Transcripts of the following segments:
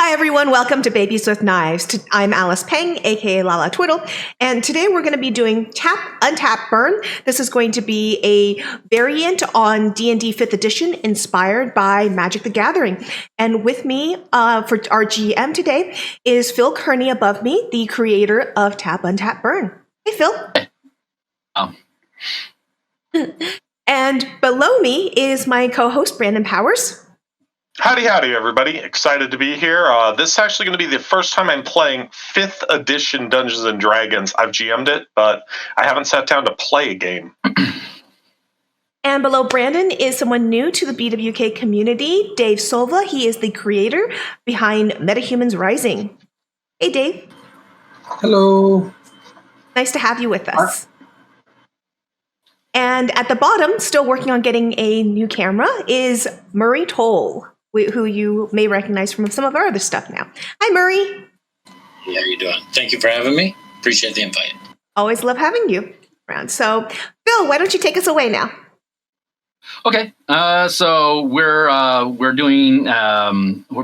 Hi everyone, welcome to Babies with Knives. I'm Alice Peng, aka Lala Twiddle, and today we're going to be doing Untap Burn. This is going to be a variant on D&D 5th edition inspired by Magic the Gathering. And with me for our GM today is Phil Kearney above me, the creator of Untap Burn. Hey Phil. And below me is my co-host Brandon Powers. Howdy, everybody. Excited to be here. This is actually going to be the first time I'm playing 5th edition Dungeons & Dragons. I've GM'd it, but I haven't sat down to play a game. And below Brandon is someone new to the BWK community, Dave Silva. He is the creator behind MetaHumans Rising. Hey, Dave. Hello. Nice to have you with us. And at the bottom, still working on getting a new camera, is Murray Toll, who you may recognize from some of our other stuff now. Hi, Murray. Hey, how are you doing? Thank you for having me. Appreciate the invite. Always love having you around. So, Phil, why don't you take us away now? Okay, so we're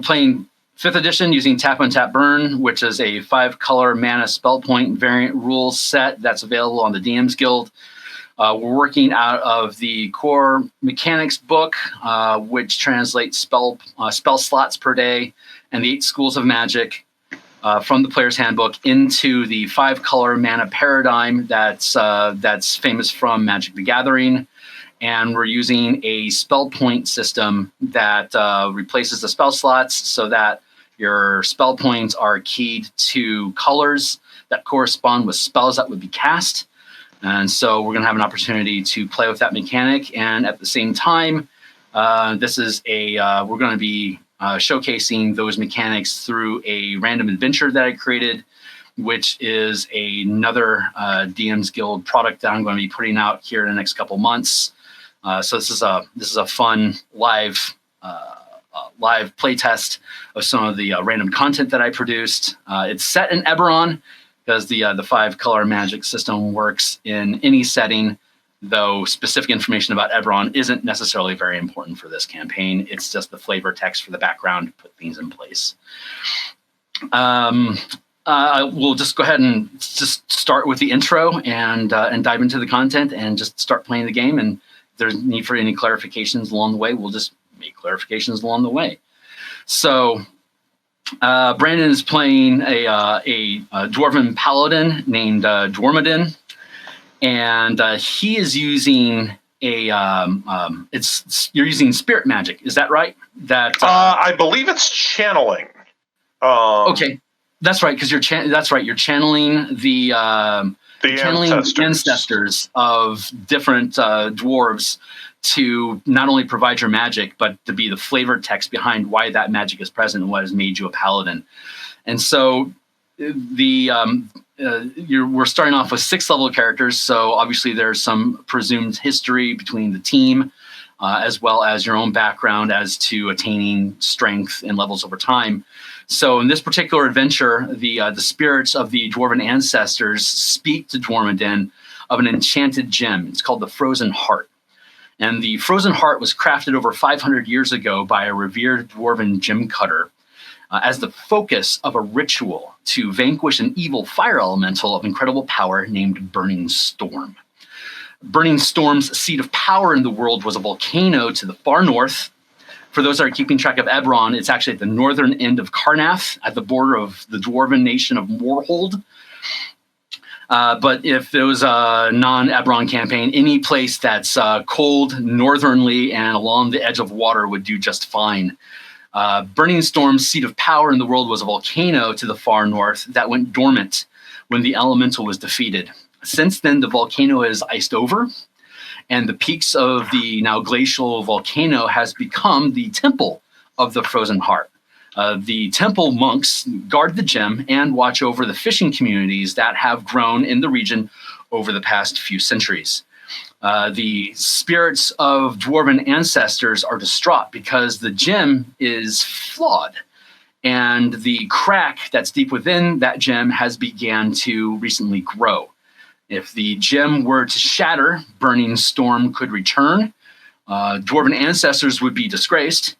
playing 5th edition using Untap Burn, which is a 5-color mana spell point variant rules set that's available on the DM's Guild. We're working out of the core mechanics book, which translates spell slots per day and the 8 schools of magic from the player's handbook into the 5-color mana paradigm that's famous from Magic the Gathering. And we're using a spell point system that replaces the spell slots so that your spell points are keyed to colors that correspond with spells that would be cast. And so we're going to have an opportunity to play with that mechanic. And at the same time, we're going to be showcasing those mechanics through a random adventure that I created, which is another DM's Guild product that I'm going to be putting out here in the next couple months. So this is a fun live play test of some of the random content that I produced. It's set in Eberron, because the 5-color magic system works in any setting, though specific information about Eberron isn't necessarily very important for this campaign. It's just the flavor text for the background to put things in place. We'll just go ahead and just start with the intro and dive into the content and just start playing the game. And if there's need for any clarifications along the way, we'll just make clarifications along the way. So Brandon is playing a dwarven paladin named Dwarmadin, and he is using you're using spirit magic. Is that right? I believe it's channeling. Okay, that's right, because you're channeling the ancestors of different dwarves to not only provide your magic, but to be the flavor text behind why that magic is present and what has made you a paladin. And so we're starting off with 6th level characters. So obviously there's some presumed history between the team, as well as your own background as to attaining strength and levels over time. So in this particular adventure, the spirits of the dwarven ancestors speak to Dwarmadin of an enchanted gem. It's called the Frozen Heart. And the Frozen Heart was crafted over 500 years ago by a revered dwarven gem cutter as the focus of a ritual to vanquish an evil fire elemental of incredible power named Burning Storm. Burning Storm's seat of power in the world was a volcano to the far north. For those that are keeping track of Eberron, it's actually at the northern end of Karnath, at the border of the dwarven nation of Morhold. But if it was a non-Eberron campaign, any place that's cold, northernly, and along the edge of water would do just fine. Burning Storm's seat of power in the world was a volcano to the far north that went dormant when the elemental was defeated. Since then, the volcano has iced over, and the peaks of the now glacial volcano has become the temple of the Frozen Heart. The temple monks guard the gem and watch over the fishing communities that have grown in the region over the past few centuries. The spirits of dwarven ancestors are distraught because the gem is flawed, and the crack that's deep within that gem has began to recently grow. If the gem were to shatter, Burning Storm could return. Dwarven ancestors would be disgraced,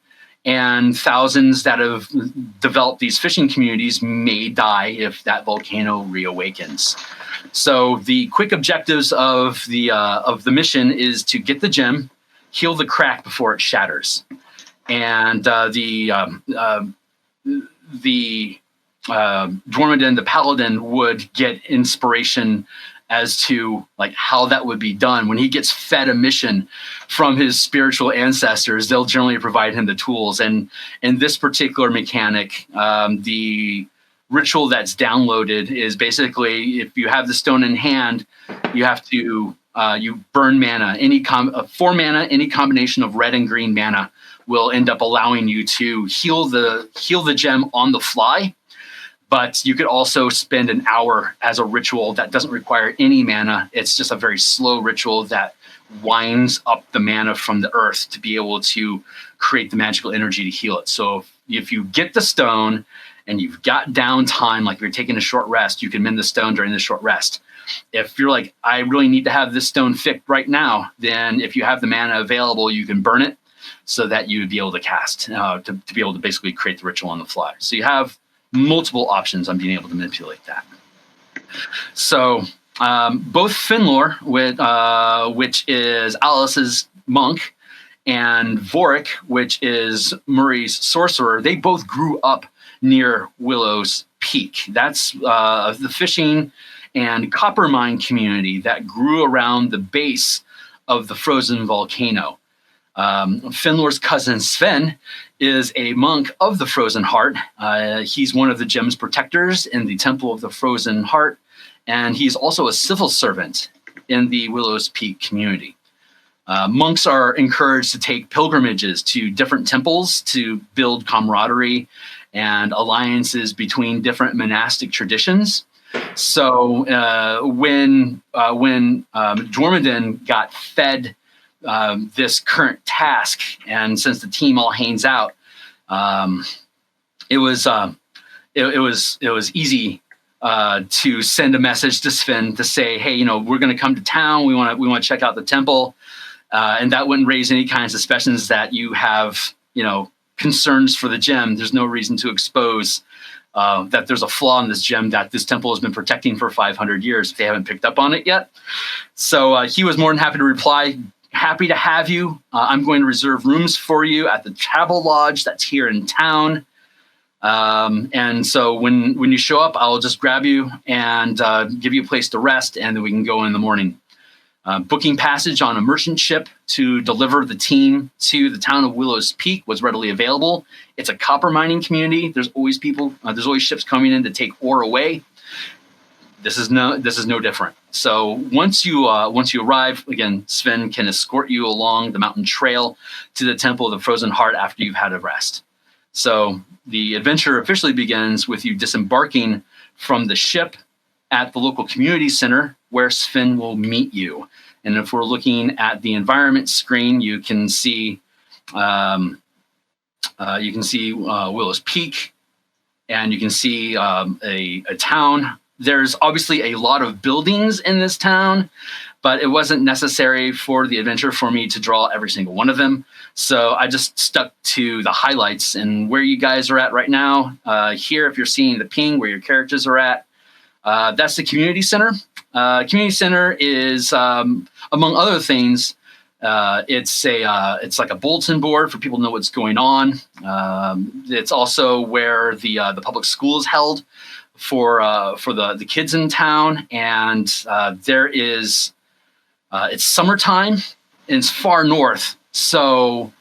and thousands that have developed these fishing communities may die if that volcano reawakens. So the quick objectives of the mission is to get the gem, heal the crack before it shatters, and the Dwarmadin, the paladin, would get inspiration as to like how that would be done. When he gets fed a mission from his spiritual ancestors, they'll generally provide him the tools. And in this particular mechanic, the ritual that's downloaded is basically, if you have the stone in hand, you have to you burn mana. 4 mana, any combination of red and green mana will end up allowing you to heal the gem on the fly. But you could also spend an hour as a ritual that doesn't require any mana. It's just a very slow ritual that winds up the mana from the earth to be able to create the magical energy to heal it. So if you get the stone and you've got downtime, like you're taking a short rest, you can mend the stone during the short rest. If you're like, I really need to have this stone fixed right now, then if you have the mana available, you can burn it so that you would be able to cast, to be able to basically create the ritual on the fly. So you have multiple options on being able to manipulate that. So both Finlor, which is Alice's monk, and Vorik, which is Murray's sorcerer, they both grew up near Willow's Peak. That's the fishing and copper mine community that grew around the base of the frozen volcano. Finlor's cousin Sven is a monk of the Frozen Heart. He's one of the gem's protectors in the Temple of the Frozen Heart, and he's also a civil servant in the Willow's Peak community. Monks are encouraged to take pilgrimages to different temples to build camaraderie and alliances between different monastic traditions. So when Dwarmadin got fed this current task, and since the team all hangs out, it was easy to send a message to Sven to say, hey, we're going to come to town. We want to check out the temple, and that wouldn't raise any kind of suspicions that you have concerns for the gem. There's no reason to expose that there's a flaw in this gem that this temple has been protecting for 500 years if they haven't picked up on it yet. So he was more than happy to reply, happy to have you. I'm going to reserve rooms for you at the travel lodge that's here in town. And so when you show up, I'll just grab you and give you a place to rest, and then we can go in the morning. Booking passage on a merchant ship to deliver the team to the town of Willow's Peak was readily available. It's a copper mining community. There's always ships coming in to take ore away. This is no different. So once you arrive, again, Sven can escort you along the mountain trail to the Temple of the Frozen Heart after you've had a rest. So the adventure officially begins with you disembarking from the ship at the local community center, where Sven will meet you. And if we're looking at the environment screen, you can see Willow's Peak, and you can see a town. There's obviously a lot of buildings in this town, but it wasn't necessary for the adventure for me to draw every single one of them. So I just stuck to the highlights and where you guys are at right now. Here, if you're seeing the ping where your characters are at, that's the community center. Community center is, among other things, it's like a bulletin board for people to know what's going on. It's also where the public school is held for the kids in town, and there is it's summertime and it's far north. So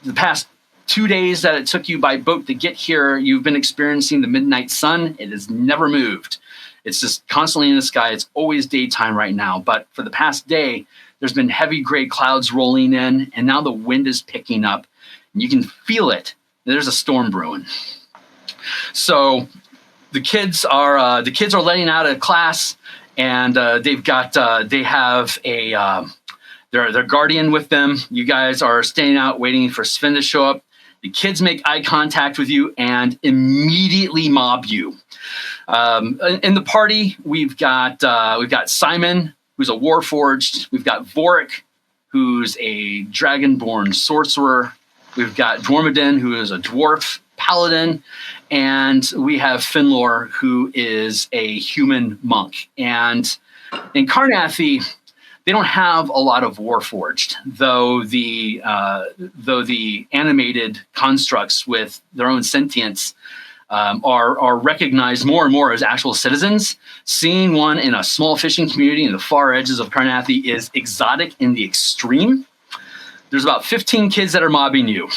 the past 2 days that it took you by boat to get here, you've been experiencing the midnight sun. It has never moved. It's just constantly in the sky. It's always daytime right now. But for the past day, there's been heavy gray clouds rolling in, and now the wind is picking up. And you can feel it. There's a storm brewing. So the kids are letting out of class, and they have their guardian with them. You guys are staying out waiting for Sven to show up. The kids make eye contact with you and immediately mob you. In the party, we've got Simon, who's a warforged. We've got Vorik, who's a dragonborn sorcerer. We've got Dwarmadin, who is a dwarf paladin, and we have Finlor, who is a human monk. And in Carnathy, they don't have a lot of Warforged, though the animated constructs with their own sentience are recognized more and more as actual citizens. Seeing one in a small fishing community in the far edges of Carnathy is exotic in the extreme. There's about 15 kids that are mobbing you,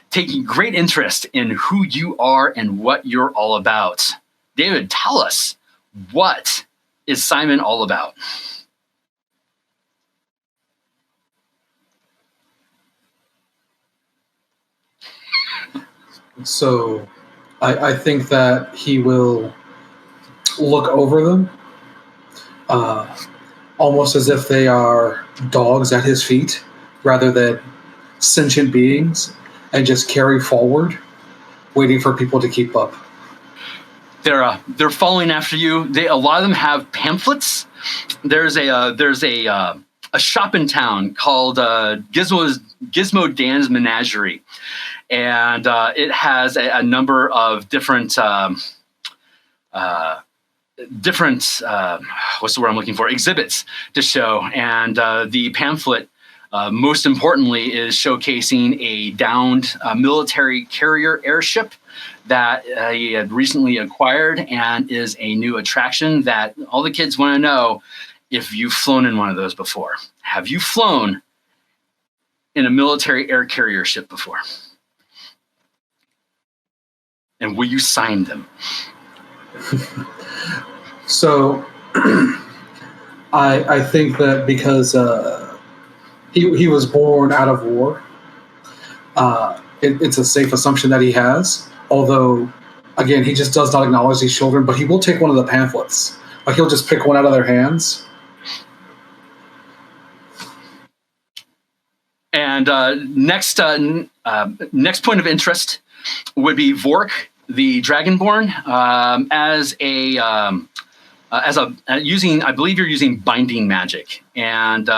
taking great interest in who you are and what you're all about. David, tell us, what is Simon all about? So I think that he will look over them, almost as if they are dogs at his feet rather than sentient beings, and just carry forward, waiting for people to keep up. They're following after you. A lot of them have pamphlets. There's a shop in town called Gizmo Dan's Menagerie, and it has a number of different what's the word I'm looking for? Exhibits to show. And the pamphlet, most importantly, is showcasing a downed military carrier airship that he had recently acquired and is a new attraction that all the kids want to know if you've flown in one of those before. Have you flown in a military air carrier ship before? And will you sign them? So I think that because he was born out of war, it's a safe assumption that he has. Although, again, he just does not acknowledge these children, but he will take one of the pamphlets. Like, he'll just pick one out of their hands. And next point of interest would be Vork, the Dragonborn, I believe you're using binding magic. And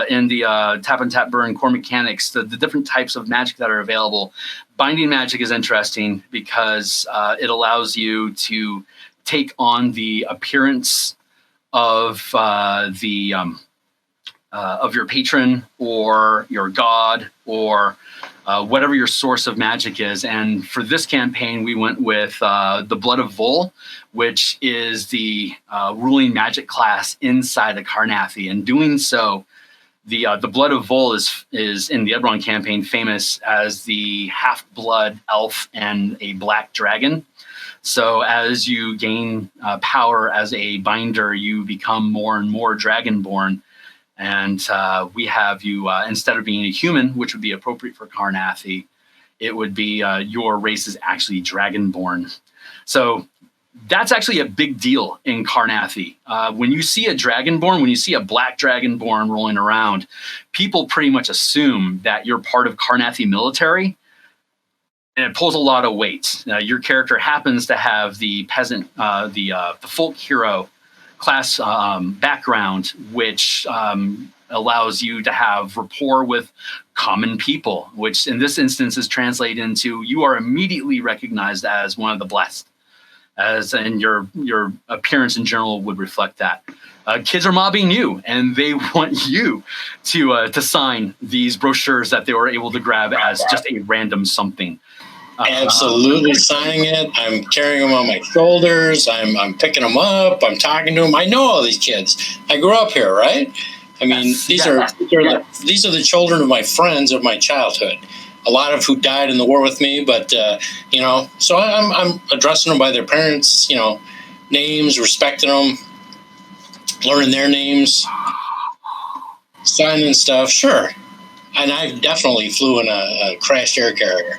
in the Tap and Tap Burn core mechanics, the different types of magic that are available, binding magic is interesting because it allows you to take on the appearance of your patron or your god or whatever your source of magic is. And for this campaign, we went with the Blood of Vol, which is the ruling magic class inside the Carnathy. And doing so, the Blood of Vol is in the Edron campaign famous as the half-blood elf and a black dragon. So as you gain power as a binder, you become more and more dragonborn. And we have you, instead of being a human, which would be appropriate for Carnathy, it would be your race is actually dragonborn. So that's actually a big deal in Carnathy. When you see a dragonborn, when you see a black dragonborn rolling around, people pretty much assume that you're part of Carnathy military, and it pulls a lot of weight. Your character happens to have the peasant, the folk hero class background, which allows you to have rapport with common people, which in this instance is translated into you are immediately recognized as one of the blessed, as in your appearance in general would reflect that. Kids are mobbing you, and they want you to sign these brochures that they were able to grab as just a random something. Absolutely signing it. I'm carrying them on my shoulders. I'm picking them up. I'm talking to them. I know all these kids. I grew up here, right? I mean, these are the children of my friends of my childhood. A lot of who died in the war with me, but so I'm addressing them by their parents, names, respecting them, learning their names, signing stuff. Sure, and I definitely flew in a crashed air carrier.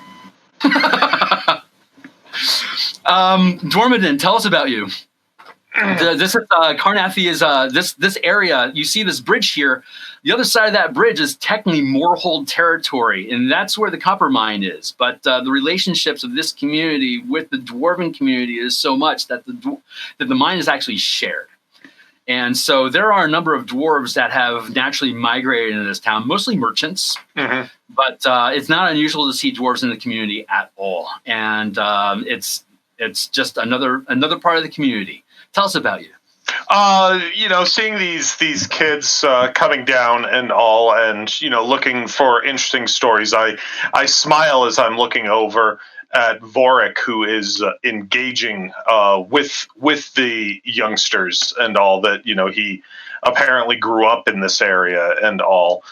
Dwarmadin, tell us about you. This is Carnathy is this area. You see this bridge here. The other side of that bridge is technically Moorhold territory, and that's where the copper mine is. But the relationships of this community with the dwarven community is so much that the mine is actually shared. And so there are a number of dwarves that have naturally migrated into this town, mostly merchants. Mm-hmm. But it's not unusual to see dwarves in the community at all. And it's just another part of the community. Tell us about you. Seeing these kids coming down and all, and looking for interesting stories. I smile as I'm looking over at Vorik, who is engaging with the youngsters and all that. He apparently grew up in this area and all.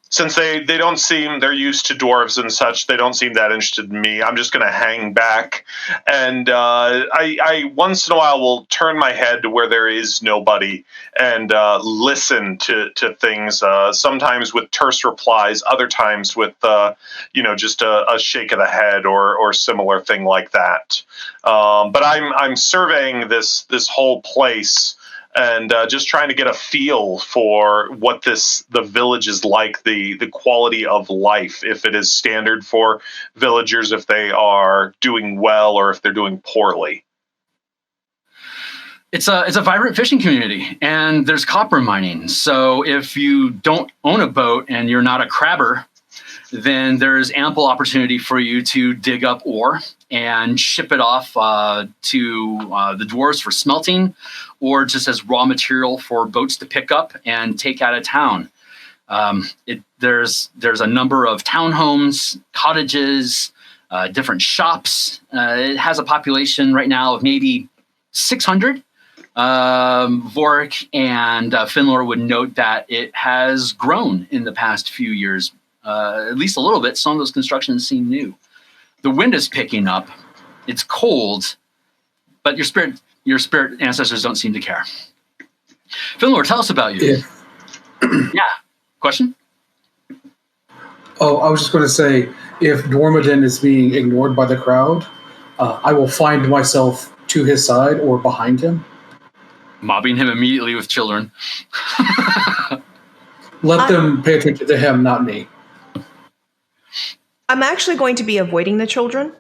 Since they don't seem, they're used to dwarves and such, they don't seem that interested in me. I'm just going to hang back, and I once in a while will turn my head to where there is nobody and listen to things. Sometimes with terse replies, other times with just a shake of the head or similar thing like that. But I'm surveying this whole place and just trying to get a feel for what the village is like, the quality of life, if it is standard for villagers, if they are doing well or if they're doing poorly. It's a vibrant fishing community, and there's copper mining. So if you don't own a boat and you're not a crabber, then there's ample opportunity for you to dig up ore and ship it off to the dwarves for smelting, or just as raw material for boats to pick up and take out of town. There's a number of townhomes, cottages, different shops. It has a population right now of maybe 600. Vorik and Finlor would note that it has grown in the past few years, at least a little bit. Some of those constructions seem new. The wind is picking up. It's cold, but your spirit ancestors don't seem to care. Finlor, tell us about you. Yeah. Question? Oh, I was just going to say, if Dwarmadin is being ignored by the crowd, I will find myself to his side or behind him. Mobbing him immediately with children. Let them pay attention to him, not me. I'm actually going to be avoiding the children,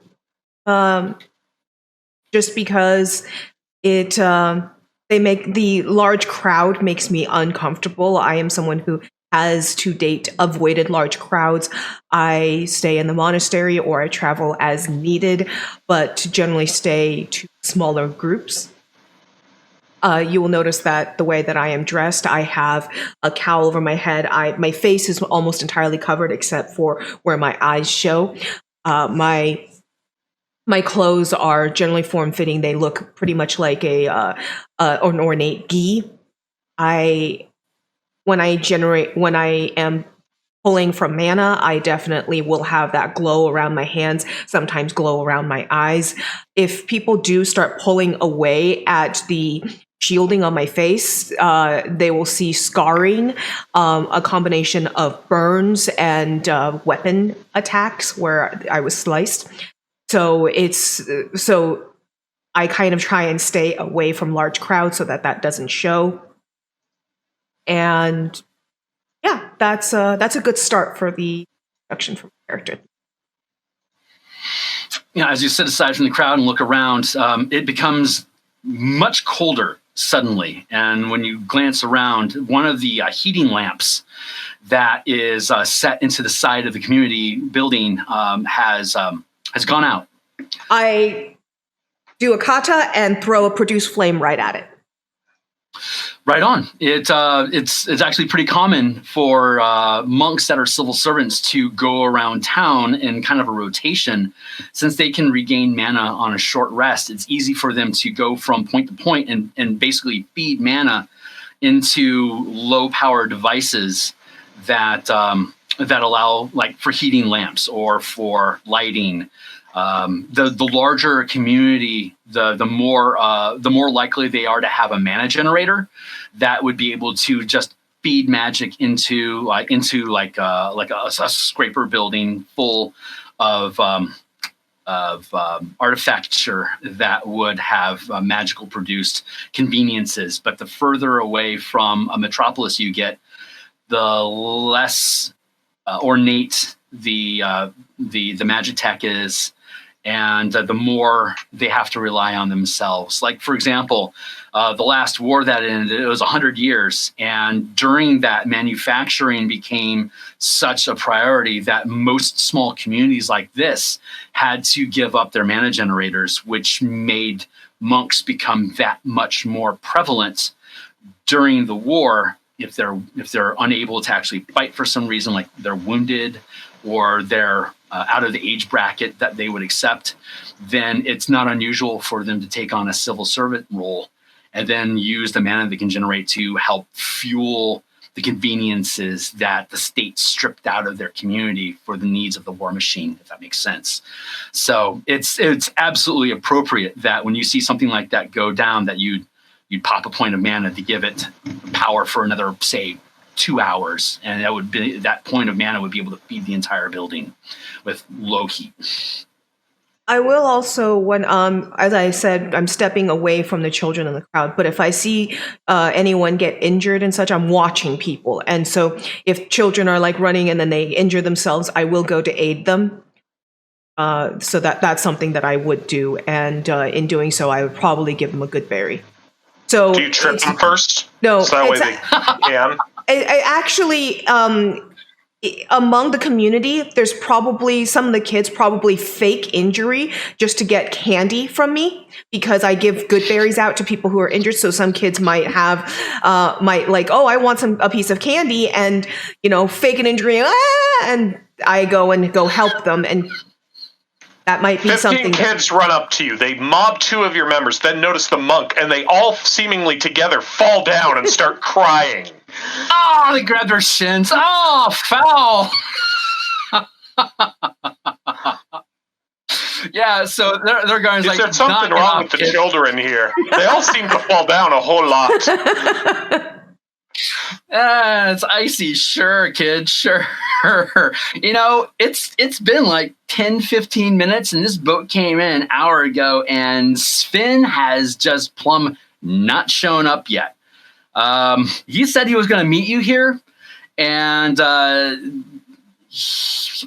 just because the large crowd makes me uncomfortable. I am someone who has to date avoided large crowds. I stay in the monastery or I travel as needed, but to generally stay to smaller groups. You will notice that the way that I am dressed, I have a cowl over my head. My face is almost entirely covered except for where my eyes show. My clothes are generally form-fitting. They look pretty much like an ornate gi. When I am pulling from mana, I definitely will have that glow around my hands, sometimes glow around my eyes. If people do start pulling away at the shielding on my face, they will see scarring, a combination of burns and weapon attacks where I was sliced. So I kind of try and stay away from large crowds so that doesn't show. And yeah, that's a good start for the introduction for my character. Yeah, as you sit aside from the crowd and look around, it becomes much colder suddenly. And when you glance around, one of the heating lamps that is set into the side of the community building has gone out. I do a kata and throw a produce flame right at it. Right on. It's actually pretty common for monks that are civil servants to go around town in kind of a rotation. Since they can regain mana on a short rest, it's easy for them to go from point to point and basically feed mana into low-power devices that allow, like, for heating lamps or for lighting. The larger a community, the more likely they are to have a mana generator that would be able to just feed magic into a scraper building full of artifacture that would have magical produced conveniences. But the further away from a metropolis you get, the less ornate the magic tech is. And the more they have to rely on themselves. Like, for example, the last war that ended, it was 100 years. And during that, manufacturing became such a priority that most small communities like this had to give up their mana generators, which made monks become that much more prevalent during the war. If they're unable to actually fight for some reason, like they're wounded or they're out of the age bracket that they would accept, then it's not unusual for them to take on a civil servant role and then use the mana they can generate to help fuel the conveniences that the state stripped out of their community for the needs of the war machine, if that makes sense. So it's absolutely appropriate that when you see something like that go down, that you'd pop a point of mana to give it power for another, say, 2 hours, and that point of mana would be able to feed the entire building with low heat. I will also, when as I said, I'm stepping away from the children in the crowd, but if I see anyone get injured and such, I'm watching people. And so if children are like running and then they injure themselves, I will go to aid them. So that's something that I would do. And in doing so, I would probably give them a good berry. So do you trip them first? No. So that way they can? I actually, among the community, there's probably some of the kids probably fake injury just to get candy from me, because I give good berries out to people who are injured. So some kids might have, oh, I want a piece of candy, and, fake an injury, and I go help them. And that might be 15 something. Kids run up to you. They mob 2 of your members, then notice the monk, and they all seemingly together fall down and start crying. Oh, they grab their shins. Oh, foul. Yeah, so they're going like, is there something wrong with the children here? They all seem to fall down a whole lot. It's icy. Sure, kid. Sure. It's been like 10, 15 minutes, and this boat came in an hour ago, and Sven has just plumb not shown up yet. He said he was going to meet you here, and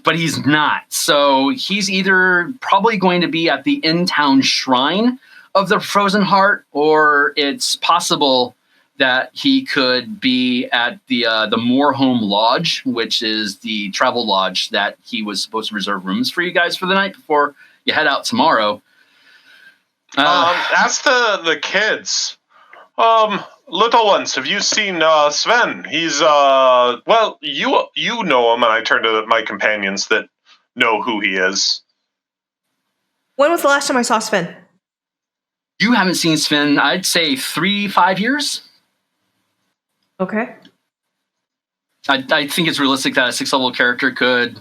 but he's not. So he's either probably going to be at the in-town shrine of the Frozen Heart, or it's possible that he could be at the Moorhome Lodge, which is the travel lodge that he was supposed to reserve rooms for you guys for the night before you head out tomorrow. Ask the kids. Little ones, have you seen Sven? He's well, you know him, and I turn to my companions that know who he is. When was the last time I saw Sven? You haven't seen Sven, I'd say 3-5 years. Okay. I think it's realistic that a 6th level character could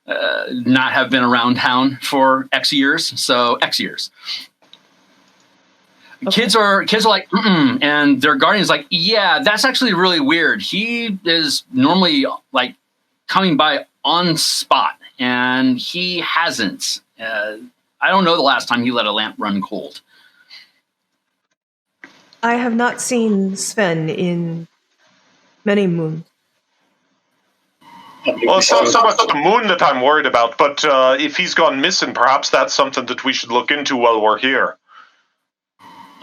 not have been around town for X years. So X years. Okay. Kids are like, and their guardian's like, yeah, that's actually really weird. He is normally like coming by on spot, and he hasn't. I don't know the last time he let a lamp run cold. I have not seen Sven in many moons. Well, it's not so much the moon that I'm worried about, but if he's gone missing, perhaps that's something that we should look into while we're here.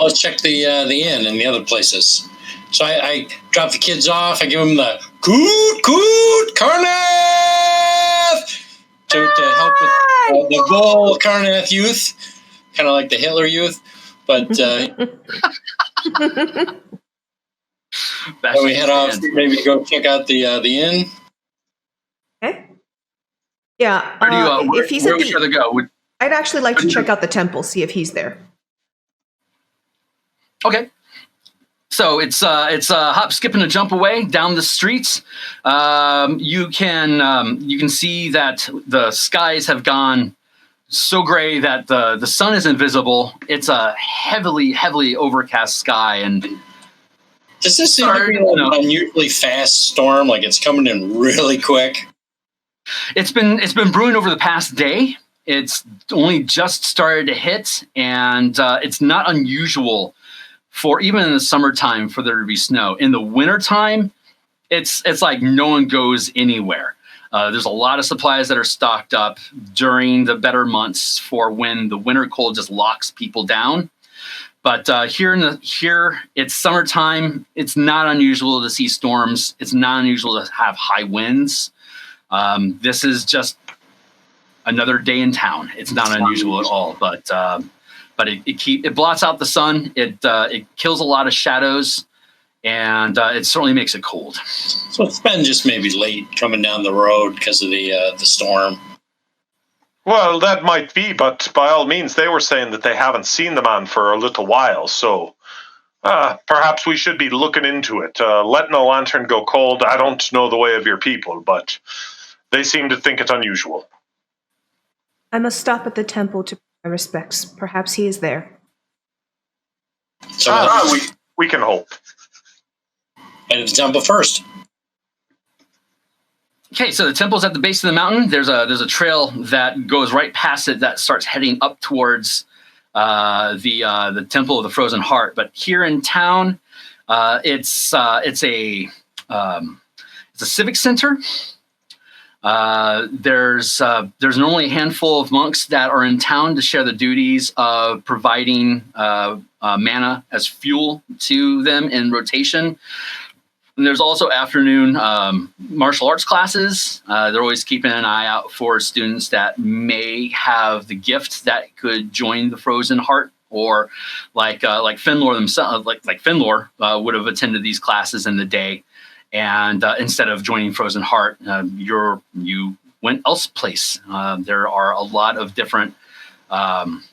Let's check the inn and the other places. So I drop the kids off. I give them the coot, Karnath! To help with the Vol Karnath youth. Kind of like the Hitler youth. But we head off, maybe go check out the inn. Okay. Yeah. If he's where would you rather go? I'd actually like to check out the temple, see if he's there. Okay. So it's a hop, skip, and a jump away down the streets. You can see that the skies have gone so gray that the sun is invisible. It's a heavily overcast sky, and does this seem to be an unusually fast storm? Like it's coming in really quick. It's been brewing over the past day. It's only just started to hit, and it's not unusual for even in the summertime for there to be snow. In the wintertime, it's like no one goes anywhere. There's a lot of supplies that are stocked up during the better months for when the winter cold just locks people down. But here it's summertime. It's not unusual to see storms. It's not unusual to have high winds. This is just another day in town. It's not unusual at all. But it blots out the sun. It kills a lot of shadows. And it certainly makes it cold. So it's been just maybe late coming down the road because of the storm. Well, that might be, but by all means, they were saying that they haven't seen the man for a little while, so perhaps we should be looking into it. Letting a lantern go cold, I don't know the way of your people, but they seem to think it unusual. I must stop at the temple to pay my respects. Perhaps he is there. So we can hope. Head to the temple first. Okay, so the temple's at the base of the mountain. There's a trail that goes right past it that starts heading up towards the Temple of the Frozen Heart. But here in town, it's a civic center. There's normally a handful of monks that are in town to share the duties of providing mana as fuel to them in rotation. And there's also afternoon martial arts classes. They're always keeping an eye out for students that may have the gift that could join the Frozen Heart, or like Finlor themselves, like Finlor would have attended these classes in the day, and instead of joining Frozen Heart, you went elsplace. There are a lot of different monks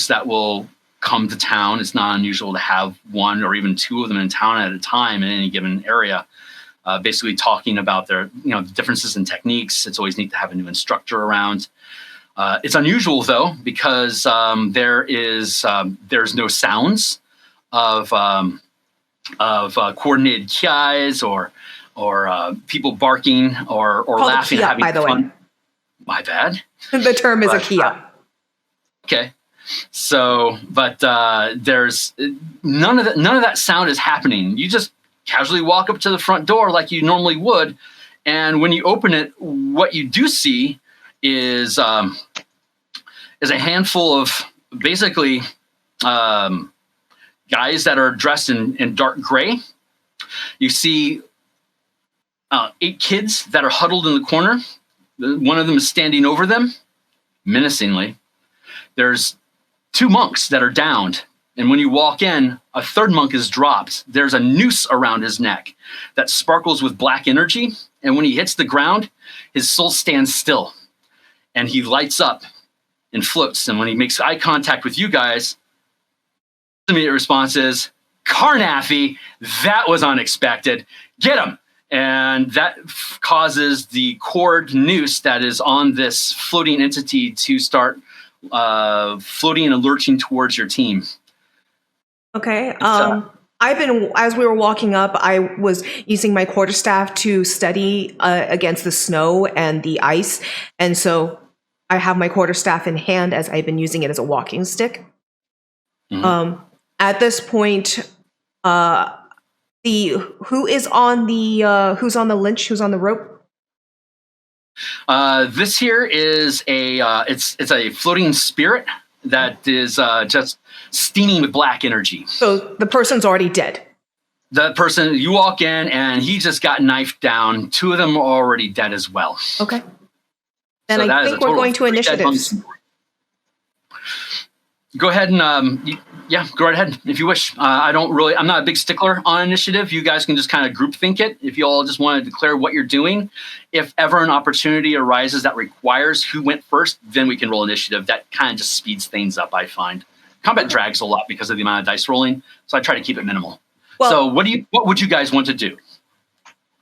that will come to town. It's not unusual to have one or even two of them in town at a time in any given area, basically talking about their differences in techniques. It's always neat to have a new instructor around. It's unusual though, because there's no sounds of coordinated kiais or people barking or laughing, having by the fun. way. My bad. The term is a kia. Okay. So, but there's none of that sound is happening. You just casually walk up to the front door like you normally would, and when you open it, what you do see is a handful of basically guys that are dressed in dark gray. You see 8 kids that are huddled in the corner. One of them is standing over them menacingly. There's 2 monks that are downed, and when you walk in, a 3rd monk is dropped. There's a noose around his neck that sparkles with black energy, and when he hits the ground, his soul stands still, and he lights up and floats. And when he makes eye contact with you guys, the immediate response is, "Carnathy, that was unexpected. Get him!" And that causes the cord noose that is on this floating entity to start floating and lurching towards your team. Okay. As we were walking up, I was using my quarterstaff to study against the snow and the ice. And so I have my quarterstaff in hand as I've been using it as a walking stick. Mm-hmm. At this point, who's on the lynch? Who's on the rope? This here is it's a floating spirit that is just steaming with black energy. So the person's already dead. The person, you walk in and he just got knifed down. 2 of them are already dead as well. Okay. Then So I think we're going to initiatives. Go ahead and go right ahead if you wish. I'm not a big stickler on initiative. You guys can just kind of group think it. If you all just want to declare what you're doing, if ever an opportunity arises that requires who went first, then we can roll initiative. That kind of just speeds things up, I find. Combat drags a lot because of the amount of dice rolling, so I try to keep it minimal. Well, so what would you guys want to do?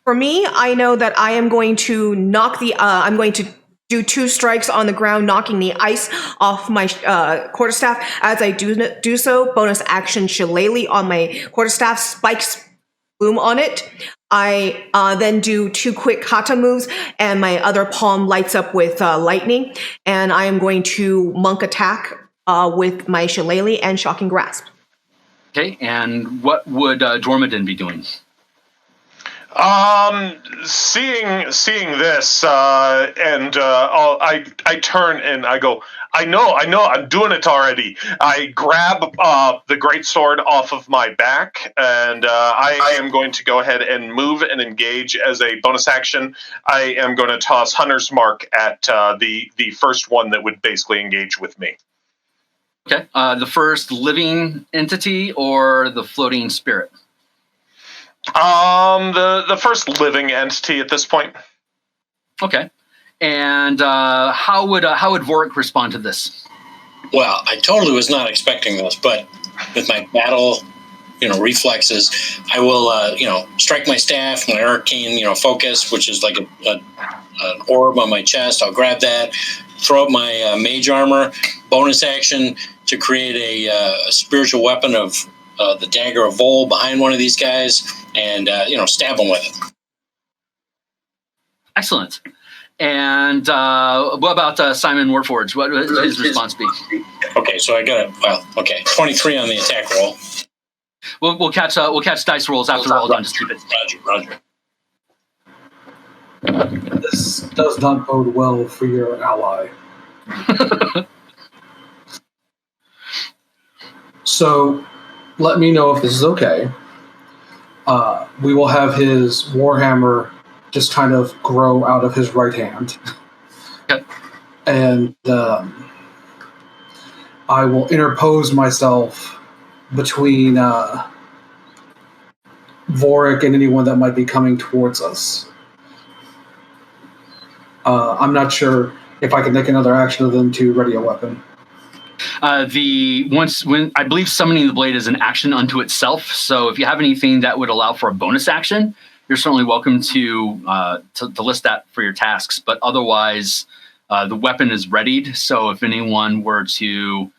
For me, I know that I am going to I'm going to do 2 strikes on the ground, knocking the ice off my quarterstaff. As I do so, bonus action shillelagh on my quarterstaff, spikes boom on it. I then do 2 quick kata moves, and my other palm lights up with lightning. And I am going to monk attack with my shillelagh and shocking grasp. Okay, and what would Dormadin be doing? Seeing this, I turn and I go. I know, I'm doing it already. I grab the great sword off of my back, and I am going to go ahead and move and engage as a bonus action. I am going to toss Hunter's Mark at the first one that would basically engage with me. Okay. The first living entity or the floating spirit? The first living entity at this point. Okay. And how would Vorik respond to this? Well, I totally was not expecting this, but with my battle, reflexes, I will, strike my staff, my arcane, focus, which is like an orb on my chest. I'll grab that, throw up my mage armor, bonus action to create a spiritual weapon of the dagger of Vol behind one of these guys, and stab them with it. Excellent. And what about Simon Warforged? What would his response be? Okay, so I got 23 on the attack roll. We'll catch dice rolls after we're all done. Just keep it. Roger. This does not bode well for your ally. So, let me know if this is okay. We will have his warhammer just kind of grow out of his right hand. Okay. And I will interpose myself between Vorik and anyone that might be coming towards us. I'm not sure if I can take another action other than to ready a weapon. When I believe summoning the blade is an action unto itself. So if you have anything that would allow for a bonus action, you're certainly welcome to list that for your tasks. But otherwise, the weapon is readied. So if anyone were to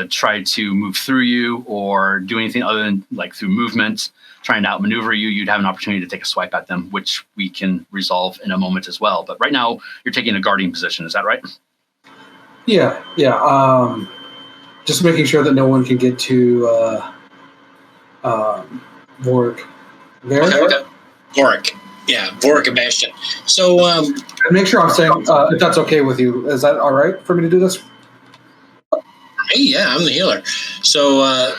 try to move through you or do anything other than like through movement, trying to outmaneuver you, you'd have an opportunity to take a swipe at them, which we can resolve in a moment as well. But right now, you're taking a guarding position. Is that right? Yeah. Just making sure that no one can get to Vorik. Vorik. Yeah, Vorik and Bastion. So make sure I'm saying if that's okay with you. Is that all right for me to do this? Hey, yeah, I'm the healer. So I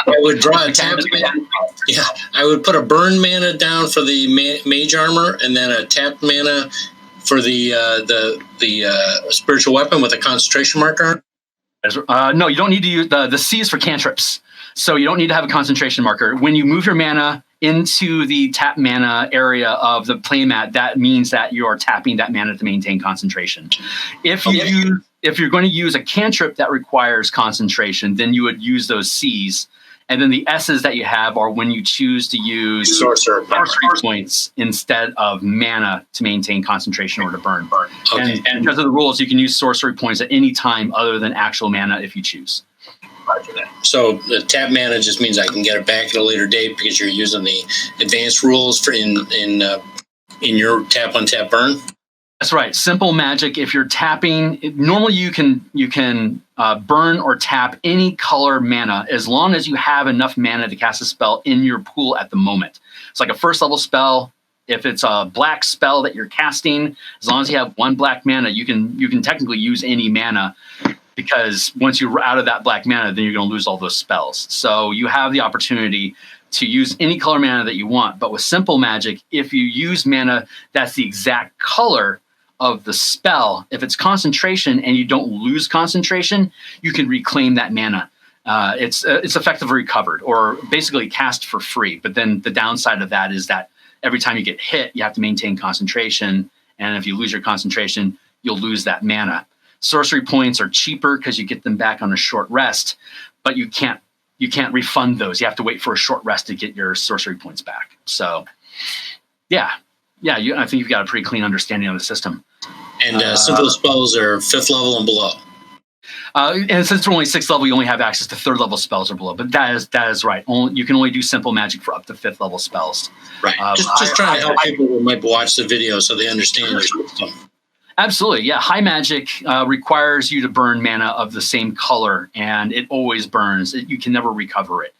would draw a tapped mana. Yeah, I would put a burn mana down for the mage armor, and then a tapped mana for the spiritual weapon with a concentration marker. No, you don't need to use the C is for cantrips. So you don't need to have a concentration marker. When you move your mana into the tap mana area of the playmat, that means that you're tapping that mana to maintain concentration. If you're going to use a cantrip that requires concentration, then you would use those C's. And then the S's that you have are when you choose to use sorcery points instead of mana to maintain concentration or to burn. Okay. And because of the rules, you can use sorcery points at any time other than actual mana if you choose. So the tap mana just means I can get it back at a later date because you're using the advanced rules for in your tap on tap burn. That's right. Simple magic. If you're tapping, normally you can burn or tap any color mana as long as you have enough mana to cast a spell in your pool at the moment. It's like a first level spell. If it's a black spell that you're casting, as long as you have one black mana, you can technically use any mana, because once you're out of that black mana, then you're going to lose all those spells. So you have the opportunity to use any color mana that you want. But with simple magic, if you use mana that's the exact color of the spell, if it's concentration and you don't lose concentration, you can reclaim that mana. It's effectively recovered, or basically cast for free. But then the downside of that is that every time you get hit, you have to maintain concentration. And if you lose your concentration, you'll lose that mana. Sorcery points are cheaper because you get them back on a short rest, but you can't refund those. You have to wait for a short rest to get your sorcery points back. So, I think you've got a pretty clean understanding of the system. And simple spells are 5th level and below. And since we're only 6th level, you only have access to 3rd level spells or below. But that is right. You can only do simple magic for up to 5th level spells. Right. Just trying to help people who might watch the video so they understand your system. Absolutely, yeah. High magic requires you to burn mana of the same color, and it always burns. You can never recover it.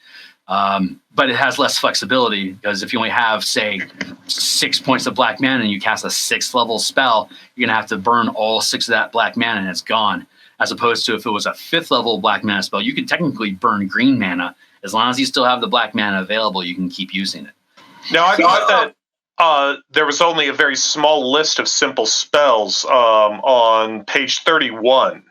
But it has less flexibility, because if you only have, say, 6 points of black mana and you cast a 6th level spell, you're going to have to burn all 6 of that black mana and it's gone. As opposed to if it was a 5th level black mana spell, you could technically burn green mana. As long as you still have the black mana available, you can keep using it. Now, I thought that there was only a very small list of simple spells on page 31.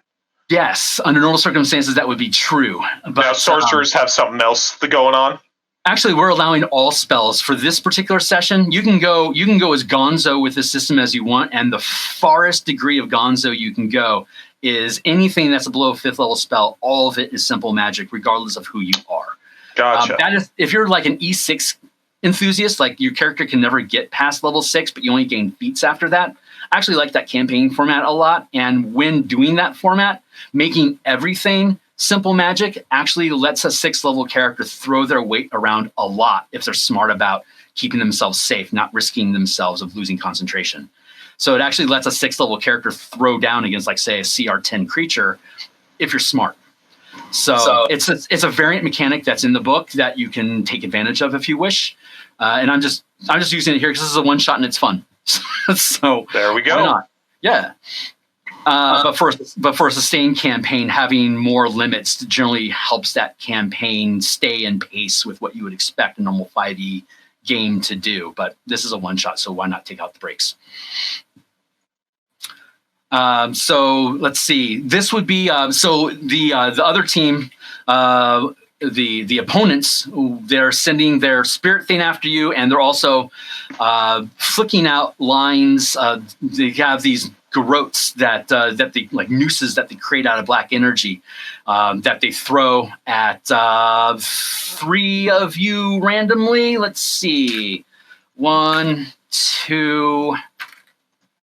Yes, under normal circumstances, that would be true. But Now, sorcerers have something else going on. actually, we're allowing all spells for this particular session. You can go as gonzo with the system as you want, and the farthest degree of gonzo you can go is anything that's below a 5th level spell. All of it is simple magic, regardless of who you are. Gotcha. That is, if you're like an E6 enthusiast, like your character can never get past level 6, but you only gain feats after that. I actually like that campaign format a lot. And when doing that format, making everything simple magic actually lets a 6th level character throw their weight around a lot if they're smart about keeping themselves safe, not risking themselves of losing concentration. So it actually lets a 6th level character throw down against, like, say, a CR10 creature if you're smart. So it's a variant mechanic that's in the book that you can take advantage of if you wish. And I'm just using it here because this is a one shot and it's fun. So there we go. Why not? Yeah. But for a sustained campaign, having more limits generally helps that campaign stay in pace with what you would expect a normal 5e game to do. But this is a one shot, so why not take out the breaks? So let's see. This would be so the other team, the opponents. They're sending their spirit thing after you, and they're also flicking out lines. They have these garrotes that they, like nooses that they create out of black energy that they throw at 3 of you randomly. Let's see, 1, 2,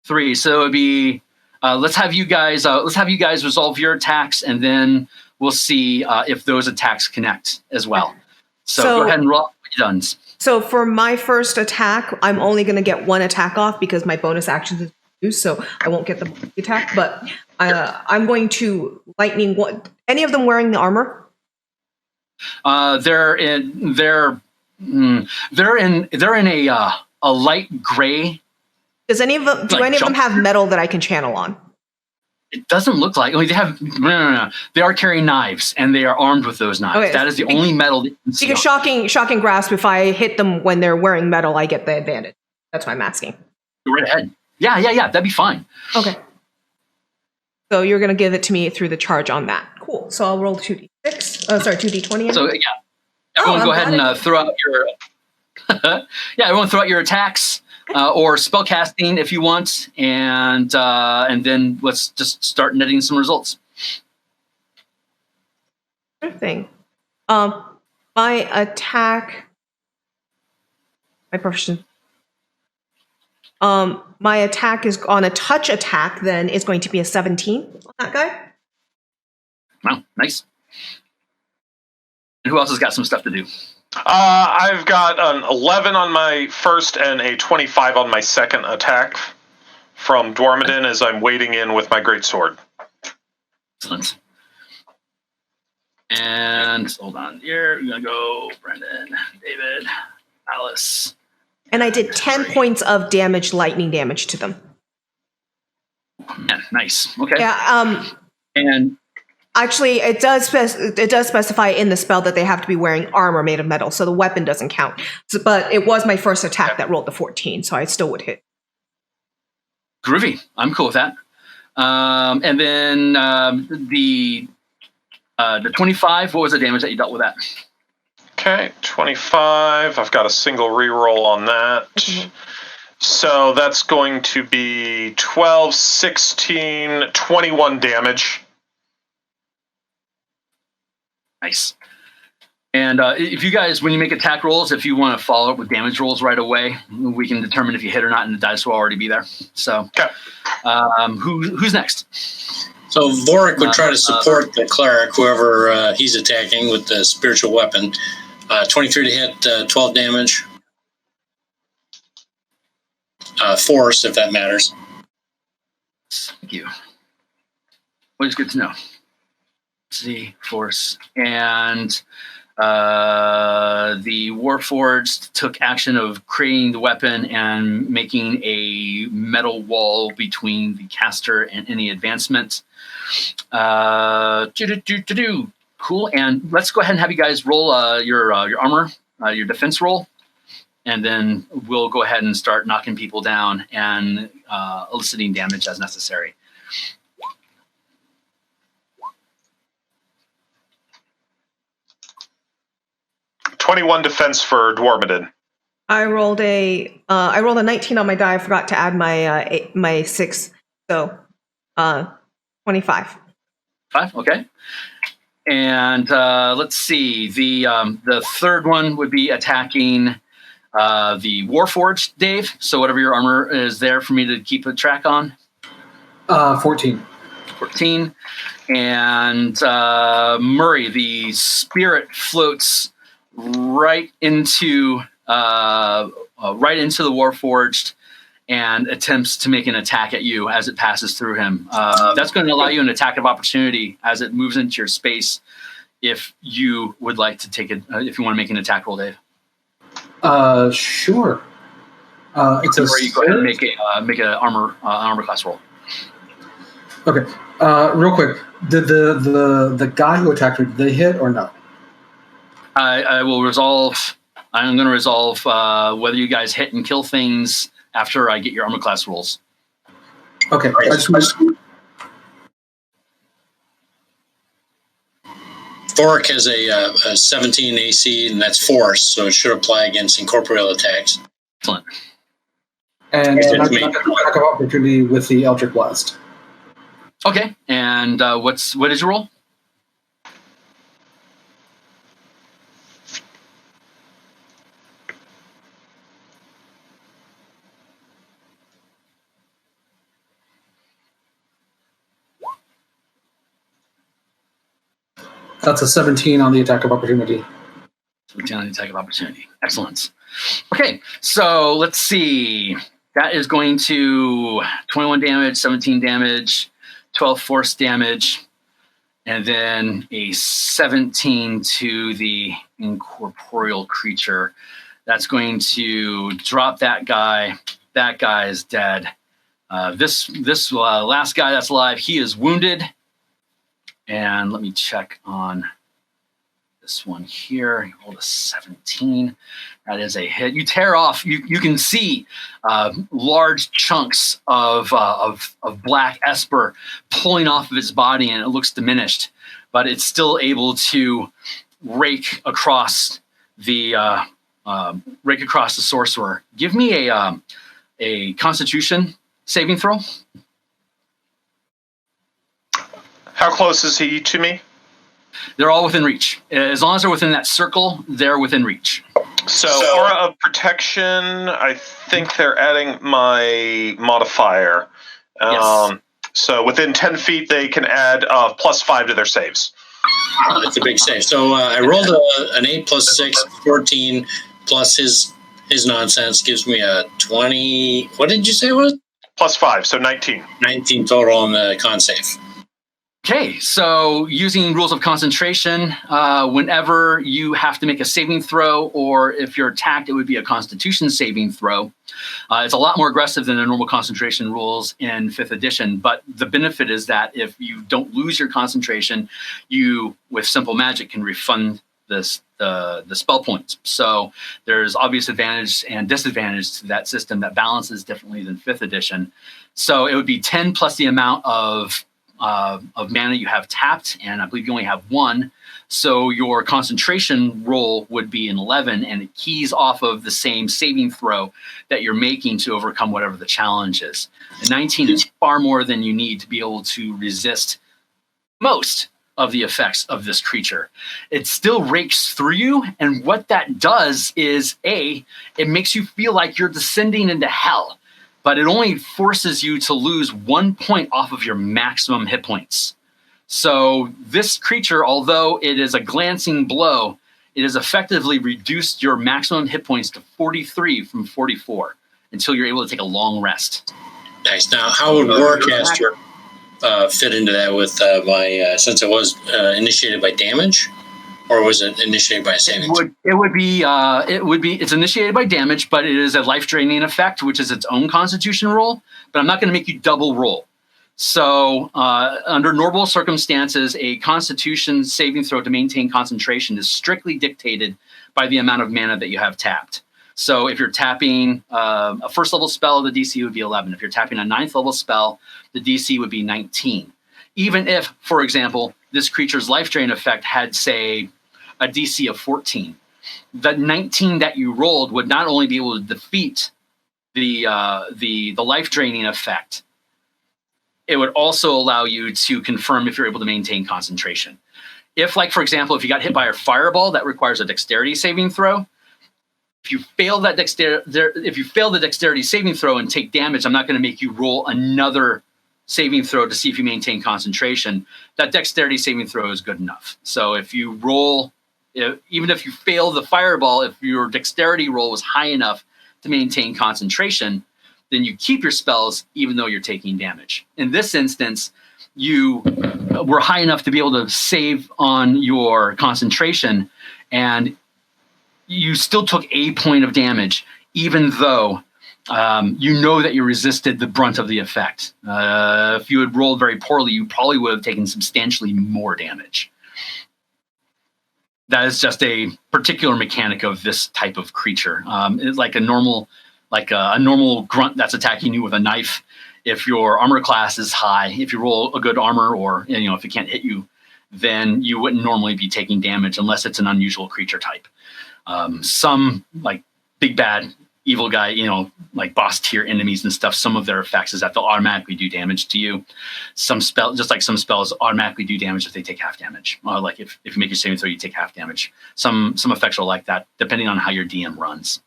3. So it would be. Let's have you guys resolve your attacks, and then we'll see if those attacks connect as well. So go ahead and roll your guns. So for my first attack, I'm only going to get 1 attack off because my bonus action is used, so I won't get the attack. But I'm going to lightning. Any of them wearing the armor? They're in a light gray. Does any of them? Do any of them have metal that I can channel on? It doesn't look like. I mean, they have no. They are carrying knives, and they are armed with those knives. Okay. That is the only metal that you can see. Because shocking grasp. If I hit them when they're wearing metal, I get the advantage. That's why I'm asking. Go right ahead. Yeah. That'd be fine. Okay. So you're gonna give it to me through the charge on that. Cool. So I'll roll 2d6. Oh, sorry, 2d20. So yeah, everyone go ahead and throw out your. Everyone throw out your attacks. Or spell casting if you want, and then let's just start netting some results. Sure thing. My attack, my proficiency. My attack is on a touch attack. Then is going to be a 17 on that guy. Wow, nice. And who else has got some stuff to do? I've got an 11 on my first and a 25 on my second attack from Dwarmadin as I'm wading in with my greatsword. Excellent. And hold on here. We're going to go Brendan, David, Alice. And I did 10 points of lightning damage to them. Yeah, nice. Okay. Yeah. And actually, it does specify in the spell that they have to be wearing armor made of metal, so the weapon doesn't count. But it was my first attack that rolled the 14, so I still would hit. Groovy. I'm cool with that. And then the 25. What was the damage that you dealt with that? Okay, 25. I've got a single reroll on that. Mm-hmm. So that's going to be 12, 16, 21 damage. Nice. And if you guys, when you make attack rolls, if you want to follow up with damage rolls right away, we can determine if you hit or not, and the dice will already be there. So, okay. Who's next? So Vorik would try to support the cleric, whoever he's attacking with the spiritual weapon. 23 to hit, 12 damage. Force, if that matters. Thank you. Always good to know. See, force. And The Warforged took action of creating the weapon and making a metal wall between the caster and any advancement. Cool. And let's go ahead and have you guys roll your armor, your defense roll. And then we'll go ahead and start knocking people down and eliciting damage as necessary. .21 defense for Dwarmidin. I rolled a 19 on my die. I forgot to add my 6, so 25. 5, okay. And let's see. The third one would be attacking the Warforged, Dave. So whatever your armor is there for me to keep a track on. 14. 14. And Murray, the spirit floats right into the Warforged and attempts to make an attack at you as it passes through him. That's going to allow you an attack of opportunity as it moves into your space. If you would like to take it, if you want to make an attack roll, Dave. Sure. It's where you go ahead and make an armor class roll. Okay. Real quick, did the guy who attacked me, did they hit or no? I will resolve. I'm going to resolve whether you guys hit and kill things after I get your armor class rolls. Okay. Vorik has a 17 AC, and that's force, so it should apply against incorporeal attacks. Excellent. And I got attack of opportunity with the Eldritch Blast. Okay. And what is your roll? That's a 17 on the attack of opportunity. 17 on the attack of opportunity. Excellent. Okay, so let's see. That is going to 21 damage, 17 damage, 12 force damage, and then a 17 to the incorporeal creature. That's going to drop that guy. That guy is dead. This last guy that's alive, he is wounded. And let me check on this one here. You rolled a 17. That is a hit. You tear off. You can see large chunks of black esper pulling off of its body, and it looks diminished, but it's still able to rake across the sorcerer. Give me a Constitution saving throw. How close is he to me? They're all within reach. As long as they're within that circle, they're within reach. So aura of protection, I think they're adding my modifier. Yes. So within 10 feet, they can add +5 to their saves. That's a big save. So I rolled an 8 plus 6, 14, plus his nonsense gives me a 20. What did you say it was? +5, so 19. 19 total on the con save. Okay, so using rules of concentration, whenever you have to make a saving throw, or if you're attacked, it would be a Constitution saving throw. It's a lot more aggressive than the normal concentration rules in 5th edition, but the benefit is that if you don't lose your concentration, you, with simple magic, can refund the spell points. So there's obvious advantage and disadvantage to that system that balances differently than 5th edition. So it would be 10 plus the amount of mana you have tapped, and I believe you only have 1. So your concentration roll would be an 11, and it keys off of the same saving throw that you're making to overcome whatever the challenge is. And 19 is far more than you need to be able to resist most of the effects of this creature. It still rakes through you, and what that does is, it makes you feel like you're descending into hell. But it only forces you to lose 1 point off of your maximum hit points. So this creature, although it is a glancing blow, it has effectively reduced your maximum hit points to 43 from 44 until you're able to take a long rest. Nice. Now, how would Warcaster fit into that with my, since it was initiated by damage? or was it initiated by a saving throw? It's initiated by damage, but it is a life draining effect, which is its own Constitution roll. But I'm not going to make you double roll. So under normal circumstances, a Constitution saving throw to maintain concentration is strictly dictated by the amount of mana that you have tapped. So if you're tapping a first level spell, the DC would be 11. If you're tapping a 9th level spell, the DC would be 19. Even if, for example, this creature's life drain effect had, say, a DC of 14, the 19 that you rolled would not only be able to defeat the life draining effect, it would also allow you to confirm if you're able to maintain concentration. If, like, for example, if you got hit by a fireball, that requires a dexterity saving throw. If you fail the dexterity saving throw and take damage, I'm not going to make you roll another saving throw to see if you maintain concentration. That dexterity saving throw is good enough. So if you roll, even if you fail the fireball, if your dexterity roll was high enough to maintain concentration, then you keep your spells even though you're taking damage. In this instance, you were high enough to be able to save on your concentration, and you still took a point of damage, even though you know that you resisted the brunt of the effect. If you had rolled very poorly, you probably would have taken substantially more damage. That is just a particular mechanic of this type of creature. It's like a normal grunt that's attacking you with a knife. If your armor class is high, if you roll a good armor, or if it can't hit you, then you wouldn't normally be taking damage unless it's an unusual creature type. Some like big bad evil guy, like boss tier enemies and stuff, some of their effects is that they'll automatically do damage to you. Some spells automatically do damage if they take half damage. Like if you make your saving throw, you take half damage. Some effects are like that, depending on how your DM runs.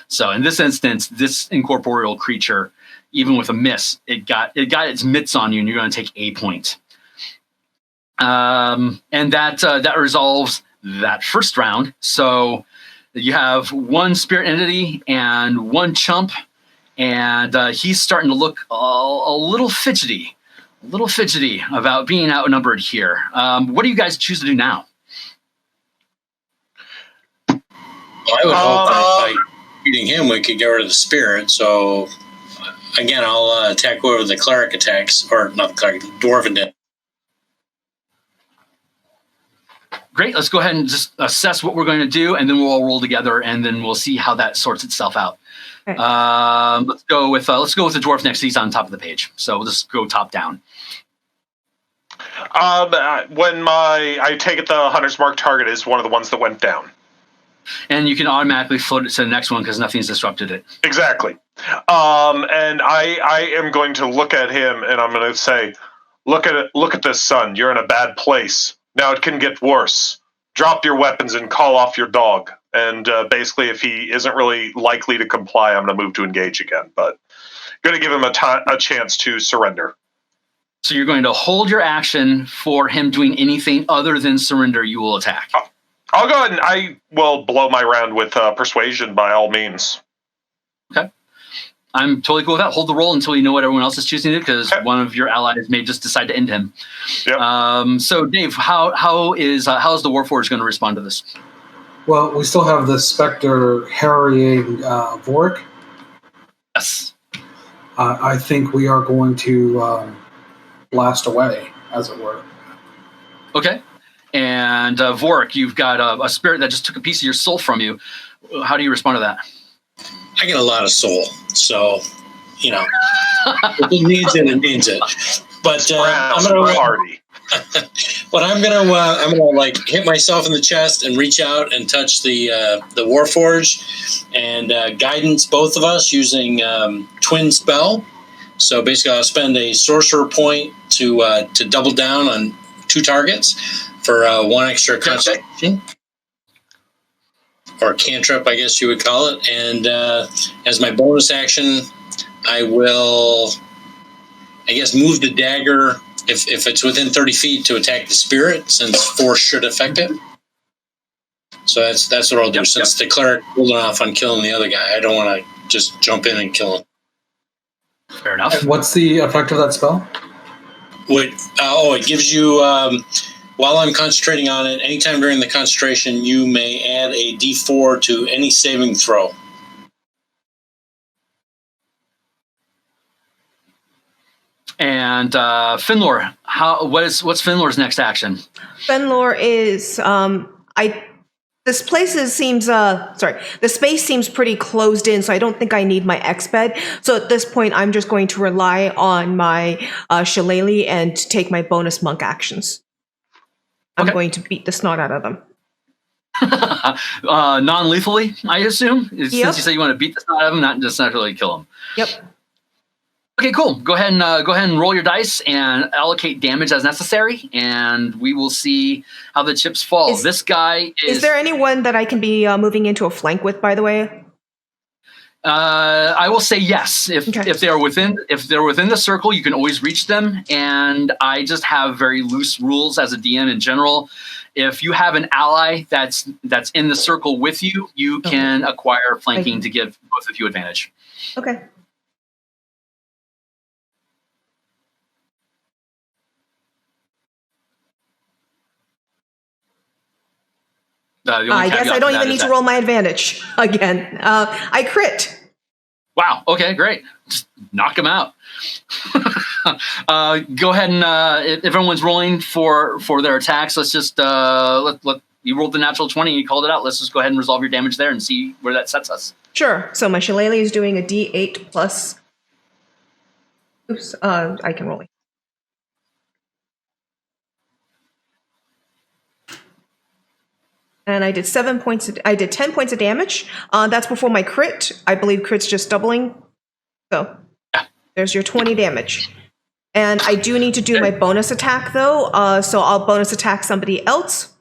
So in this instance, this incorporeal creature, even with a miss, it got its mitts on you, and you're going to take a point. And that resolves that first round. So you have one spirit entity and one chump, and he's starting to look a little fidgety about being outnumbered here. What do you guys choose to do now? Well, I would hope that by beating him, we could get rid of the spirit. So again, I'll attack whoever the cleric attacks, or not the cleric, the dwarven did. Great. Let's go ahead and just assess what we're going to do, and then we'll all roll together, and then we'll see how that sorts itself out. Okay. Let's go with the dwarf next. He's on top of the page, so we'll just go top down. When I take it, the hunter's mark target is one of the ones that went down, and you can automatically float it to the next one because nothing's disrupted it. Exactly. And I am going to look at him, and I'm going to say, "Look at this, son. You're in a bad place. Now it can get worse. Drop your weapons and call off your dog." And basically, if he isn't really likely to comply, I'm going to move to engage again. But going to give him a chance to surrender. So you're going to hold your action for him doing anything other than surrender. You will attack. I'll go ahead and I will blow my round with persuasion by all means. Okay. I'm totally cool with that. Hold the roll until you know what everyone else is choosing to do, because one of your allies may just decide to end him. Yep. So, Dave, how is the Warforged going to respond to this? Well, we still have the Spectre harrying Vorik. Yes. I think we are going to blast away, as it were. Okay. And Vorik, you've got a spirit that just took a piece of your soul from you. How do you respond to that? I get a lot of soul, so if it needs it, it needs it. But I'm gonna party. But I'm gonna hit myself in the chest and reach out and touch the Warforged and guidance both of us using twin spell. So basically, I'll spend a sorcerer point to double down on 2 targets for 1 extra concentration. Or cantrip, I guess you would call it. And as my bonus action, I will, move the dagger if it's within 30 feet to attack the spirit, since force should affect it. So that's what I'll do. Since the cleric holding off on killing the other guy, I don't want to just jump in and kill him. Fair enough. And what's the effect of that spell? It gives you while I'm concentrating on it, anytime during the concentration, you may add a D4 to any saving throw. And Finlor, what's Finlor's next action? Fenlor is this place seems the space seems pretty closed in, so I don't think I need my exped. So at this point, I'm just going to rely on my shillelagh and take my bonus monk actions. I'm going to beat the snot out of them. Non-lethally, I assume, Yep. since you say you want to beat the snot out of them, not just necessarily kill them. Yep. Okay, cool. Go ahead and roll your dice and allocate damage as necessary, and we will see how the chips fall. This guy is. Is there anyone that I can be moving into a flank with? By the way. I will say yes. If they're within the circle, you can always reach them. And I just have very loose rules as a DM in general. If you have an ally that's in the circle with you, you can acquire flanking to give both of you advantage. Okay. I guess I don't even need to roll my advantage again. I crit. Wow. Okay, great. Just knock him out. Go ahead and if everyone's rolling for their attacks, let's just let you rolled the natural 20. You called it out. Let's just go ahead and resolve your damage there and see where that sets us. Sure. So my shillelagh is doing a D8 plus. Oops. I can roll it. And I did 10 points of damage. That's before my crit. I believe crit's just doubling. So there's your 20 damage. And I do need to do my bonus attack though. So I'll bonus attack somebody else.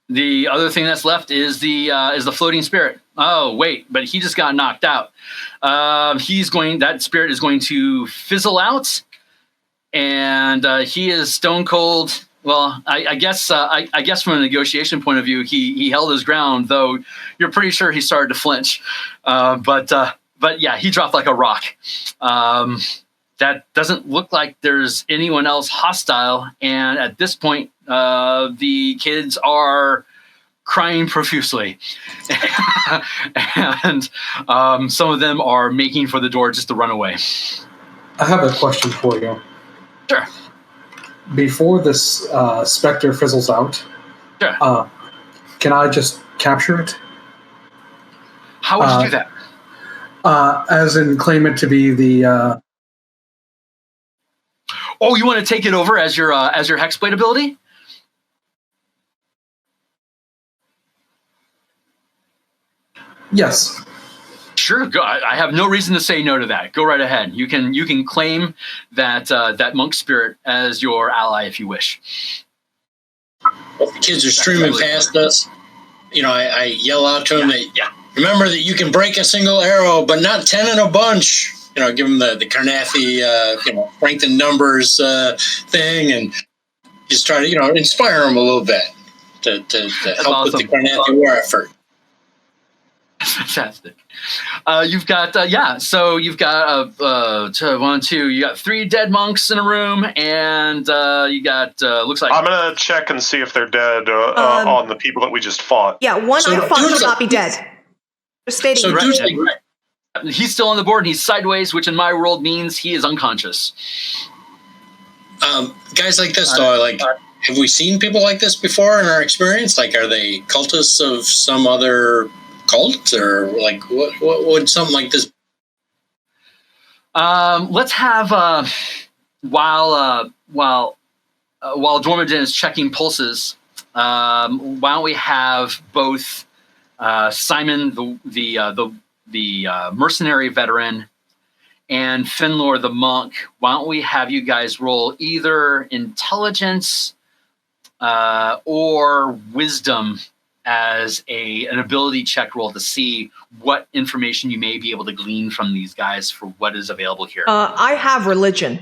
The other thing that's left is the floating spirit. Oh wait, but he just got knocked out. That spirit is going to fizzle out, and he is stone cold. Well, I guess from a negotiation point of view, he held his ground, though you're pretty sure he started to flinch. But yeah, he dropped like a rock. That doesn't look like there's anyone else hostile. And at this point, the kids are crying profusely. And some of them are making for the door just to run away. I have a question for you. Sure. Before this specter fizzles out, sure. Can I just capture it? How would you do that? As in claim it to be the... Oh, you want to take it over as your Hexblade ability? Yes. Sure, go. I have no reason to say no to that. Go right ahead. You can claim that monk spirit as your ally if you wish. If the kids are streaming past us, I yell out to them that remember that you can break a single arrow, but not 10 in a bunch. Give them the Carnathy, strength in numbers thing, and just try to inspire them a little bit to help with the Carnathy war effort. Fantastic. You've got so you've got 1, 2. You got 3 dead monks in a room, and you got looks like I'm gonna check and see if they're dead on the people that we just fought. Yeah, one I fought should not be dead. Just stating. So right. He's still on the board, and he's sideways, which in my world means he is unconscious. Guys like this, though, have we seen people like this before in our experience? Like, are they cultists of some other cult, or what would something like this? Let's have while Dormiden is checking pulses. Why don't we have both Simon, the mercenary veteran, and Finlor the monk? Why don't we have you guys roll either intelligence or wisdom as an ability check roll to see what information you may be able to glean from these guys for what is available here. I have religion.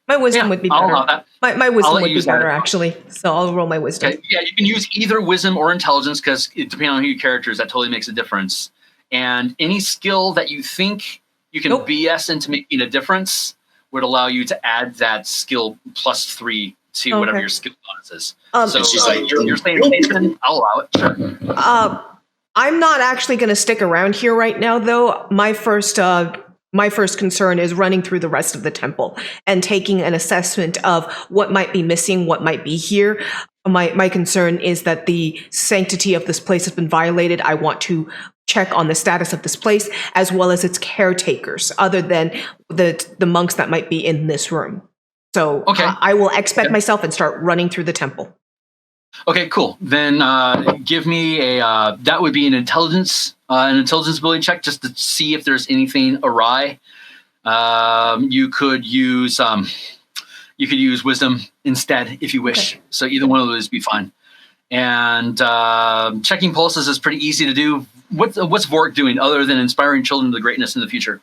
My wisdom would be better. I'll allow that. My wisdom would be better, actually. So I'll roll my wisdom. Okay. Yeah, you can use either wisdom or intelligence because depending on who your character is, that totally makes a difference. And any skill that you think you can BS into making a difference would allow you to add that skill +3 to whatever your skill bonus is. So she's like, you're saying Nathan, I'll allow it. Sure. I'm not actually going to stick around here right now, though. My first concern is running through the rest of the temple and taking an assessment of what might be missing, what might be here. My concern is that the sanctity of this place has been violated. I want to check on the status of this place as well as its caretakers, other than the monks that might be in this room. So I will expect myself and start running through the temple. Okay, cool. Then give me that would be an intelligence ability check just to see if there's anything awry. You could use wisdom instead if you wish. Okay. So either one of those would be fine. And checking pulses is pretty easy to do. What's Vork doing other than inspiring children to greatness in the future?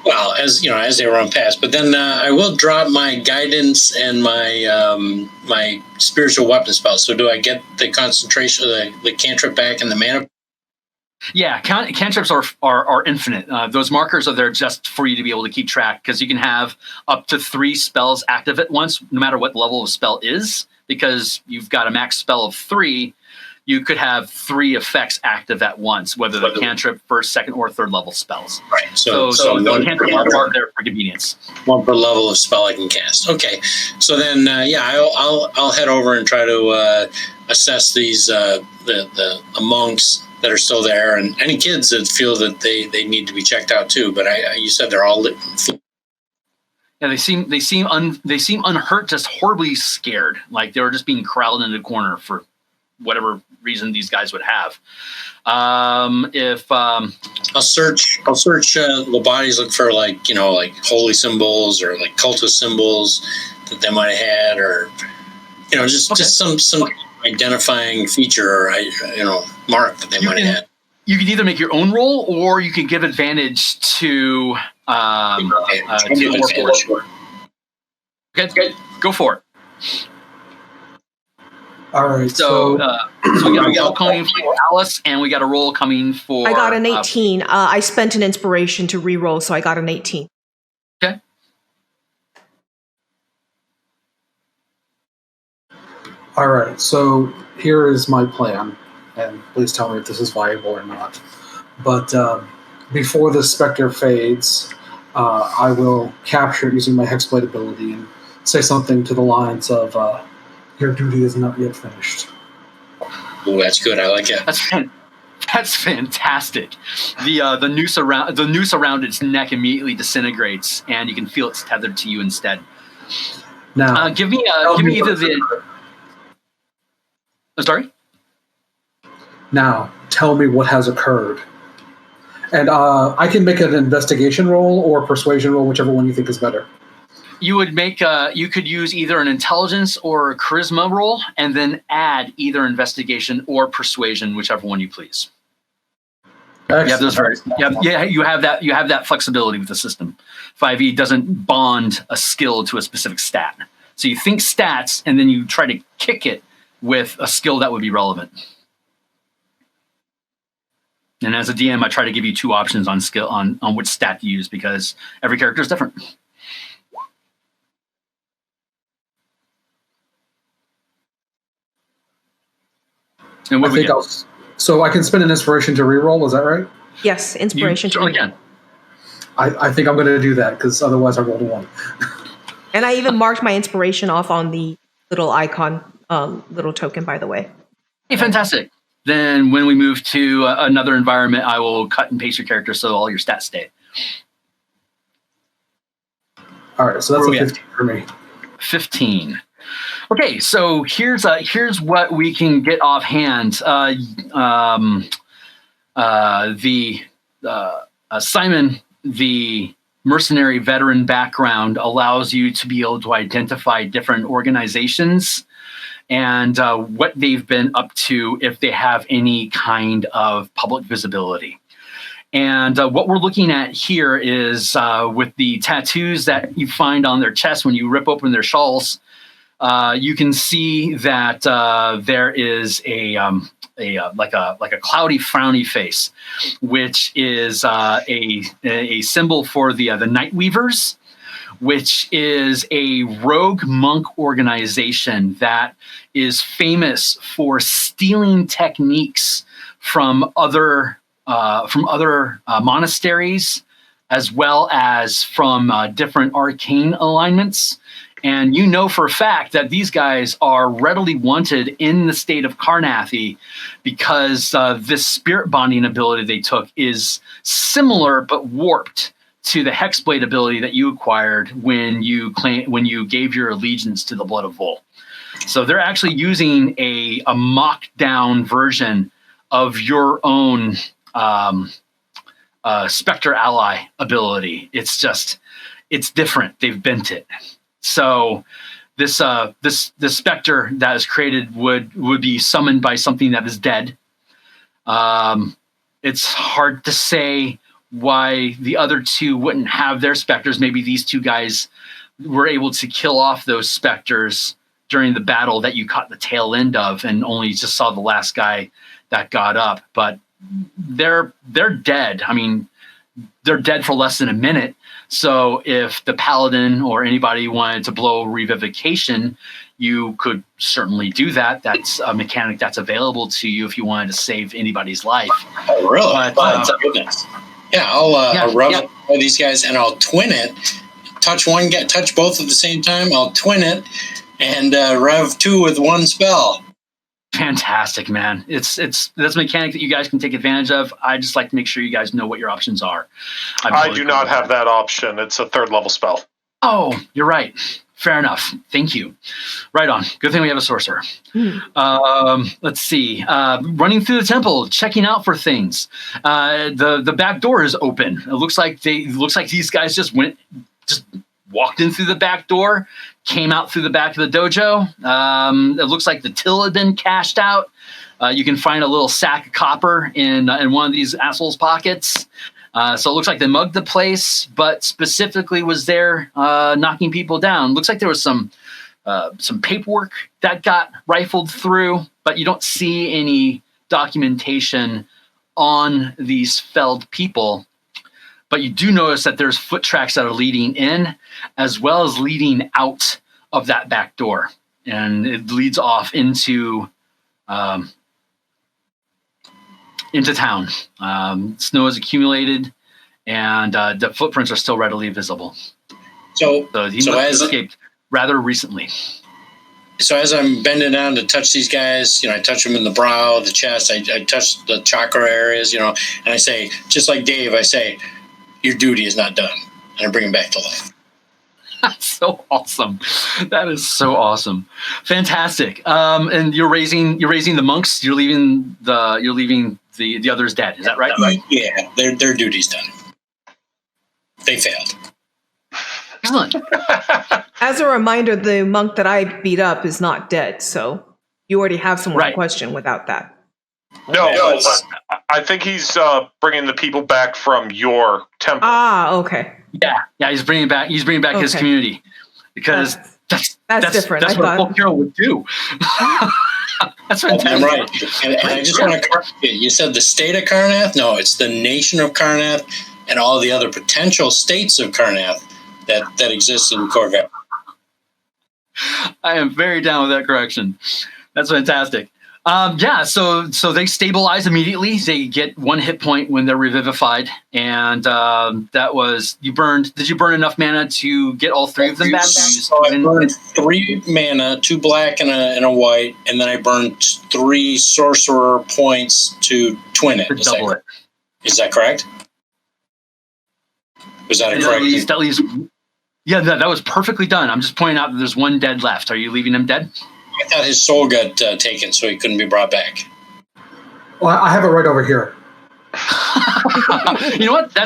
Well, as they run past, but then I will drop my guidance and my my spiritual weapon spell. So do I get the concentration, the cantrip back, and the mana? Yeah, cantrips are infinite. Those markers are there just for you to be able to keep track, because you can have up to 3 spells active at once, no matter what level of spell is. Because you've got a max spell of 3, you could have 3 effects active at once, whether they're cantrip, first, second, or third level spells. Right. So cantrips are there for convenience. 1 per level of spell I can cast. Okay. So then, I'll head over and try to assess these the monks that are still there, and any kids that feel that they need to be checked out too. But you said they're all lit. Yeah, they seem unhurt, just horribly scared, like they were just being crowded in a corner for whatever reason these guys would have. I'll search the bodies, look for like holy symbols or like cultist symbols that they might have had, or just some identifying feature or mark that they might have had. You can either make your own roll, or you can give advantage to Warforged. Okay, go for it. All right. So we got a roll coming for Alice, and we got a roll coming for. I got an 18. I spent an inspiration to re-roll, so I got an 18. Okay. All right. So here is my plan, and please tell me if this is viable or not. But before the specter fades, I will capture it using my Hexblade ability and say something to the lines of, your duty is not yet finished. Oh, that's good. I like it. That's fantastic. The noose around its neck immediately disintegrates, and you can feel it's tethered to you instead. Now, give me either the. Sorry? Now, tell me what has occurred. And I can make an investigation roll or persuasion roll, whichever one you think is better. You would you could use either an intelligence or a charisma roll, and then add either investigation or persuasion, whichever one you please. Excellent. You have that flexibility with the system. 5e doesn't bond a skill to a specific stat. So you think stats, and then you try to kick it with a skill that would be relevant. And as a DM, I try to give you 2 options on skill on which stat to use, because every character is different. And what so I can spend an inspiration to reroll. Is that right? Yes, inspiration. You certainly can. I think I'm going to do that, because otherwise I rolled a 1. And I even marked my inspiration off on the little icon, little token, by the way. Hey, fantastic. Then when we move to another environment, I will cut and paste your character so all your stats stay. All right, so that's a 15 for me. 15. Okay, so here's what we can get offhand. Simon, the mercenary veteran background allows you to be able to identify different organizations and what they've been up to, if they have any kind of public visibility. And what we're looking at here is with the tattoos that you find on their chest when you rip open their shawls, you can see that there is a cloudy, frowny face, which is a symbol for the Night Weavers, which is a rogue monk organization that is famous for stealing techniques from other monasteries, as well as from different arcane alignments. And you know for a fact that these guys are readily wanted in the state of Karnathi because this spirit bonding ability they took is similar but warped to the Hexblade ability that you acquired when you gave your allegiance to the Blood of Vol. So they're actually using a mocked down version of your own Spectre ally ability. It's different. They've bent it. So this specter that is created would be summoned by something that is dead. It's hard to say why the other two wouldn't have their specters. Maybe these two guys were able to kill off those specters during the battle that you caught the tail end of, and only just saw the last guy that got up. But they're dead. I mean, they're dead for less than a minute. So if the paladin or anybody wanted to blow revivification, you could certainly do that. That's a mechanic that's available to you if you wanted to save anybody's life. Oh, really? But, Goodness. Yeah, I'll rev these guys and I'll twin it. Touch both at the same time. I'll twin it and rev 2 with one spell. Fantastic, man. That's a mechanic that you guys can take advantage of. I just like to make sure you guys know what your options are. I do not have that option. It's a 3rd level spell. Oh, you're right. Fair enough. Thank you. Right on. Good thing we have a sorcerer. Let's see. Running through the temple, checking out for things. The back door is open. It looks like these guys just walked in through the back door, came out through the back of the dojo. It looks like the till had been cashed out. You can find a little sack of copper in one of these assholes' pockets. So it looks like they mugged the place, but specifically was there knocking people down. Looks like there was some paperwork that got rifled through, but you don't see any documentation on these felled people. But you do notice that there's foot tracks that are leading in as well as leading out of that back door. And it leads off into town. Snow has accumulated and the footprints are still readily visible. So he must have escaped rather recently. So as I'm bending down to touch these guys, I touch them in the brow, the chest, I touch the chakra areas, and I say, just like Dave, I say, your duty is not done. And I bring him back to life. That's so awesome. That is so awesome. Fantastic. And you're raising the monks. You're leaving the others dead. Is that right? Yeah, their duty's done. They failed. Excellent. As a reminder, the monk that I beat up is not dead, so you already have someone to question without that. No, I think he's bringing the people back from your temple. Ah, okay. Yeah, he's bringing back his community because that's different. That's what Folk Hero would do. That's fantastic. I'm right. And I just want to correct you. You said the state of Karnath? No, it's the nation of Karnath and all the other potential states of Karnath that exist in Corvette. I am very down with that correction. That's fantastic. So they stabilize immediately. They get 1 hit point when they're revivified, and that was you burned. Did you burn enough mana to get all 3 of them back? So I burned 3 mana, 2 black and a white, and then I burned 3 sorcerer points to twin it. Is that correct? Was that correct? At least, yeah, that was perfectly done. I'm just pointing out that there's 1 dead left. Are you leaving him dead? I thought his soul got taken, so he couldn't be brought back. Well, I have it right over here. You know what?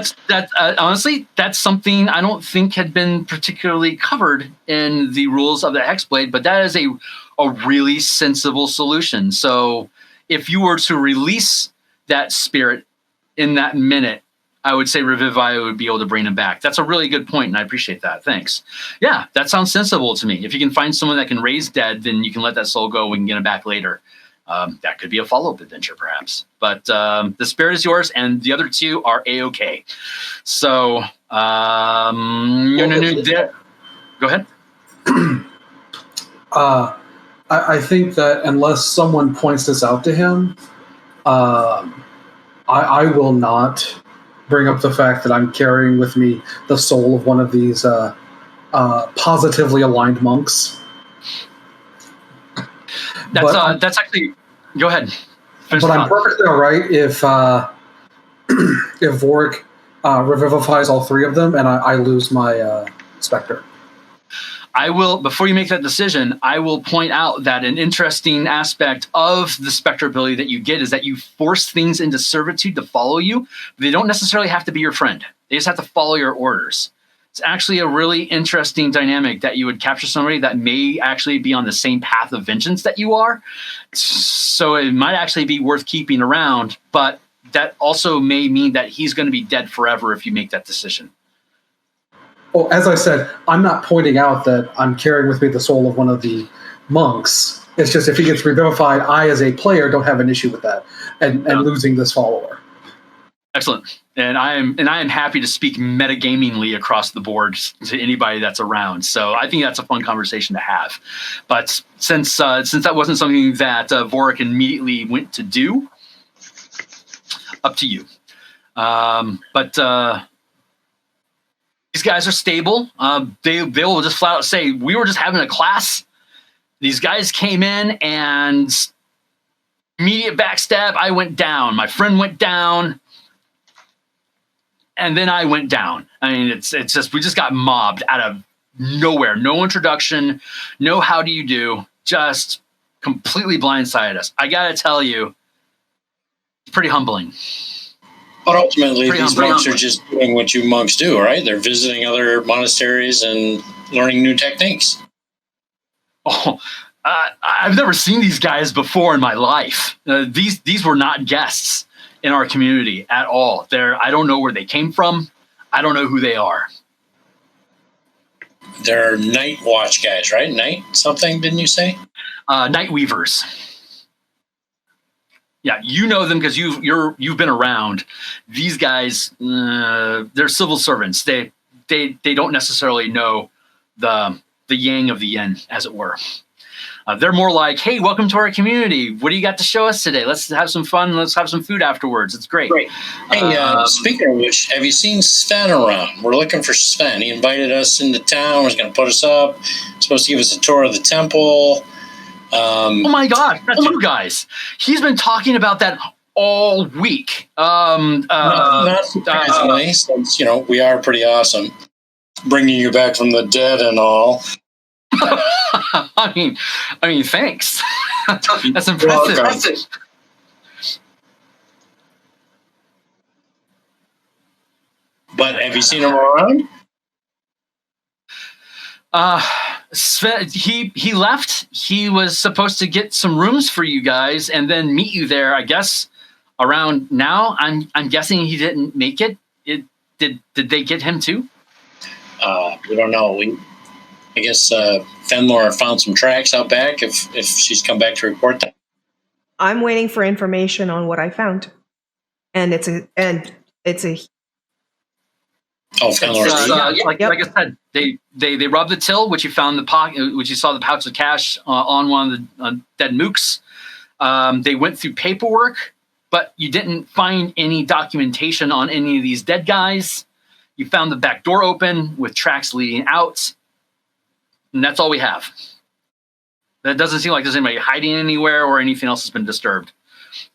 Honestly, that's something I don't think had been particularly covered in the rules of the Hexblade, but that is a really sensible solution. So if you were to release that spirit in that minute, I would say Revivify would be able to bring him back. That's a really good point, and I appreciate that. Thanks. Yeah, that sounds sensible to me. If you can find someone that can raise dead, then you can let that soul go. We can get him back later. That could be a follow-up adventure, perhaps. But the spirit is yours, and the other 2 are A-OK. So, Go ahead. I think that unless someone points this out to him, I will not bring up the fact that I'm carrying with me the soul of one of these positively aligned monks. That's actually. Go ahead. Finish But the I'm thought. perfectly all right if Vorik revivifies all three of them and I lose my specter. I will, before you make that decision, I will point out that an interesting aspect of the specter ability that you get is that you force things into servitude to follow you. They don't necessarily have to be your friend. They just have to follow your orders. It's actually a really interesting dynamic that you would capture somebody that may actually be on the same path of vengeance that you are. So it might actually be worth keeping around, but that also may mean that he's going to be dead forever if you make that decision. Well, as I said, I'm not pointing out that I'm carrying with me the soul of one of the monks. It's just if he gets revivified, I, as a player, don't have an issue with that and losing this follower. Excellent, and I am happy to speak metagamingly across the board to anybody that's around. So I think that's a fun conversation to have. But since that wasn't something that Vorik immediately went to do, up to you. These guys are stable. They will just flat out say, we were just having a class. These guys came in and immediate backstab. I went down. My friend went down. And then I went down. I mean, it's just, we just got mobbed out of nowhere. No introduction. No how do you do. Just completely blindsided us. I got to tell you, it's pretty humbling. But ultimately, these monks are just doing what you monks do, right? They're visiting other monasteries and learning new techniques. Oh, I've never seen these guys before in my life. These were not guests in our community at all. I don't know where they came from. I don't know who they are. They're night watch guys, right? Night something, didn't you say? Night weavers. Yeah, you know them because you've been around. These guys, they're civil servants. They don't necessarily know the yang of the yin, as it were. They're more like, hey, welcome to our community. What do you got to show us today? Let's have some fun. Let's have some food afterwards. It's great. Hey, speaking of which, have you seen Sven around? We're looking for Sven. He invited us into town. He's going to put us up. He's supposed to give us a tour of the temple. Oh my God, that's you guys. He's been talking about that all week. Not surprisingly, since we are pretty awesome, bringing you back from the dead and all. I mean, thanks. That's impressive. But have you seen him around? Sven, he left. He was supposed to get some rooms for you guys and then meet you there, I guess, around now. I'm guessing he didn't make it. Did they get him too? We don't know. I guess Fenlor found some tracks out back if she's come back to report that. I'm waiting for information on what I found. And it's a Oh, Fenlor's like I said, they robbed the till, which you found the pocket, which you saw the pouch of cash on one of the dead mooks. They went through paperwork, but you didn't find any documentation on any of these dead guys. You found the back door open with tracks leading out, and that's all we have. That doesn't seem like there's anybody hiding anywhere or anything else has been disturbed.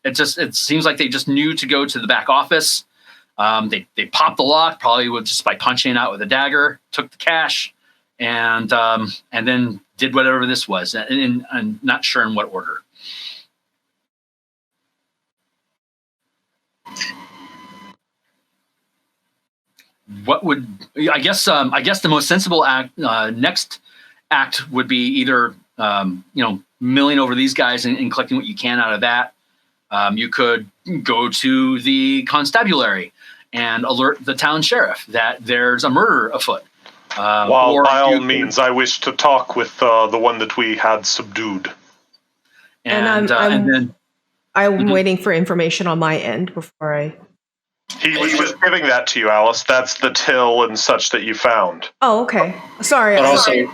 It seems like they just knew to go to the back office. They popped the lock, probably just by punching it out with a dagger, took the cash, and then did whatever this was. And I'm not sure in what order. What would I guess the most sensible next act would be either milling over these guys and collecting what you can out of that. You could go to the constabulary and alert the town sheriff that there's a murder afoot. Well, by all means, I wish to talk with the one that we had subdued. I'm waiting for information on my end before I. He was just giving that to you, Alice. That's the till and such that you found. Oh, okay. Sorry. But sorry.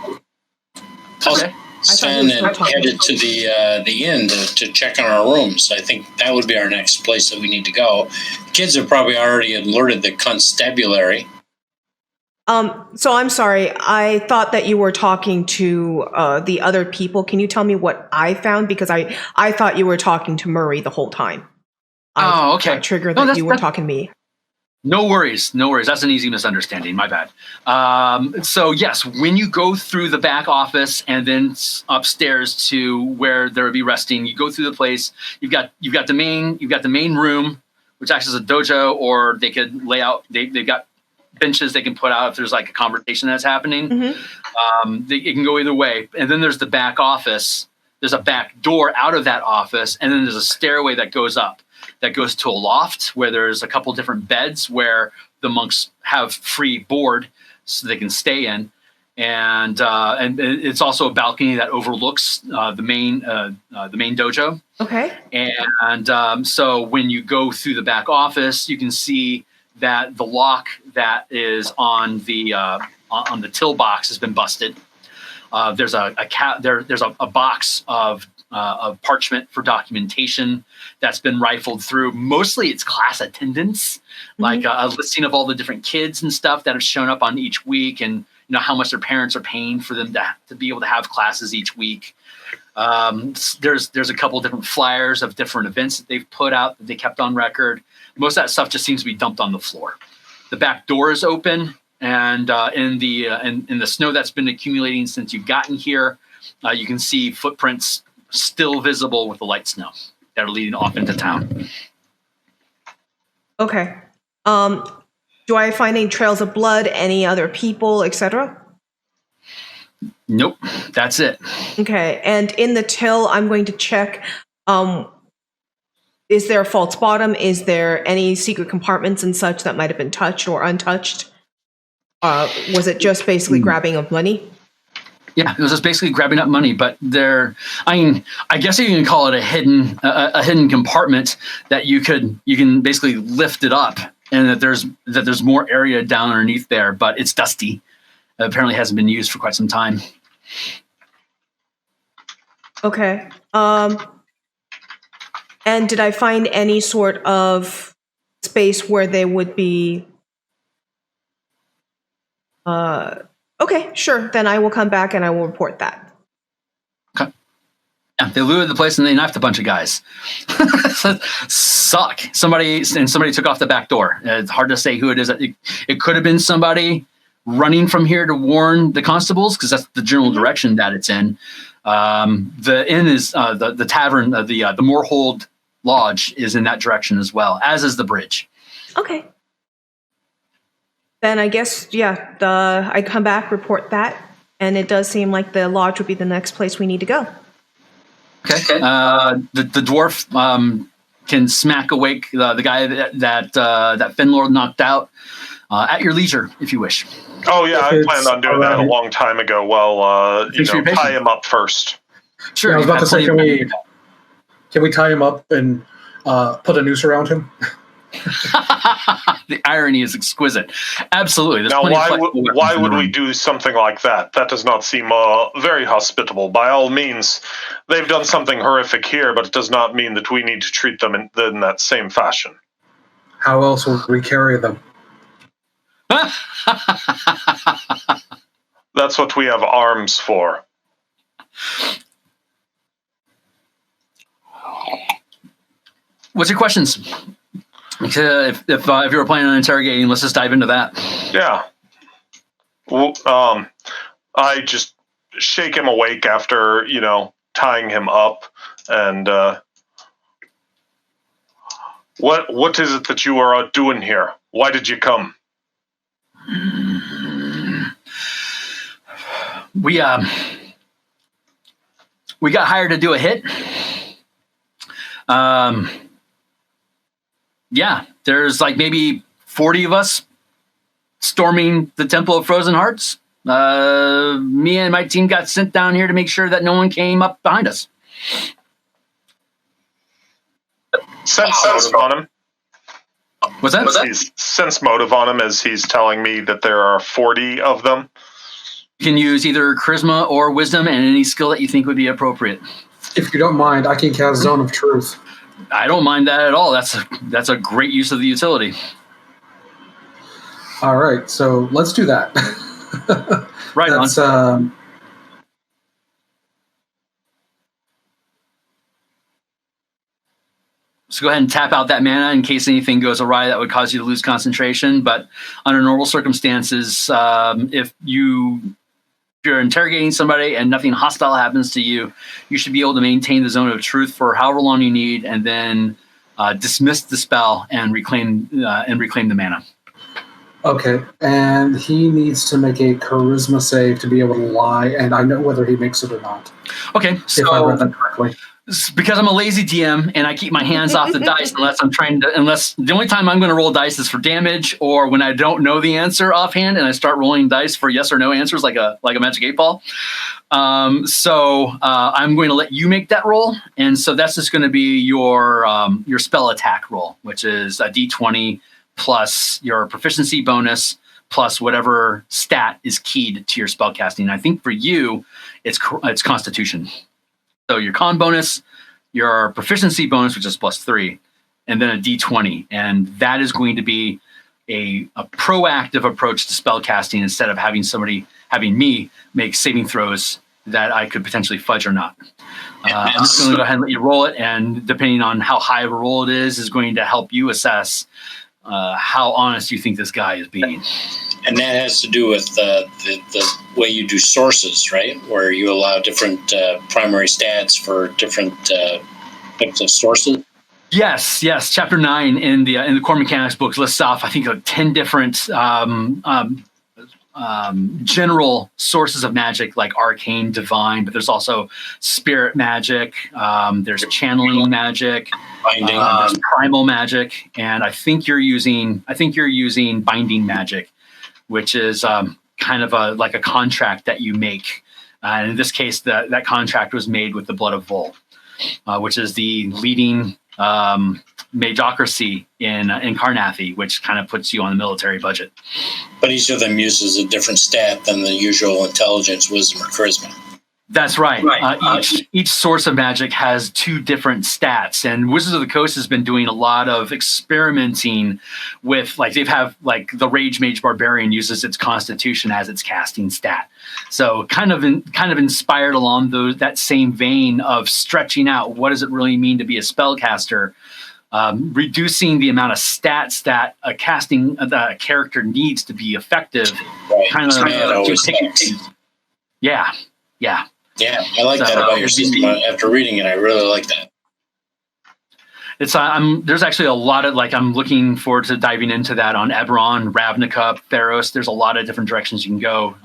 Okay. Sven and headed to the inn to check on our rooms. I think that would be our next place that we need to go. Kids have probably already alerted the constabulary. So I'm sorry. I thought that you were talking to the other people. Can you tell me what I found? Because I thought you were talking to Murray the whole time. Oh, okay. I triggered that you were talking to me. No worries. That's an easy misunderstanding. My bad. So yes, when you go through the back office and then upstairs to where there would be resting, you go through the place. You've got the main room, which acts as a dojo, or they could lay out. They've got benches they can put out if there's like a conversation that's happening. Mm-hmm. It can go either way. And then there's the back office. There's a back door out of that office, and then there's a stairway that goes up. That goes to a loft where there's a couple different beds where the monks have free board so they can stay in. And it's also a balcony that overlooks the main dojo. Okay. And so when you go through the back office, you can see that the lock that is on the till box has been busted. There's a box of parchment for documentation that's been rifled through. Mostly it's class attendance, like a listing of all the different kids and stuff that have shown up on each week, and how much their parents are paying for them to be able to have classes each week. There's a couple different flyers of different events that they've put out that they kept on record. Most of that stuff just seems to be dumped on the floor. The back door is open, and in the snow that's been accumulating since you've gotten here, you can see footprints still visible with the light snow that are leading off into town. Okay. Do I find any trails of blood, any other people, etc.? Nope, that's it. Okay. And in the till, I'm going to check. Is there a false bottom? Is there any secret compartments and such that might have been touched or untouched? Was it just basically grabbing of money? Yeah, it was just basically grabbing up money, but I guess you can call it a hidden compartment that you can basically lift it up, and that there's more area down underneath there, but it's dusty. It apparently hasn't been used for quite some time. Okay. And did I find any sort of space where they would be? Okay, sure. Then I will come back and I will report that. Okay. Yeah, they looted the place and they knifed a bunch of guys. Suck. Somebody took off the back door. It's hard to say who it is. It could have been somebody running from here to warn the constables, because that's the general direction that it's in. The inn is the tavern. The Moorhold Lodge is in that direction as well, as is the bridge. Okay. Then I guess, I come back, report that, and it does seem like the lodge would be the next place we need to go. Okay. The dwarf can smack awake the guy that Finlord knocked out at your leisure, if you wish. Oh yeah, I planned on doing that a long time ago. Well, tie him up first. Sure. Yeah, I was about to say, can we tie him up and put a noose around him? The irony is exquisite. Absolutely. Now, why would we do something like that? That does not seem very hospitable. By all means, they've done something horrific here, but it does not mean that we need to treat them in that same fashion. How else would we carry them? That's what we have arms for. What's your questions? If you were planning on interrogating, let's just dive into that. Yeah. Well, I just shake him awake after, tying him up, and what is it that you are doing here? Why did you come? We got hired to do a hit. Yeah, there's like maybe 40 of us storming the Temple of Frozen Hearts. Me and my team got sent down here to make sure that no one came up behind us. Sense on him. What's that? He's sense motive on him as he's telling me that there are 40 of them. You can use either charisma or wisdom and any skill that you think would be appropriate. If you don't mind, I can cast Zone of Truth. I don't mind that at all. That's a great use of the utility. All right, so let's do that. Right That's, on. So go ahead and tap out that mana in case anything goes awry that would cause you to lose concentration. But under normal circumstances, if you're interrogating somebody and nothing hostile happens to you, you should be able to maintain the Zone of Truth for however long you need, and then dismiss the spell and reclaim the mana. Okay, and he needs to make a charisma save to be able to lie, and I know whether he makes it or not. Okay, If I read that correctly. Because I'm a lazy DM and I keep my hands off the dice unless the only time I'm going to roll dice is for damage or when I don't know the answer offhand and I start rolling dice for yes or no answers like a Magic 8-Ball. So I'm going to let you make that roll, and so that's just going to be your spell attack roll, which is a D20 plus your proficiency bonus plus whatever stat is keyed to your spellcasting. I think for you, it's Constitution. So your con bonus, your proficiency bonus, which is +3, and then a D20. And that is going to be a proactive approach to spellcasting instead of having me make saving throws that I could potentially fudge or not. I'm just going to go ahead and let you roll it. And depending on how high of a roll it is going to help you assess how honest you think this guy is being. And that has to do with the way you do sources, right? Where you allow different primary stats for different types of sources. Yes. Chapter 9 in the core mechanics books lists off, I think, 10 different general sources of magic, like arcane, divine, but there's also spirit magic. There's channeling magic. Binding. There's primal magic, and I think you're using binding magic, which is kind of like a contract that you make. And in this case, that contract was made with the blood of Vol, which is the leading magocracy in Carnathi, which kind of puts you on the military budget. But each of them uses a different stat than the usual intelligence, wisdom, or charisma. That's right. Each source of magic has 2 different stats, and Wizards of the Coast has been doing a lot of experimenting with, like, the Rage Mage Barbarian uses its Constitution as its casting stat. So kind of inspired along that same vein of stretching out what does it really mean to be a spellcaster, reducing the amount of stats that a character needs to be effective. Right. Kind of Yeah. Yeah, I like that about your system. After reading it, I really like that. It's there's actually a lot of, I'm looking forward to diving into that on Eberron, Ravnica, Theros. There's a lot of different directions you can go.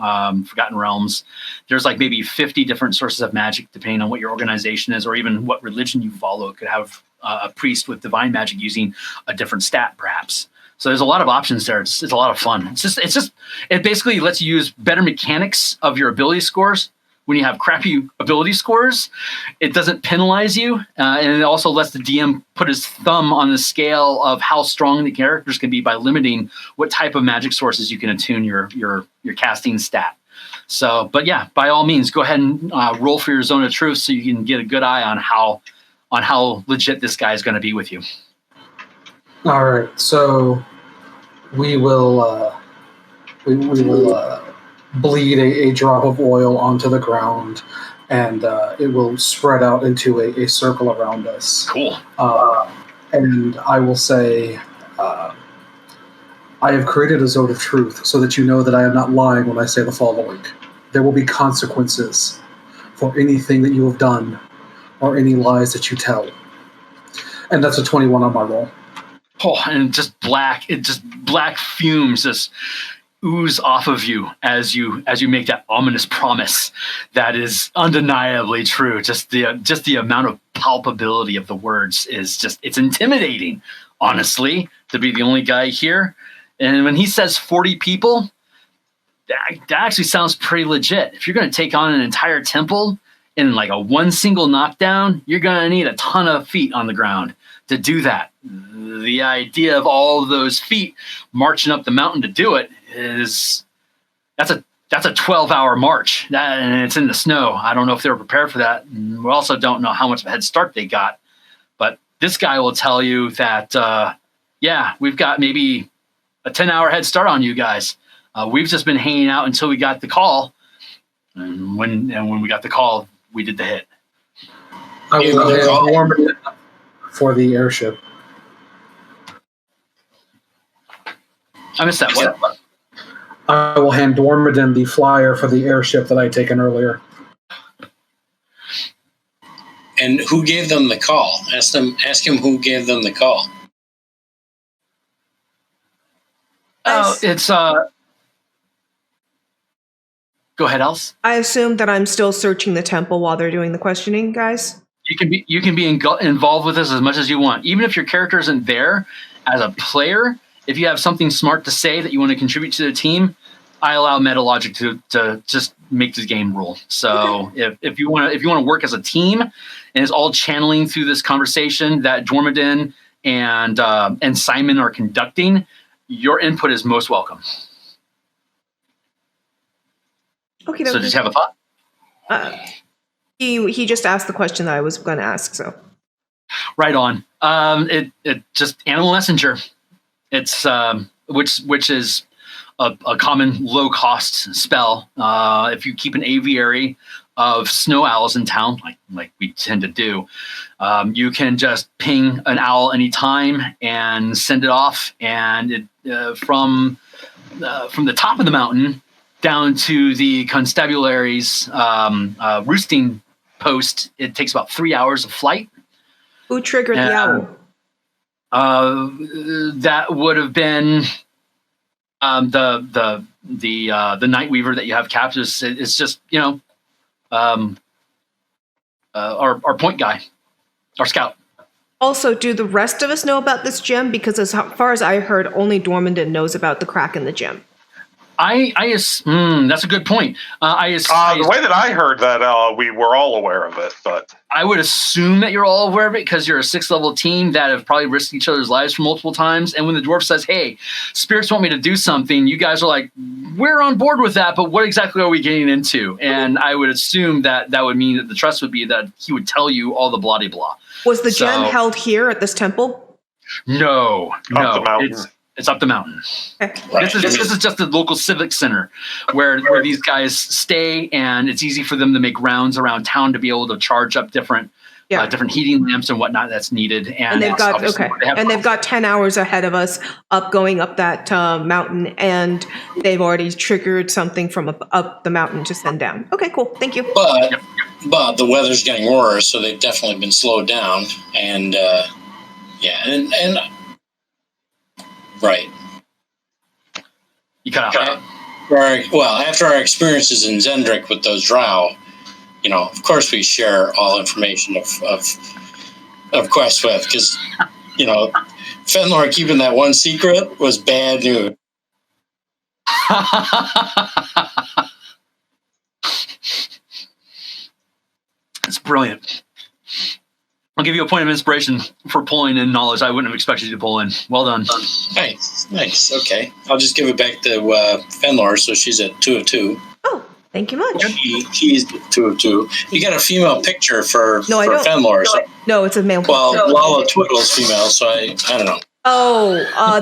Forgotten Realms. There's maybe 50 different sources of magic depending on what your organization is or even what religion you follow. It could have a priest with divine magic using a different stat, perhaps. So there's a lot of options there. It's a lot of fun. It basically lets you use better mechanics of your ability scores. When you have crappy ability scores, it doesn't penalize you, and it also lets the DM put his thumb on the scale of how strong the characters can be by limiting what type of magic sources you can attune your casting stat. So, but yeah, by all means, go ahead and roll for your Zone of Truth so you can get a good eye on how legit this guy is going to be with you. All right, so we will bleed a drop of oil onto the ground, and it will spread out into a circle around us. Cool. And I will say, I have created a Zone of Truth so that you know that I am not lying when I say the following. There will be consequences for anything that you have done or any lies that you tell. And that's a 21 on my roll. Oh, and just black fumes just ooze off of you as you make that ominous promise that is undeniably true. Just the amount of palpability of the words it's intimidating, honestly, to be the only guy here. And when he says 40 people, that actually sounds pretty legit. If you're going to take on an entire temple, in like a one single knockdown, you're going to need a ton of feet on the ground to do that. The idea of all of those feet marching up the mountain to do it that's a 12-hour march, and it's in the snow. I don't know if they were prepared for that. We also don't know how much of a head start they got. But this guy will tell you that, we've got maybe a 10-hour head start on you guys. We've just been hanging out until we got the call. And when we got the call, we did the hit. I will have Dormidin for the airship. I missed that. What? I will hand Dormidin the flyer for the airship that I had taken earlier. And who gave them the call? Ask him who gave them the call. Oh, it's go ahead, Else. I assume that I'm still searching the temple while they're doing the questioning, guys. You can be involved with this as much as you want, even if your character isn't there as a player. If you have something smart to say that you want to contribute to the team, I allow meta logic to just make the game rule. So if you want to work as a team and it's all channeling through this conversation that Dormidin and Simon are conducting, your input is most welcome. Okay. So did you have a thought? He just asked the question that I was going to ask. So right on. It just animal messenger. It's which is a common low cost spell. If you keep an aviary of snow owls in town, like we tend to do, you can just ping an owl anytime and send it off, and it from the top of the mountain down to the constabulary's roosting post, it takes about 3 hours of flight. who triggered the owl? That would have been the Night Weaver that you have captive. It's just our point guy, our scout. Also, do the rest of us know about this gem? Because as far as I heard, only Dormidin knows about the crack in the gem. That's a good point. The way that I heard that we were all aware of it, but I would assume that you're all aware of it because you're a 6th level team that have probably risked each other's lives for multiple times. And when the dwarf says, "Hey, spirits want me to do something," you guys are like, "We're on board with that, but what exactly are we getting into?" And I would assume that would mean that the trust would be that he would tell you all the blah de blah. Was the gem held here at this temple? No. Up the mountain. It's up the mountain. Okay. Right. This is just the local civic center where these guys stay, and it's easy for them to make rounds around town to be able to charge up different heating lamps and whatnot that's needed. And they've got 10 hours ahead of us going up that mountain, and they've already triggered something from up the mountain to send down. Okay, cool. Thank you. But the weather's getting worse, so they've definitely been slowed down. And and right. You cut out. After our experiences in Zendrick with those drow, of course we share all information of Questswift, because, Fenlor keeping that one secret was bad news. It's brilliant. I'll give you a point of inspiration for pulling in knowledge I wouldn't have expected you to pull in. Well done. Nice. Okay. I'll just give it back to Fenlor, so she's at 2 of 2. Oh, thank you much. He's 2 of 2. You got a female picture for Fenlor. No, it's a male. Well, Lala Twiddle's female, so I don't know. Oh,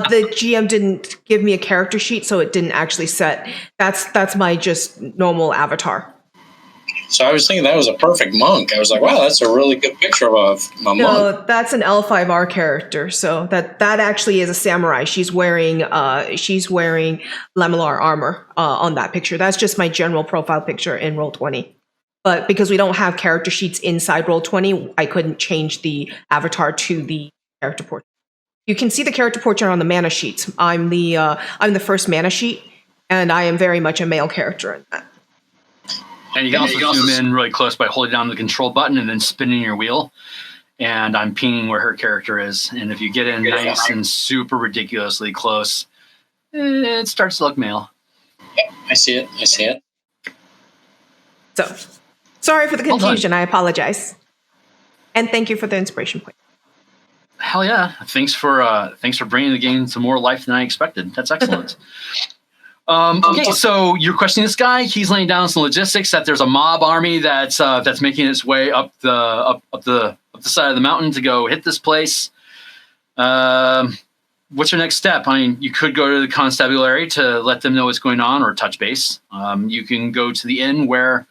the GM didn't give me a character sheet, so it didn't actually set. That's my just normal avatar. So I was thinking that was a perfect monk. I was like, wow, that's a really good picture of my monk. No, that's an L5R character. So that actually is a samurai. She's wearing lamellar armor on that picture. That's just my general profile picture in Roll20. But because we don't have character sheets inside Roll20, I couldn't change the avatar to the character portrait. You can see the character portrait on the mana sheets. I'm the first mana sheet, and I am very much a male character in that. And you can also zoom in really close by holding down the control button and then spinning your wheel. And I'm pinging where her character is. And if you get in nice and super ridiculously close, it starts to look male. Yeah, I see it. So Sorry for the Well done. confusion. I apologize. And thank you for the inspiration point. Hell yeah! Thanks for bringing the game to more life than I expected. That's excellent. Okay, so you're questioning this guy. He's laying down some logistics that there's a mob army that's making its way up the side of the mountain to go hit this place. What's your next step? I mean, you could go to the constabulary to let them know what's going on, or touch base. You can go to the inn where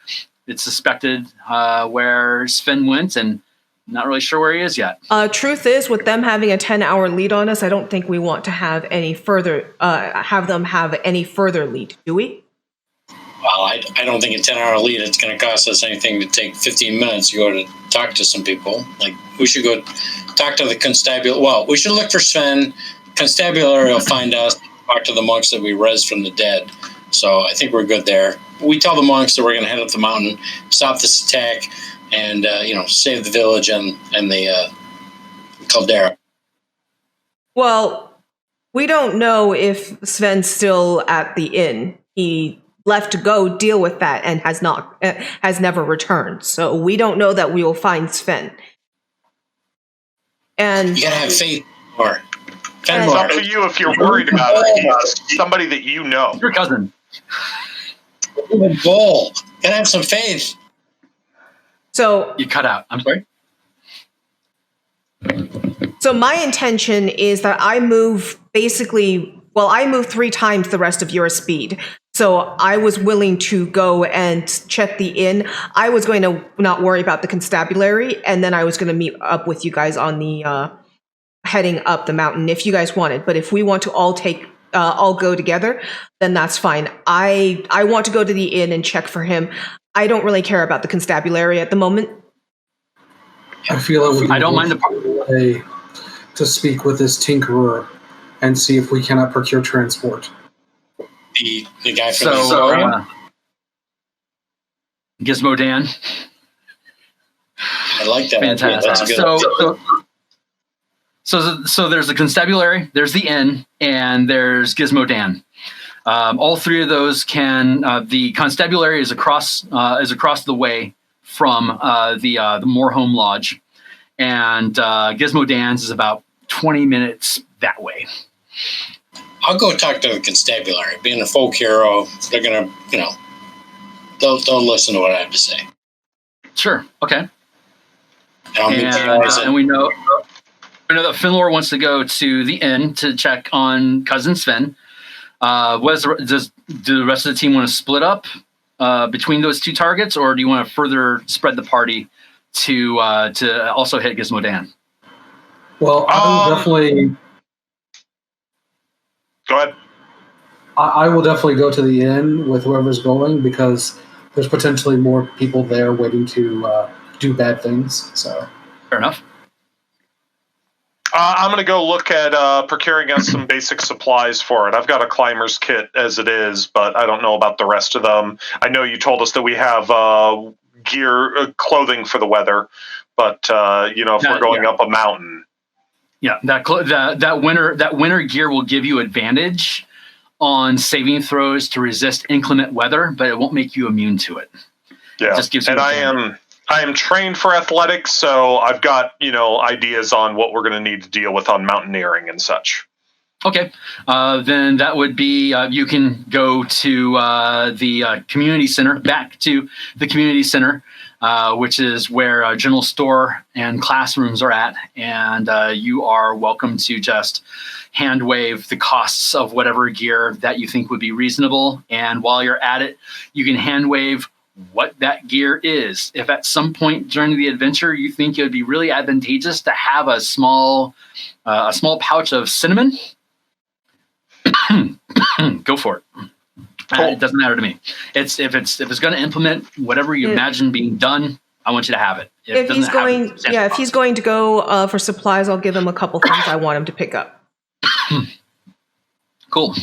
it's suspected where Sven went, and not really sure where he is yet. Truth is, with them having a 10-hour lead on us, I don't think we want to have any further have them have any further lead, do we? Well, I don't think a 10-hour lead, it's going to cost us anything to take 15 minutes to go to talk to some people. Like, we should go talk to the constabulary. Well, we should look for Sven. Constabulary will find us, talk to the monks that we res from the dead. So I think we're good there. We tell the monks that we're going to head up the mountain, stop this attack, and save the village and the caldera. Well, we don't know if Sven's still at the inn. He left to go deal with that and has never returned. So we don't know that we will find Sven. And You gotta have faith more. It's up to you if you're worried about it. Somebody that you know. Your cousin. A goal. You gotta have some faith. so You cut out. I'm sorry. So my intention is that I move 3 times the rest of your speed. So I was willing to go and check the inn. I was going to not worry about the constabulary, and then I was going to meet up with you guys on the heading up the mountain if you guys wanted. But if we want to all go together, then that's fine. I want to go to the inn and check for him. I don't really care about the constabulary at the moment. I feel that I don't mind the to speak with this tinkerer and see if we cannot procure transport. The guy from the Zora. Gizmo Dan. I like that. Fantastic. That's a good So there's the constabulary, there's the inn, and there's Gizmo Dan. All three of those can. The constabulary is across the way from the Moorhome Lodge, and Gizmo Dan's is about 20 minutes that way. I'll go talk to the constabulary. Being a folk hero, they're gonna, they'll listen to what I have to say. Sure. Okay. And We know that Finlor wants to go to the inn to check on cousin Sven. Do the rest of the team want to split up between those two targets, or do you want to further spread the party to also hit Gizmo Dan? Well, I will definitely. Go ahead. I will definitely go to the inn with whoever's going, because there's potentially more people there waiting to do bad things. So Fair enough. I'm going to go look at procuring us some basic supplies for it. I've got a climber's kit as it is, but I don't know about the rest of them. I know you told us that we have clothing for the weather, but if we're going up a mountain. Yeah, that winter gear will give you advantage on saving throws to resist inclement weather, but it won't make you immune to it. Yeah, It just gives you advantage. I am trained for athletics, so I've got ideas on what we're going to need to deal with on mountaineering and such. Okay, then that would be you can go to the community center, back to the community center, which is where general store and classrooms are at, and you are welcome to just hand wave the costs of whatever gear that you think would be reasonable. And while you're at it, you can hand wave what that gear is. If at some point during the adventure you think it would be really advantageous to have a small pouch of cinnamon, go for it. Cool. It doesn't matter to me. If it's going to implement whatever you imagine being done, I want you to have it. If he's going to go for supplies, I'll give him a couple things I want him to pick up. Cool.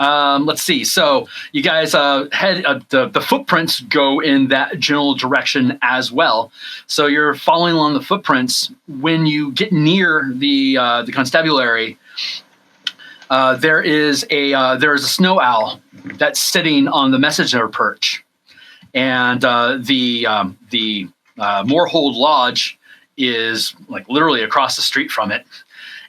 Let's see. So you guys head. The footprints go in that general direction as well. So you're following along the footprints. When you get near the constabulary, there is a snow owl that's sitting on the messenger perch, and the Moorhold Lodge is like literally across the street from it.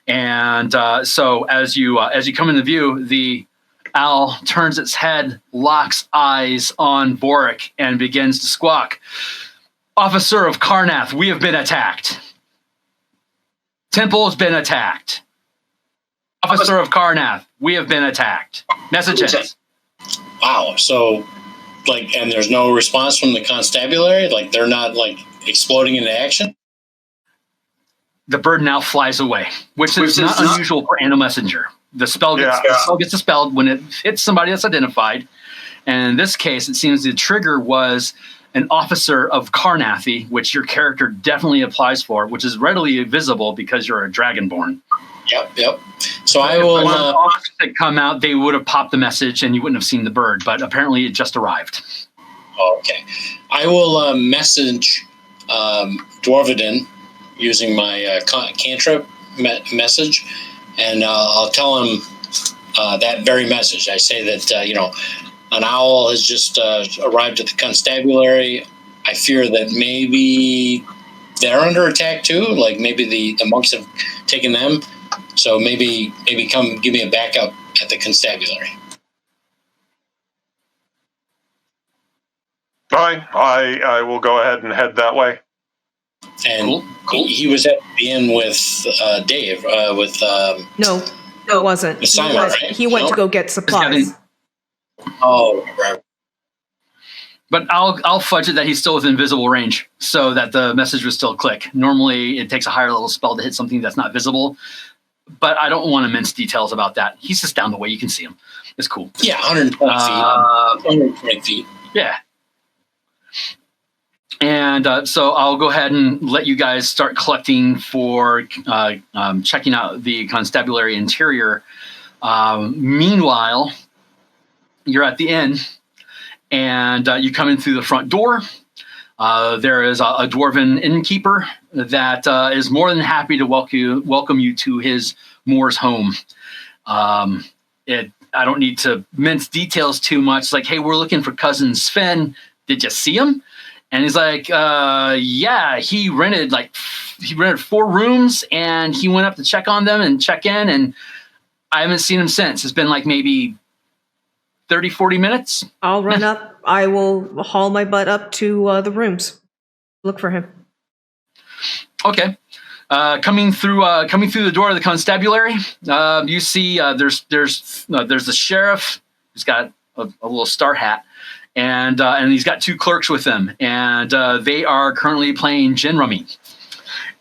And so as you come into view, the owl turns its head, locks eyes on Vorik, and begins to squawk. Officer of Karnath, we have been attacked. Temple has been attacked. Officer of Karnath, we have been attacked. Messages. Wow. So, like, and there's no response from the constabulary? Like, they're not, like, exploding into action? The bird now flies away, which is not unusual for Animal Messenger. The spell gets dispelled when it hits somebody that's identified. And in this case, it seems the trigger was an officer of Karnathi, which your character definitely applies for, which is readily visible because you're a Dragonborn. Yep. So I will. If officers had come out, they would have popped the message, and you wouldn't have seen the bird. But apparently, it just arrived. Okay, I will message Dwarvedin using my cantrip message, and I'll tell him that very message. I say that an owl has just arrived at the constabulary. I fear that maybe they're under attack too. Like maybe the monks have taken them. So maybe come give me a backup at the constabulary. Fine. I will go ahead and head that way. And cool. He was at the inn with Dave. No, it wasn't. With Simon, right? He went to go get supplies. Oh, right. But I'll fudge it that he's still within visible range so that the message will still click. Normally, it takes a higher level spell to hit something that's not visible. But I don't want to mince details about that. He's just down the way. You can see him. It's cool. Yeah, 120 feet. 120 feet. Yeah. And so I'll go ahead and let you guys start collecting for checking out the constabulary interior. Meanwhile, you're at the inn, and you come in through the front door. There is a dwarven innkeeper that is more than happy to welcome you to his Moor's home. I don't need to mince details too much. Like, hey, we're looking for cousin Sven. Did you see him? And he's like, yeah, he rented 4 rooms, and he went up to check on them and check in, and I haven't seen him since. It's been like maybe 30, 40 minutes. I'll run up. I will haul my butt up to the rooms. Look for him. Okay. Coming through the door of the constabulary, you see there's the sheriff who's got a little star hat, and he's got 2 clerks with him, and they are currently playing gin rummy.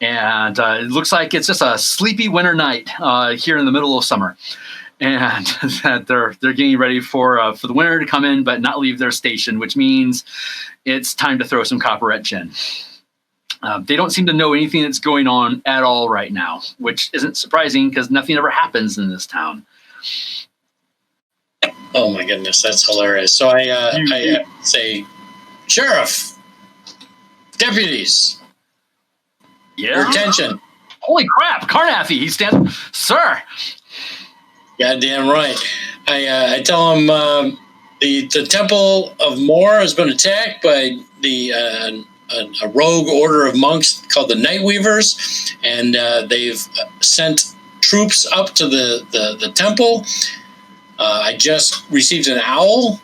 And it looks like it's just a sleepy winter night here in the middle of summer. And that they're getting ready for the winter to come in, but not leave their station, which means it's time to throw some copperette gin. They don't seem to know anything that's going on at all right now, which isn't surprising because nothing ever happens in this town. Oh my goodness, that's hilarious. So I say, Sheriff, deputies, your attention. Holy crap, Karnathi, he stands, sir. Goddamn right. I tell him the Temple of Moor has been attacked by a rogue order of monks called the Nightweavers, and they've sent troops up to the temple. I just received an owl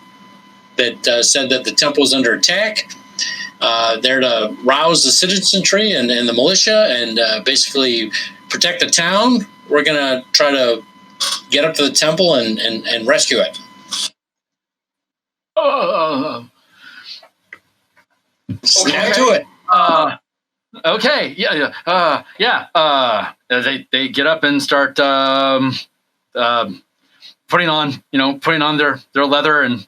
that said that the temple is under attack. They're to rouse the citizenry and the militia and basically protect the town. We're going to try to get up to the temple and rescue it. Snap to it. Okay. Yeah. They get up and start putting on their leather and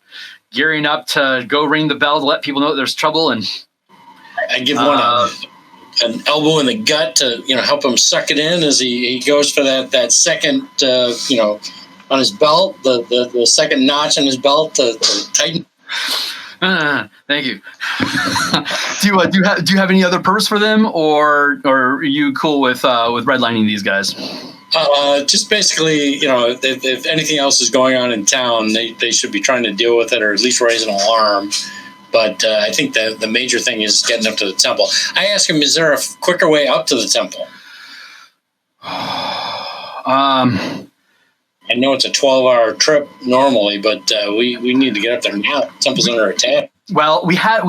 gearing up to go ring the bell to let people know that there's trouble. And I give one an elbow in the gut to help him suck it in as he goes for that second on his belt, the second notch on his belt to tighten. Thank you. Do you have any other purse for them, or are you cool with redlining these guys? Just basically, if anything else is going on in town, they should be trying to deal with it or at least raise an alarm. But I think the major thing is getting up to the temple. I asked him, is there a quicker way up to the temple? I know it's a 12-hour trip normally, but we need to get up there now. The temple's under attack. Well, we have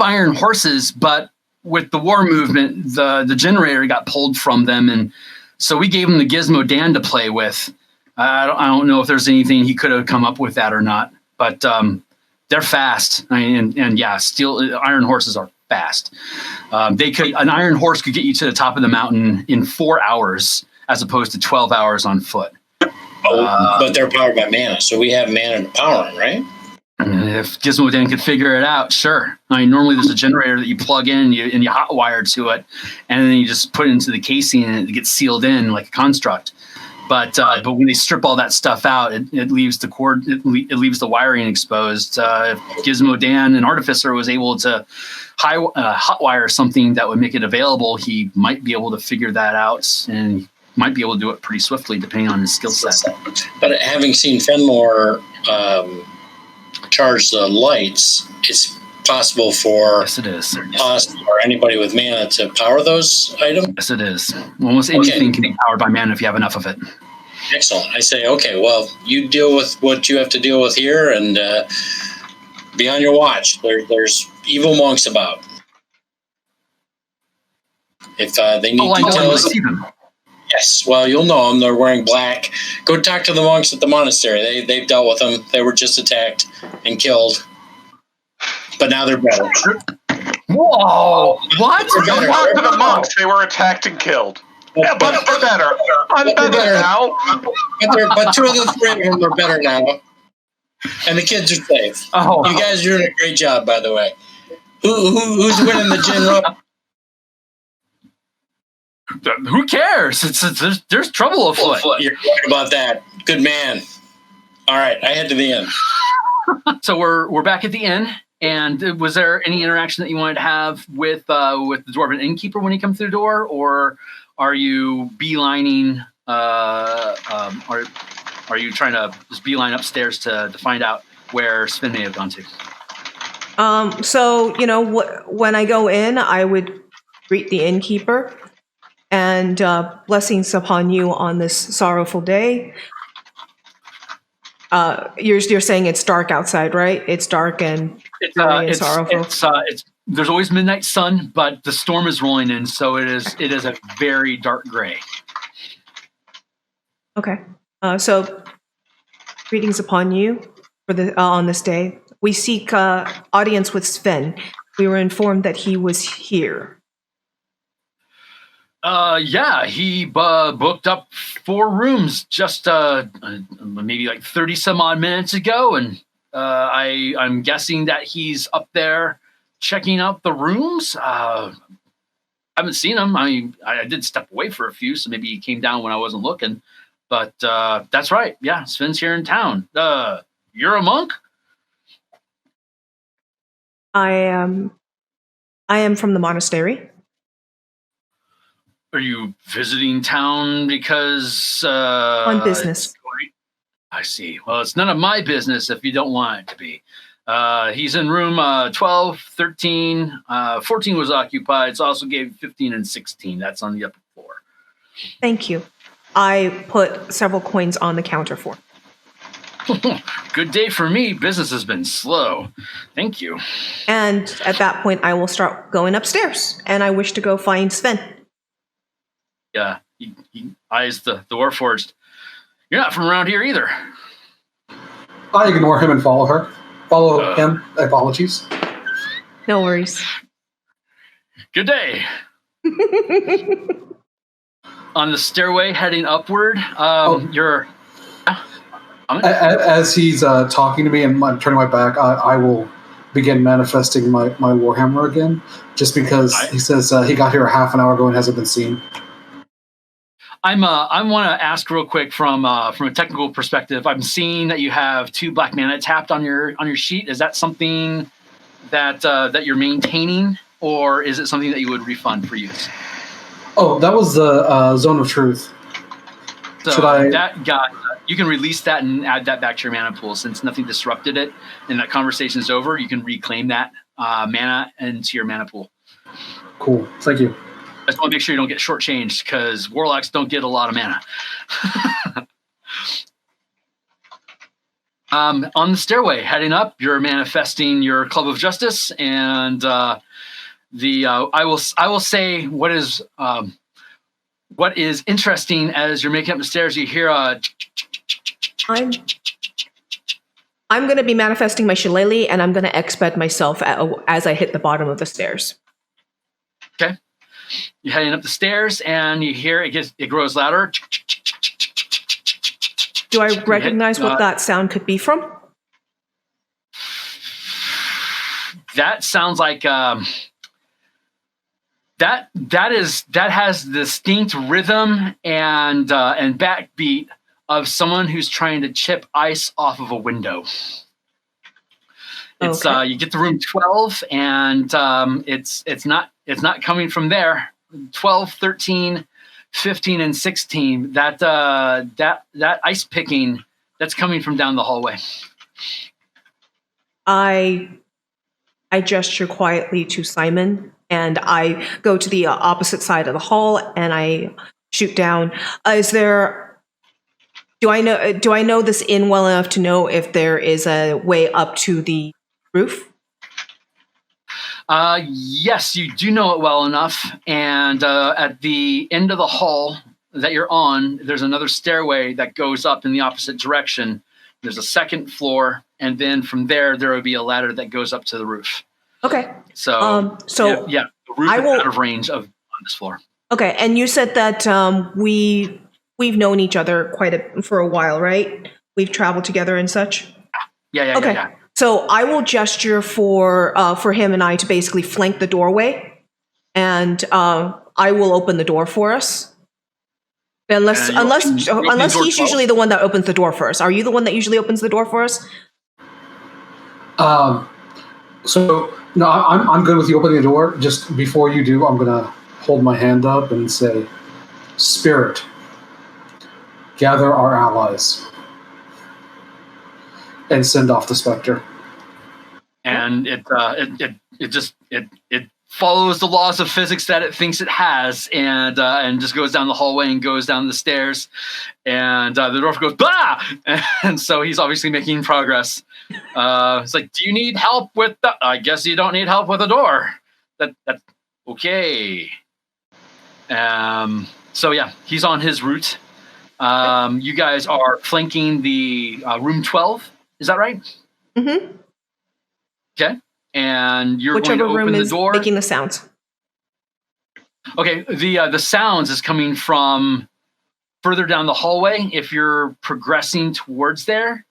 iron horses, but with the war movement, the generator got pulled from them, and so we gave him the Gizmo Dan to play with. I don't know if there's anything he could have come up with that or not, but they're fast. I mean, and yeah, iron horses are fast. An iron horse could get you to the top of the mountain in 4 hours, as opposed to 12 hours on foot. But they're powered by mana, so we have mana to power them, right? If Gizmo Dan could figure it out, sure. I mean, normally there's a generator that you plug in and you hot wire to it, and then you just put it into the casing and it gets sealed in like a construct. But when they strip all that stuff out, it leaves the cord, it leaves the wiring exposed. If Gizmo Dan, an artificer, was able to hot wire something that would make it available, he might be able to figure that out and might be able to do it pretty swiftly, depending on his skill set. But having seen Fenmore charge the lights, it's possible for yes, it is. us or anybody with mana to power those items? Yes, it is. Almost anything can be powered by mana if you have enough of it. Excellent. I say, okay, well, you deal with what you have to deal with here, and be on your watch. There's evil monks about. If they need details... Yes, well, you'll know them. They're wearing black. Go talk to the monks at the monastery. They've dealt with them. They were just attacked and killed. But now they're better. Whoa! What? Go talk to the monks. They were attacked and killed. Yeah, but they're better. I'm better now. But two of the three of them are better now. And the kids are safe. Oh. You guys are doing a great job, by the way. Who's winning the gin rub? Who cares? There's trouble afoot. You're right about that. Good man. All right, I head to the inn. So we're back at the inn, and was there any interaction that you wanted to have with the dwarven innkeeper when he comes through the door, or are you beelining? Are you trying to just beeline upstairs to find out where Sven may have gone to? So when I go in, I would greet the innkeeper. And blessings upon you on this sorrowful day. You're saying it's dark outside, right? It's dark and sorrowful. There's always midnight sun, but the storm is rolling in, so it is a very dark gray. Okay. So greetings upon you for on this day. We seek audience with Sven. We were informed that he was here. Yeah, he booked up 4 rooms just maybe like 30 some odd minutes ago, and I'm guessing that he's up there checking out the rooms. I haven't seen him. I mean, I did step away for a few, so maybe he came down when I wasn't looking. But that's right. Yeah, Sven's here in town. You're a monk? I am from the monastery. Are you visiting town because... on business. I see. Well, it's none of my business if you don't want it to be. He's in room 12, 13. 14 was occupied. So also gave 15 and 16. That's on the upper floor. Thank you. I put several coins on the counter for. Good day for me. Business has been slow. Thank you. And at that point, I will start going upstairs. And I wish to go find Sven. Yeah, he eyes the Warforged. You're not from around here either. I ignore him and follow her. Follow him. Apologies. No worries. Good day. On the stairway heading upward, you're... As he's talking to me and I'm turning my back, I will begin manifesting my Warhammer again, just because he says he got here a half an hour ago and hasn't been seen. I want to ask real quick from a technical perspective. I'm seeing that you have 2 black mana tapped on your sheet. Is that something that you're maintaining, or is it something that you would refund for use? Oh, that was the Zone of Truth. So that got you can release that and add that back to your mana pool. Since nothing disrupted it and that conversation is over, you can reclaim that mana into your mana pool. Cool. Thank you. I just want to make sure you don't get shortchanged because warlocks don't get a lot of mana. On the stairway, heading up, you're manifesting your Club of Justice, and I will say what is interesting as you're making up the stairs. You hear a. I'm going to be manifesting my shillelagh, and I'm going to exped myself as I hit the bottom of the stairs. Okay, you're heading up the stairs, and you hear it grows louder. Do I recognize what that sound could be from? That sounds like that has distinct rhythm and backbeat of someone who's trying to chip ice off of a window. It's okay. You get to room 12, and it's not coming from there. 12, 13, 15, and 16. That ice picking, that's coming from down the hallway. I gesture quietly to Simon, and I go to the opposite side of the hall, and I shoot down. Do I know this inn well enough to know if there is a way up to the roof? Yes, you do know it well enough. And at the end of the hall that you're on, there's another stairway that goes up in the opposite direction. There's a second floor, and then from there will be a ladder that goes up to the roof. Okay. So the roof is out of range on this floor. Okay, and you said that we've known each other for a while, right? We've traveled together and such. Yeah. Okay. Yeah. So I will gesture for him and I to basically flank the doorway, and I will open the door for us. Unless he's usually the one that opens the door first. Are you the one that usually opens the door for us? So no, I'm good with you opening the door. Just before you do, I'm gonna hold my hand up and say, "Spirit, gather our allies," and send off the specter. And it follows the laws of physics that it thinks it has, and just goes down the hallway and goes down the stairs, and the dwarf goes bah, and so he's obviously making progress. It's like, do you need help with the? I guess you don't need help with the door. That's okay. So yeah, he's on his route. You guys are flanking the room 12. Is that right? Mm-hmm. Okay. And you're Whichever going to open room the is door. making the sounds. Okay. The sounds is coming from further down the hallway. If you're progressing towards there,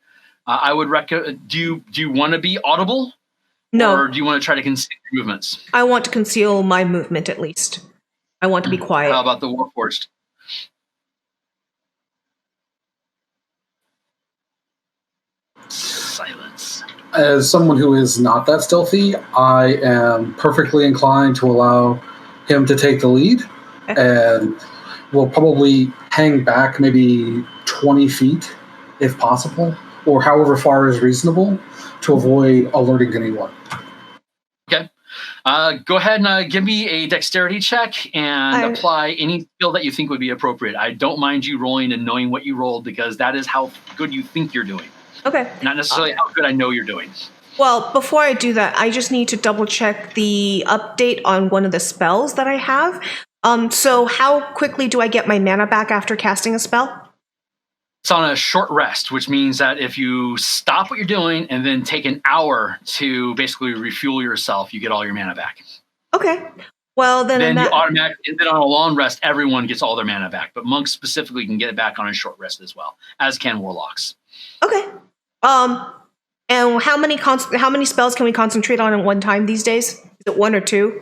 I would recommend. Do you want to be audible? No. Or do you want to try to conceal your movements? I want to conceal my movement at least. I want to be quiet. How about the Warforged? Silence. As someone who is not that stealthy, I am perfectly inclined to allow him to take the lead, and will probably hang back maybe 20 feet, if possible, or however far is reasonable, to avoid alerting anyone. Okay. Go ahead and give me a dexterity check and apply any skill that you think would be appropriate. I don't mind you rolling and knowing what you rolled, because that is how good you think you're doing. Okay. Not necessarily how good I know you're doing. Well, before I do that, I just need to double check the update on one of the spells that I have. So how quickly do I get my mana back after casting a spell? It's on a short rest, which means that if you stop what you're doing and then take an hour to basically refuel yourself, you get all your mana back. Okay. Well, then you automatically, and then on a long rest, everyone gets all their mana back. But monks specifically can get it back on a short rest as well, as can warlocks. Okay. And how many spells can we concentrate on at one time these days? Is it one or two?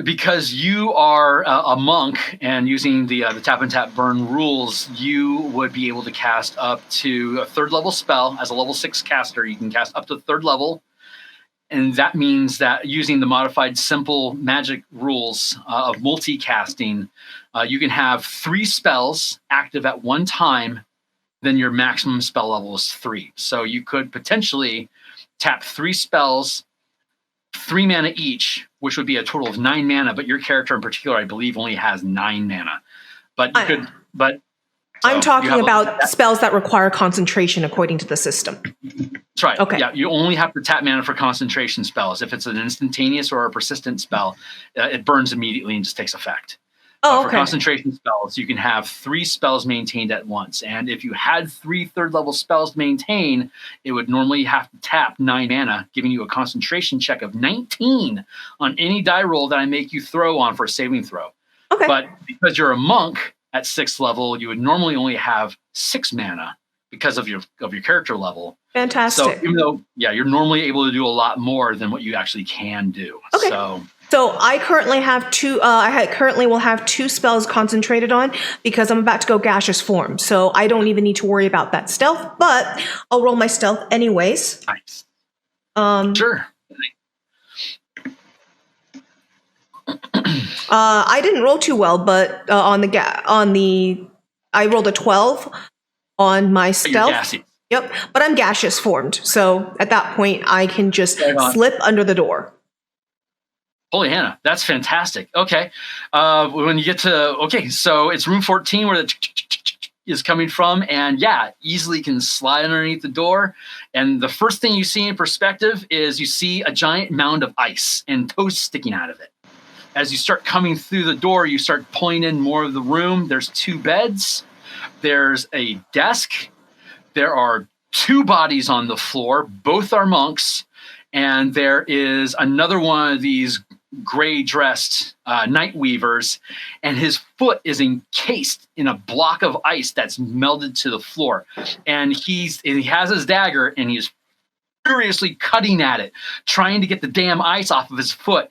Because you are a monk and using the tap and tap burn rules, you would be able to cast up to a third level spell. As a level 6 caster, you can cast up to third level. And that means that using the modified simple magic rules of multicasting, you can have 3 spells active at one time then your maximum spell level is 3. So you could potentially tap 3 spells, 3 mana each, which would be a total of 9 mana. But your character in particular, I believe, only has 9 mana. But you could. But I'm talking about spells that require concentration according to the system. That's right. Okay. Yeah, you only have to tap mana for concentration spells. If it's an instantaneous or a persistent spell, it burns immediately and just takes effect. Oh, For okay. concentration spells, you can have 3 spells maintained at once. And if you had 3 third-level spells to maintain, it would normally have to tap 9 mana, giving you a concentration check of 19 on any die roll that I make you throw on for a saving throw. Okay. But because you're a monk at 6th level, you would normally only have 6 mana because of your character level. Fantastic. So even though, you're normally able to do a lot more than what you actually can do. Okay. So I currently have 2. I currently will have 2 spells concentrated on because I'm about to go gaseous form. So I don't even need to worry about that stealth. But I'll roll my stealth anyways. Nice. Sure. I didn't roll too well, but I rolled a 12 on my stealth. Yep, but I'm gaseous formed, so at that point I can just slip under the door. Holy Hannah, that's fantastic. Okay, when you get to so it's room 14 where the is coming from, and easily can slide underneath the door. And the first thing you see in perspective is you see a giant mound of ice and toes sticking out of it. As you start coming through the door, you start pulling in more of the room. There's 2 beds. There's a desk. There are 2 bodies on the floor. Both are monks. And there is another one of these gray-dressed night weavers. And his foot is encased in a block of ice that's melted to the floor. And he has his dagger, and he's furiously cutting at it, trying to get the damn ice off of his foot.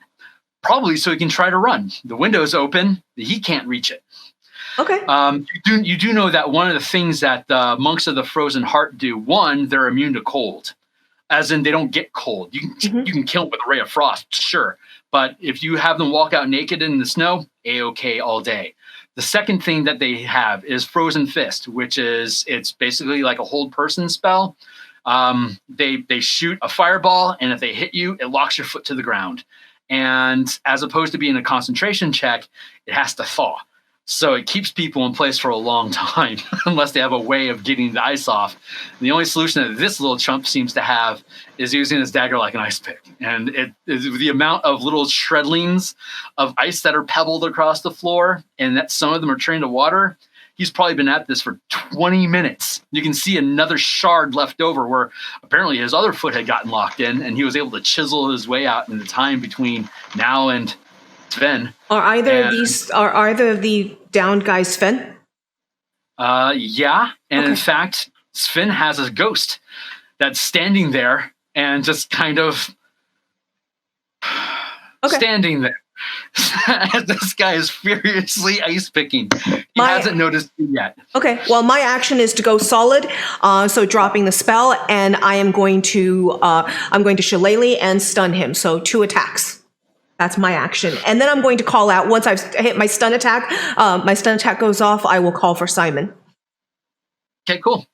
Probably so he can try to run. The window's open. He can't reach it. Okay. You do know that one of the things that the monks of the Frozen Heart do, one, they're immune to cold. As in, they don't get cold. You can kill them with a ray of frost, sure. But if you have them walk out naked in the snow, A-OK all day. The second thing that they have is Frozen Fist, which is, it's basically like a hold person spell. They shoot a fireball, and if they hit you, it locks your foot to the ground. And as opposed to being a concentration check, it has to thaw. So it keeps people in place for a long time unless they have a way of getting the ice off. The only solution that this little chump seems to have is using his dagger like an ice pick. And it is the amount of little shredlings of ice that are pebbled across the floor, and that some of them are turning to water. He's probably been at this for 20 minutes. You can see another shard left over where apparently his other foot had gotten locked in, and he was able to chisel his way out in the time between now and Sven. Are either of the downed guys Sven? Yeah. And in fact, Sven has a ghost that's standing there and just kind of standing there. This guy is furiously ice picking. He hasn't noticed you yet. Okay. Well, my action is to go solid, so dropping the spell, and I am going to shillelagh and stun him. So 2 attacks. That's my action, and then I'm going to call out once I've hit my stun attack. My stun attack goes off. I will call for Simon. Okay. Cool.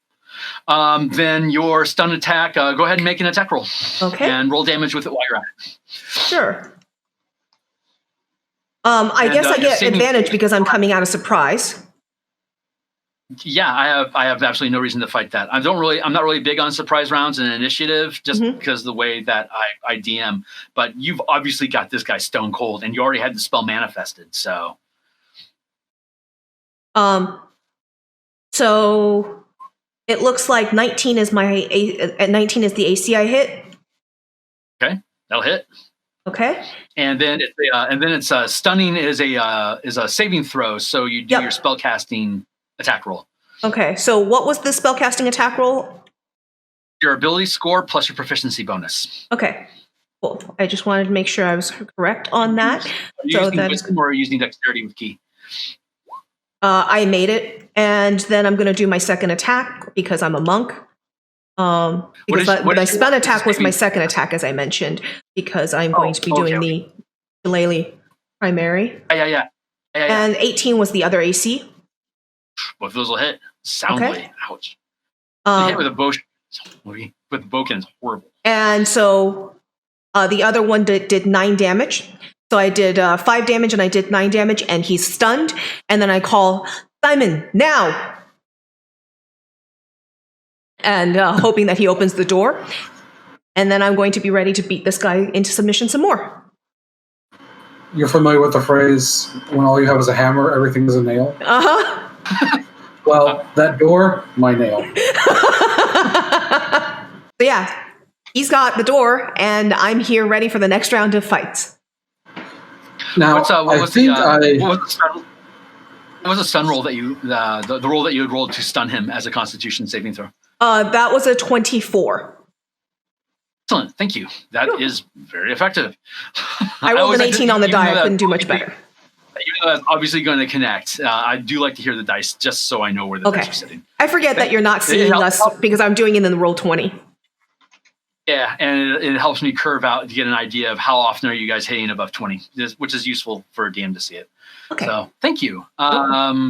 Then your stun attack. Go ahead and make an attack roll. Okay. And roll damage with it while you're at it. Sure. I guess I get advantage because I'm coming out of surprise. Yeah, I have absolutely no reason to fight that. I'm not really big on surprise rounds and initiative just because of the way that I DM. But you've obviously got this guy stone cold, and you already had the spell manifested. So, so it looks like 19 is the AC I hit. Okay, that'll hit. Okay. And then it's stunning is a saving throw. So you do your spellcasting attack roll. Okay. So what was the spellcasting attack roll? Your ability score plus your proficiency bonus. Okay. Cool. I just wanted to make sure I was correct on that. Are you using wisdom or are you using dexterity with key? I made it, and then I'm going to do my second attack because I'm a monk. Because my stun attack was my second attack, as I mentioned, because I'm going to be doing the shillelagh primary. Yeah. And 18 was the other AC. Both of those will hit soundly. Ouch. hit with a bow. With the bowkin is horrible. And so the other one did 9 damage. So I did 5 damage and I did 9 damage, and he's stunned. And then I call Simon now, and hoping that he opens the door. And then I'm going to be ready to beat this guy into submission some more. You're familiar with the phrase, when all you have is a hammer, everything is a nail? Uh-huh. Well, that door, my nail. So yeah, he's got the door, and I'm here ready for the next round of fights. Now, what was the stun roll that you the roll that you had rolled to stun him as a Constitution saving throw? That was a 24. Excellent, thank you. That is very effective. I rolled an 18 on the die. I couldn't do much better. Even though that's obviously going to connect, I do like to hear the dice just so I know where the dice are sitting. I forget that you're not seeing us because I'm doing it in the roll 20. Yeah, and it helps me curve out to get an idea of how often are you guys hitting above 20, which is useful for a DM to see it. Okay. So thank you.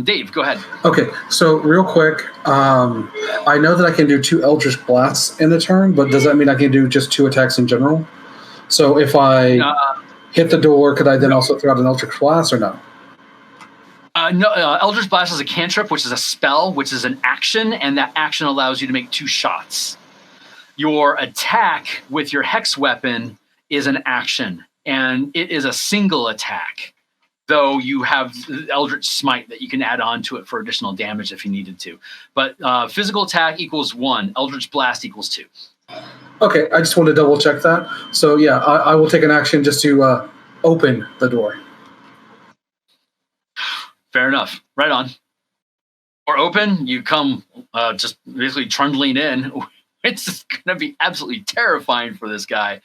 Dave, go ahead. Okay, so real quick, I know that I can do 2 Eldritch Blasts in a turn, but does that mean I can do just 2 attacks in general? So if I hit the door, could I then also throw out an Eldritch Blast or no? No, Eldritch Blast is a cantrip, which is a spell, which is an action, and that action allows you to make 2 shots. Your attack with your hex weapon is an action, and it is a single attack, though you have Eldritch Smite that you can add on to it for additional damage if you needed to. But physical attack equals 1, Eldritch Blast equals 2. Okay, I just want to double check that. So yeah, I will take an action just to open the door. Fair enough. Right on. Or open, you come just basically trundling in. It's going to be absolutely terrifying for this guy,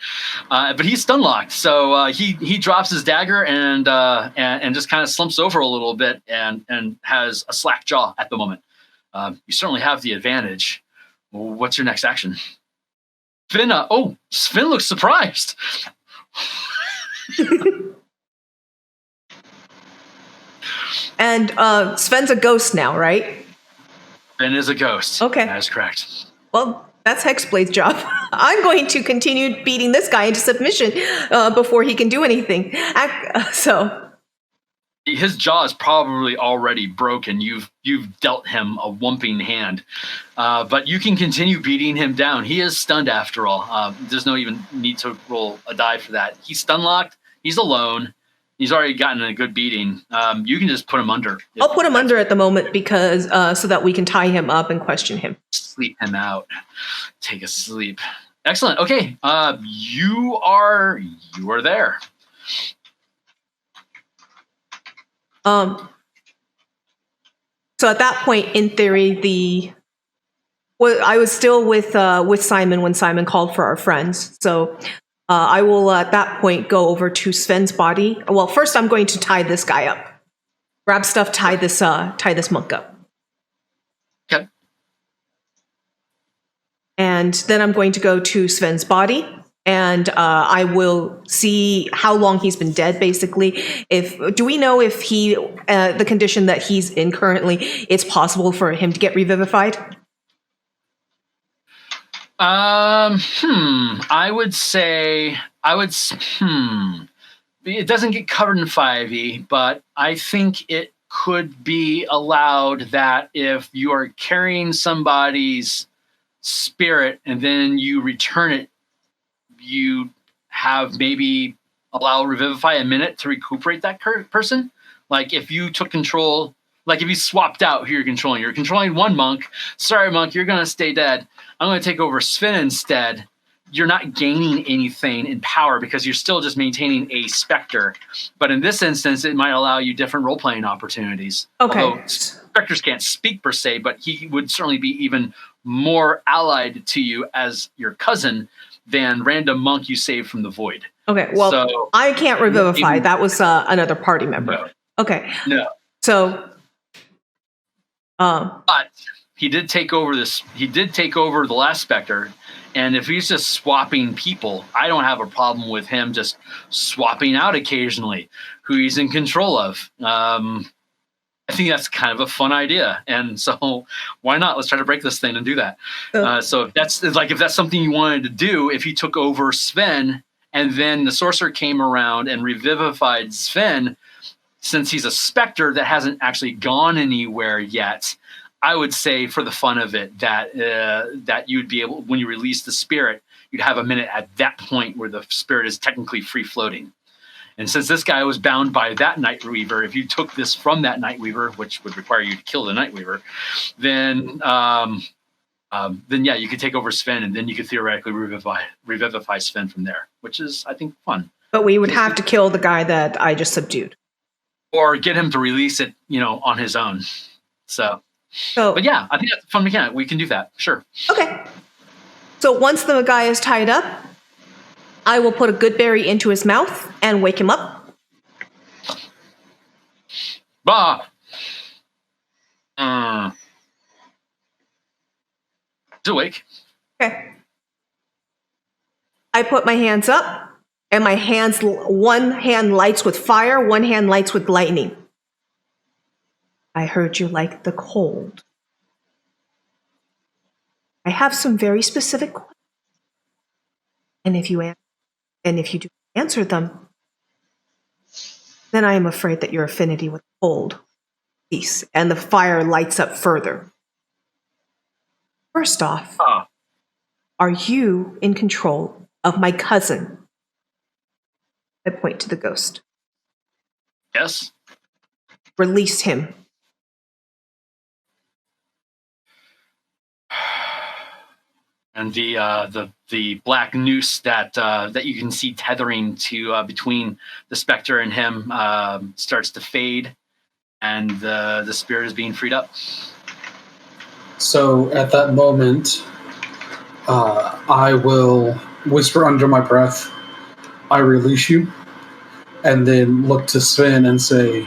but he's stun locked. So he drops his dagger and just kind of slumps over a little bit and has a slack jaw at the moment. You certainly have the advantage. What's your next action? Sven looks surprised. And Sven's a ghost now, right? Sven is a ghost. Okay. That is correct. Well, that's Hexblade's job. I'm going to continue beating this guy into submission before he can do anything. So his jaw is probably already broken. You've dealt him a whumping hand, but you can continue beating him down. He is stunned after all. There's no even need to roll a die for that. He's stun locked. He's alone. He's already gotten a good beating. You can just put him under. I'll put him under at the moment because so that we can tie him up and question him. Sleep him out. Take a sleep. Excellent. Okay. You are there. So at that point, in theory, I was still with Simon when Simon called for our friends. So I will at that point go over to Sven's body. Well, first I'm going to tie this guy up. Grab stuff, tie this monk up. Okay. And then I'm going to go to Sven's body, and I will see how long he's been dead. Basically, do we know if he the condition that he's in currently, it's possible for him to get revivified? I would say, it doesn't get covered in 5e, but I think it could be allowed that if you are carrying somebody's spirit and then you return it, you have maybe allow revivify a minute to recuperate that person. Like if you took control, like if you swapped out who you're controlling one monk. Sorry, monk, you're going to stay dead. I'm going to take over Sven instead. You're not gaining anything in power because you're still just maintaining a specter. But in this instance, it might allow you different role-playing opportunities. Okay. Although specters can't speak per se, but he would certainly be even more allied to you as your cousin than random monk you saved from the void. Okay, well, so, I can't revivify. That was another party member. No. Okay. No. So... but he did take over the last specter, and if he's just swapping people, I don't have a problem with him just swapping out occasionally who he's in control of. I think that's kind of a fun idea, and so why not? Let's try to break this thing and do that. So if that's something you wanted to do, if you took over Sven, and then the sorcerer came around and revivified Sven, since he's a specter that hasn't actually gone anywhere yet, I would say for the fun of it that you'd be able, when you release the spirit, you'd have a minute at that point where the spirit is technically free floating. And since this guy was bound by that Nightweaver, if you took this from that Nightweaver, which would require you to kill the Nightweaver, then yeah, you could take over Sven, and then you could theoretically revivify Sven from there, which is, I think, fun. But we would have to kill the guy that I just subdued, or get him to release it, on his own. So, but yeah, I think that's a fun mechanic. We can do that, sure. Okay. So once the guy is tied up, I will put a good berry into his mouth and wake him up. Bah! He's awake. Okay. I put my hands up, and my hands, one hand lights with fire, one hand lights with lightning. I heard you like the cold. I have some very specific questions. And if you do answer them, then I am afraid that your affinity with cold cease, and the fire lights up further. First off, are you in control of my cousin? I point to the ghost. Yes. Release him. And the black noose that you can see tethering to between the specter and him starts to fade, and the spirit is being freed up. So at that moment, I will whisper under my breath, "I release you," and then look to Sven and say,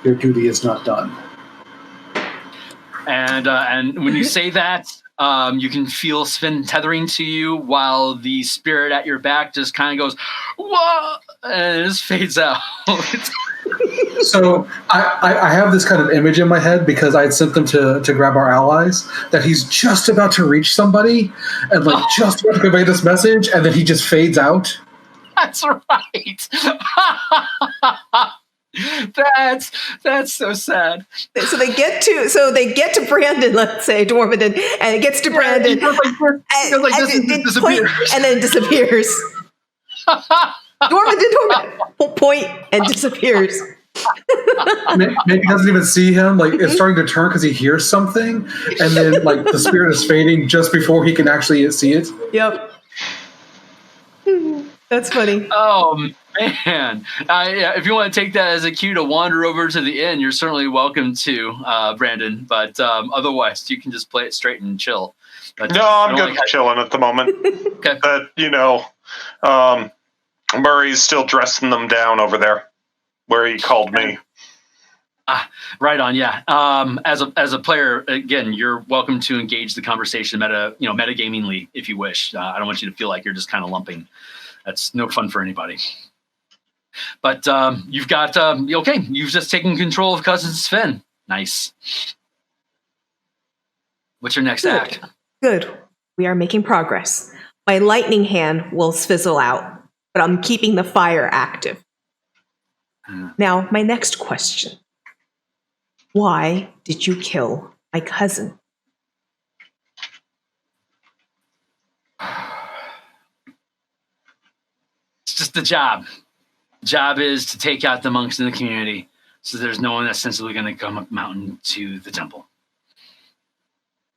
"Your duty is not done." And when you say that, you can feel Sven tethering to you, while the spirit at your back just kind of goes, "Whoa!" and it just fades out. So I have this kind of image in my head, because I had sent them to grab our allies, that he's just about to reach somebody and just about to convey this message, and then he just fades out. That's right. That's so sad. So they get to Brandon, let's say Dwarven, and it gets to Brandon, and then it disappears. Dwarven, point, and disappears. Maybe he doesn't even see him. It's starting to turn because he hears something, and then the spirit is fading just before he can actually see it. Yep. That's funny. Oh man! If you want to take that as a cue to wander over to the inn, you're certainly welcome to, Brandon. But otherwise, you can just play it straight and chill. But, no, I'm good for chilling at the moment. Okay. But Murray's still dressing them down over there, where he called me. Right on, yeah. As a player, again, you're welcome to engage the conversation metagamingly if you wish. I don't want you to feel like you're just kind of lumping. That's no fun for anybody. But you've got you've just taken control of Cousin Sven. Nice. What's your next act? Good. We are making progress. My lightning hand will fizzle out, but I'm keeping the fire active. Now, my next question. Why did you kill my cousin? It's just the job. The job is to take out the monks in the community, so there's no one that's sensibly going to come up mountain to the temple.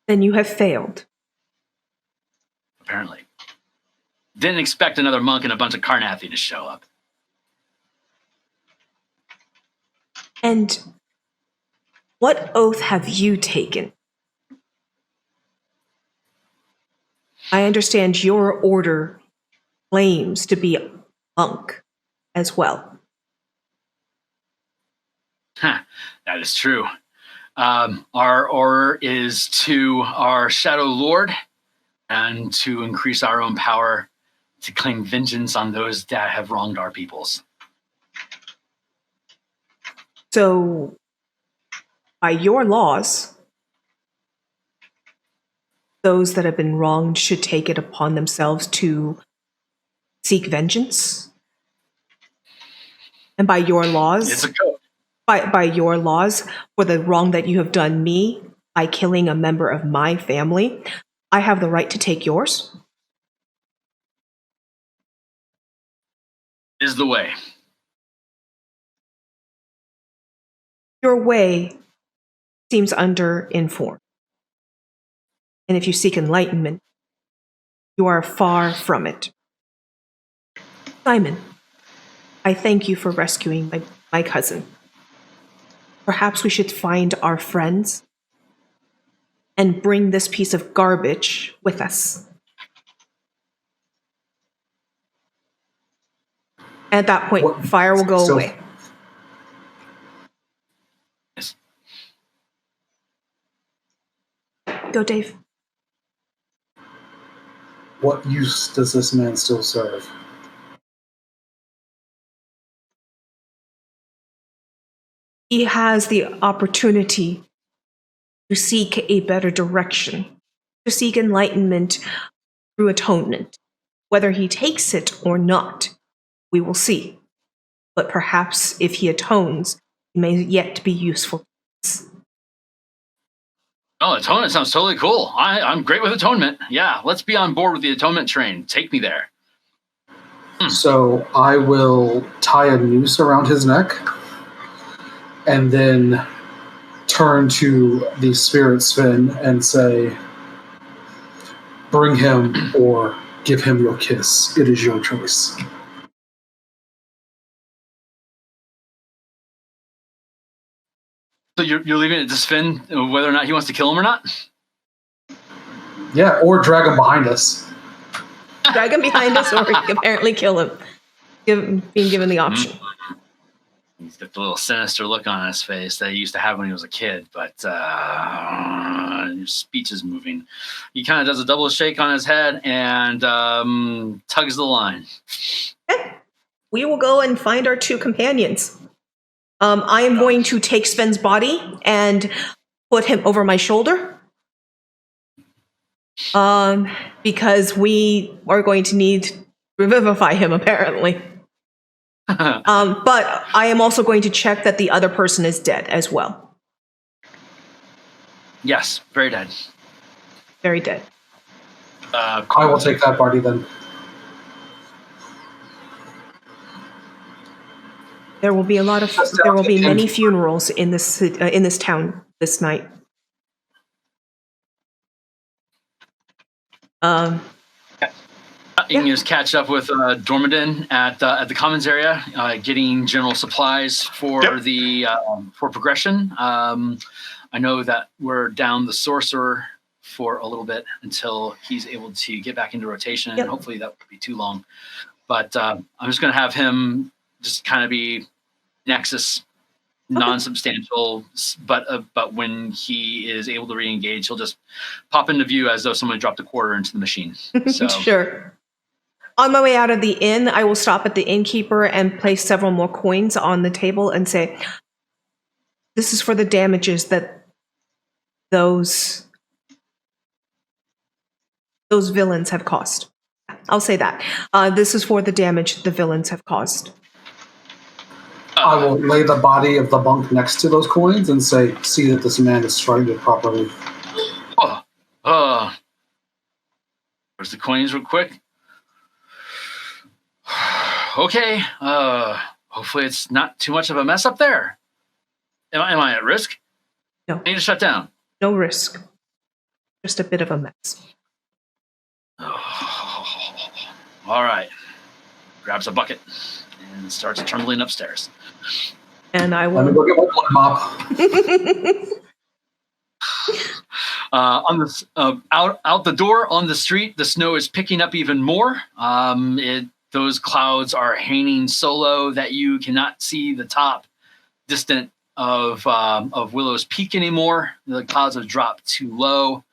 Then you have failed. Apparently. Didn't expect another monk and a bunch of Carnathi to show up. And what oath have you taken? I understand your order claims to be a monk as well. That is true. Our order is to our Shadow Lord and to increase our own power to claim vengeance on those that have wronged our peoples. So by your laws, those that have been wronged should take it upon themselves to seek vengeance. And by your laws, It's a code. by your laws, for the wrong that you have done me by killing a member of my family, I have the right to take yours. Is the way. Your way seems under-informed. And if you seek enlightenment, you are far from it. Simon, I thank you for rescuing my cousin. Perhaps we should find our friends and bring this piece of garbage with us. At that point, What- fire will go so- away. Yes. Go, Dave. What use does this man still serve? He has the opportunity to seek a better direction, to seek enlightenment through atonement. Whether he takes it or not, we will see. But perhaps if he atones, he may yet be useful to us. Oh, atonement sounds totally cool. I'm great with atonement. Yeah, let's be on board with the atonement train. Take me there. So I will tie a noose around his neck and then turn to the spirit Sven and say, bring him or give him your kiss. It is your choice. So you're leaving it to Sven whether or not he wants to kill him or not? Yeah, or drag him behind us. Drag him behind us or apparently kill him. Being given the option. He's got the little sinister look on his face that he used to have when he was a kid, but his speech is moving. He kind of does a double shake on his head and tugs the line. Okay. We will go and find our two companions. I am going to take Sven's body and put him over my shoulder. Because we are going to need to revivify him, apparently. But I am also going to check that the other person is dead as well. Yes, very dead. Very dead. I will take that body then. There will be many funerals in this town this night. You can just catch up with Dormadin at the commons area, getting general supplies for for progression. I know that we're down the sorcerer for a little bit until he's able to get back into rotation, and hopefully that won't be too long. But I'm just going to have him just kind of be Nexus, non-substantial, but when he is able to re-engage, he'll just pop into view as though someone dropped a quarter into the machine. So. Sure. On my way out of the inn, I will stop at the innkeeper and place several more coins on the table and say, this is for the damages that those villains have caused. I'll say that. This is for the damage the villains have caused. I will lay the body of the monk next to those coins and say, see that this man is treated properly. Where's the coins real quick? Okay. Hopefully it's not too much of a mess up there. Am I at risk? No. I need to shut down. No risk. Just a bit of a mess. All right. Grabs a bucket and starts trundling upstairs. And I Let me will. go get my blood mop. On this, out the door on the street, the snow is picking up even more. Those clouds are hanging so low that you cannot see the top distant of Willow's Peak anymore. The clouds have dropped too low.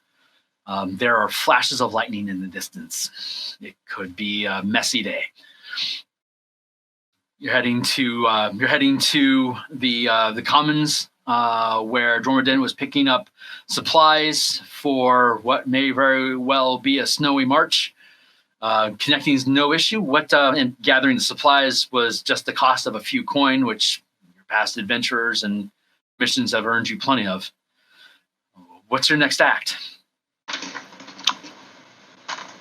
There are flashes of lightning in the distance. It could be a messy day. You're heading to the commons where Jormungandr was picking up supplies for what may very well be a snowy march. Connecting is no issue. And gathering the supplies was just the cost of a few coin, which your past adventurers and missions have earned you plenty of. What's your next act?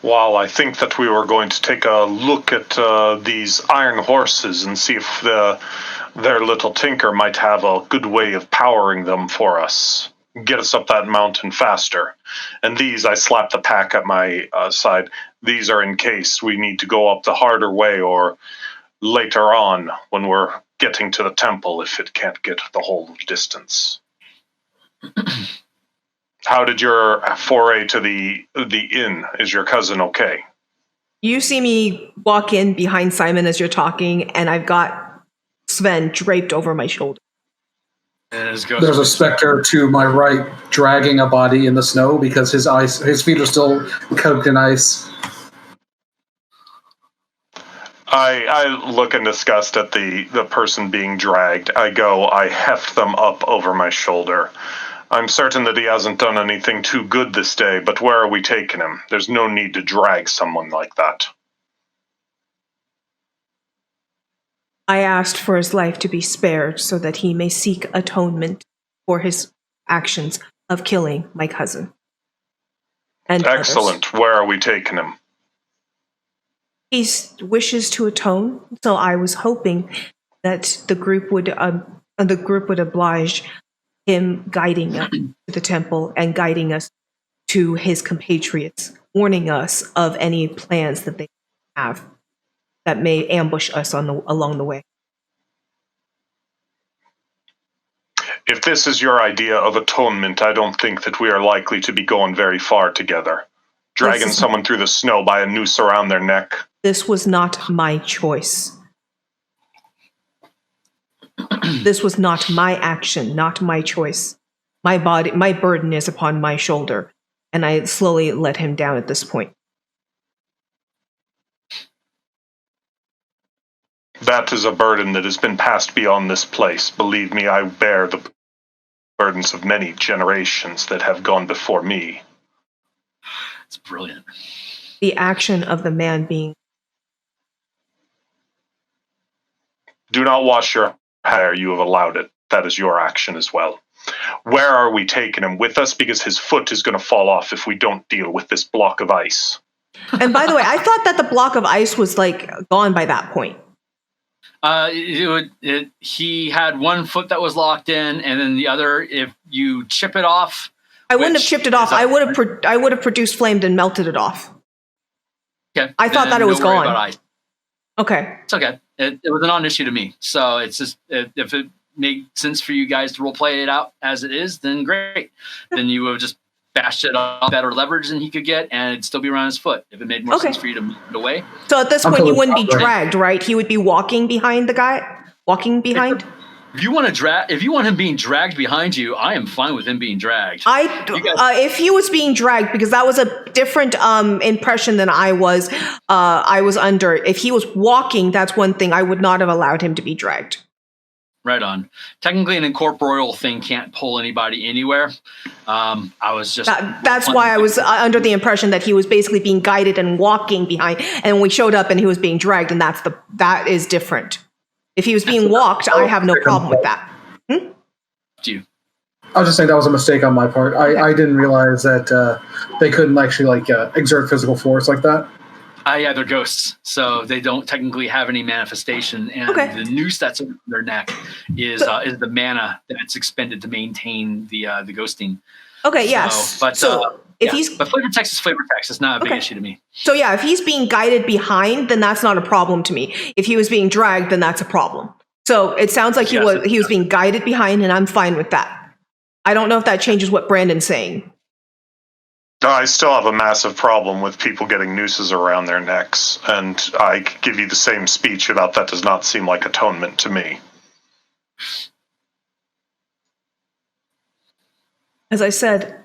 Well, I think that we were going to take a look at these iron horses and see if their little tinker might have a good way of powering them for us. Get us up that mountain faster. And these, I slap the pack at my side, these are in case we need to go up the harder way or later on when we're getting to the temple if it can't get the whole distance. How did your foray to the inn? Is your cousin okay? You see me walk in behind Simon as you're talking, and I've got Sven draped over my shoulder. There's a specter to my right dragging a body in the snow because his feet are still covered in ice. I look in disgust at the person being dragged. I heft them up over my shoulder. I'm certain that he hasn't done anything too good this day, but where are we taking him? There's no need to drag someone like that. I asked for his life to be spared so that he may seek atonement for his actions of killing my cousin. And excellent. Others. Where are we taking him? He wishes to atone, so I was hoping that the group would oblige him guiding us to the temple and guiding us to his compatriots, warning us of any plans that they have that may ambush us along the way. If this is your idea of atonement, I don't think that we are likely to be going very far together. Dragging someone through the snow by a noose around their neck. This was not my choice. This was not my action, not my choice. My burden is upon my shoulder, and I slowly let him down at this point. That is a burden that has been passed beyond this place. Believe me, I bear the burdens of many generations that have gone before me. It's brilliant. The action of the man being... Do not wash your hair. You have allowed it. That is your action as well. Where are we taking him with us? Because his foot is going to fall off if we don't deal with this block of ice. And by the way, I thought that the block of ice was gone by that point. He had one foot that was locked in, and then the other, if you chip it off... I wouldn't have chipped it off. I would have produced flamed and melted it off. Okay. I thought that it was gone. Okay. It's okay. It was a non-issue to me. So it's just, if it made sense for you guys to role play it out as it is, then great. Then you would have just bashed it off, better leverage than he could get, and it'd still be around his foot. If it made more sense for you to move it away. So at this point, he wouldn't be dragged, right? He would be walking behind the guy? Walking behind? If you want him being dragged behind you, I am fine with him being dragged. If he was being dragged, because that was a different impression than I was under. If he was walking, that's one thing. I would not have allowed him to be dragged. Right on. Technically, an incorporeal thing can't pull anybody anywhere. I was just... That's why I was under the impression that he was basically being guided and walking behind, and we showed up and he was being dragged, and that is different. If he was being walked, I have no problem with that. Do you? I was just saying that was a mistake on my part. I didn't realize that they couldn't actually exert physical force like that. Yeah, they're ghosts, so they don't technically have any manifestation. And the noose that's around their neck is the mana that's expended to maintain the ghosting. Okay, yes. But flavor text is flavor text. It's not a big issue to me. So yeah, if he's being guided behind, then that's not a problem to me. If he was being dragged, then that's a problem. So it sounds like he was being guided behind, and I'm fine with that. I don't know if that changes what Brandon's saying. I still have a massive problem with people getting nooses around their necks, and I give you the same speech about that does not seem like atonement to me. As I said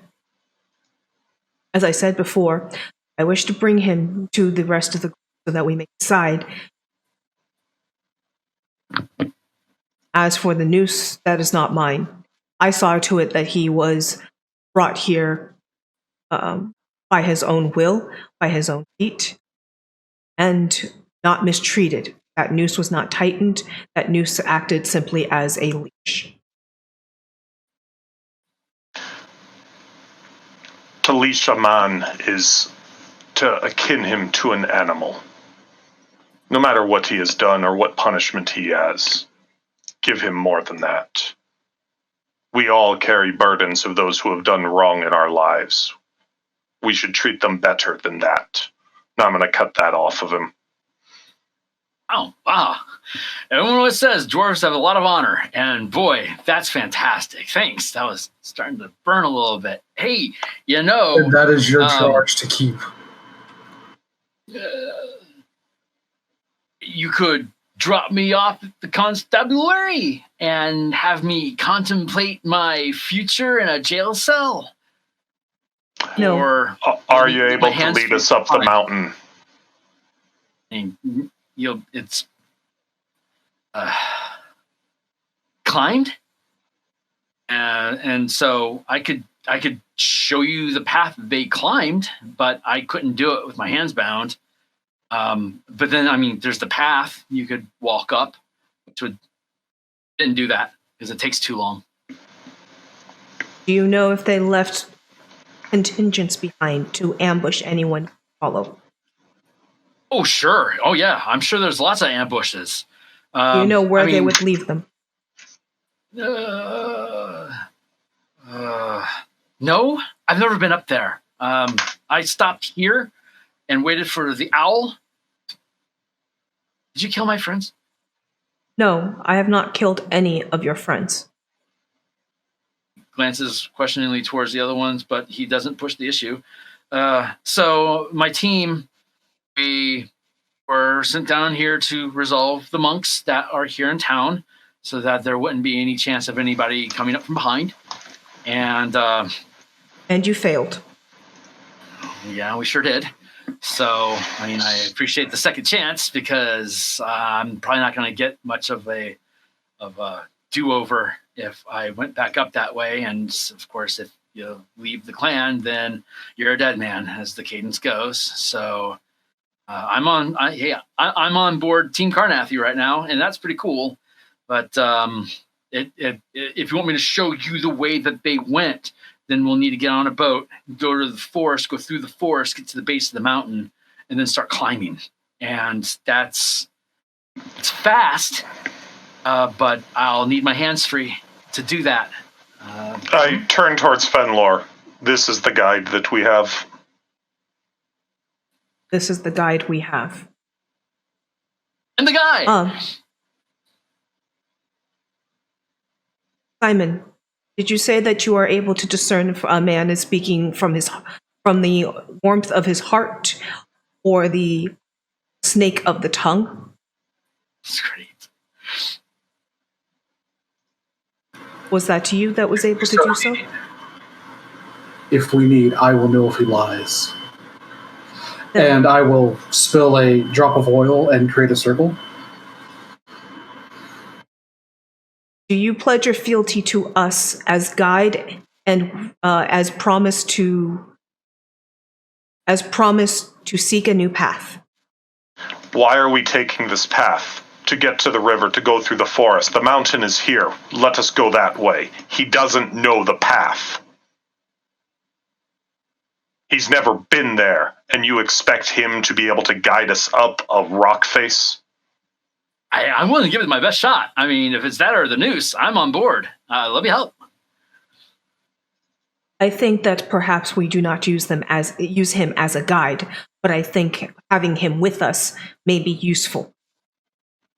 before, I wish to bring him to the rest of the group so that we may decide. As for the noose, that is not mine. I saw to it that he was brought here by his own will, by his own feet, and not mistreated. That noose was not tightened. That noose acted simply as a leash. To leash a man is to akin him to an animal. No matter what he has done or what punishment he has, give him more than that. We all carry burdens of those who have done wrong in our lives. We should treat them better than that. Now I'm going to cut that off of him. Oh, wow. Everyone always says dwarves have a lot of honor. And boy, that's fantastic. Thanks. That was starting to burn a little bit. Hey, you know. And that is your charge to keep. You could drop me off at the constabulary and have me contemplate my future in a jail cell. No. Or are you able to lead us up the mountain? And it's climbed, and so I could show you the path they climbed, but I couldn't do it with my hands bound. But then, I mean, there's the path you could walk up, which didn't do that because it takes too long. Do you know if they left contingents behind to ambush anyone who follow? Oh, sure. Oh, yeah. I'm sure there's lots of ambushes. Do you know where they would leave them? No, I've never been up there. I stopped here and waited for the owl. Did you kill my friends? No, I have not killed any of your friends. Glances questioningly towards the other ones, but he doesn't push the issue. So my team, we were sent down here to resolve the monks that are here in town so that there wouldn't be any chance of anybody coming up from behind. And you failed. Yeah, we sure did. So, I mean, I appreciate the second chance because I'm probably not going to get much of a do-over if I went back up that way. And of course, if you leave the clan, then you're a dead man, as the cadence goes. So I'm on board Team Carnathy right now, and that's pretty cool. But if you want me to show you the way that they went, then we'll need to get on a boat, go to the forest, go through the forest, get to the base of the mountain, and then start climbing. And it's fast, but I'll need my hands free to do that. I turn towards Fenlor. This is the guide that we have. This is the guide we have. And the guide! Simon, did you say that you are able to discern if a man is speaking from the warmth of his heart or the snake of the tongue? That's great. Was that you that was able to do so? If we need, I will know if he lies. And I will spill a drop of oil and create a circle. Do you pledge your fealty to us as guide and as promise to seek a new path? Why are we taking this path? To get to the river, to go through the forest. The mountain is here. Let us go that way. He doesn't know the path. He's never been there, and you expect him to be able to guide us up a rock face? I'm willing to give it my best shot. I mean, if it's that or the noose, I'm on board. Let me help. I think that perhaps we do not use him as a guide, but I think having him with us may be useful.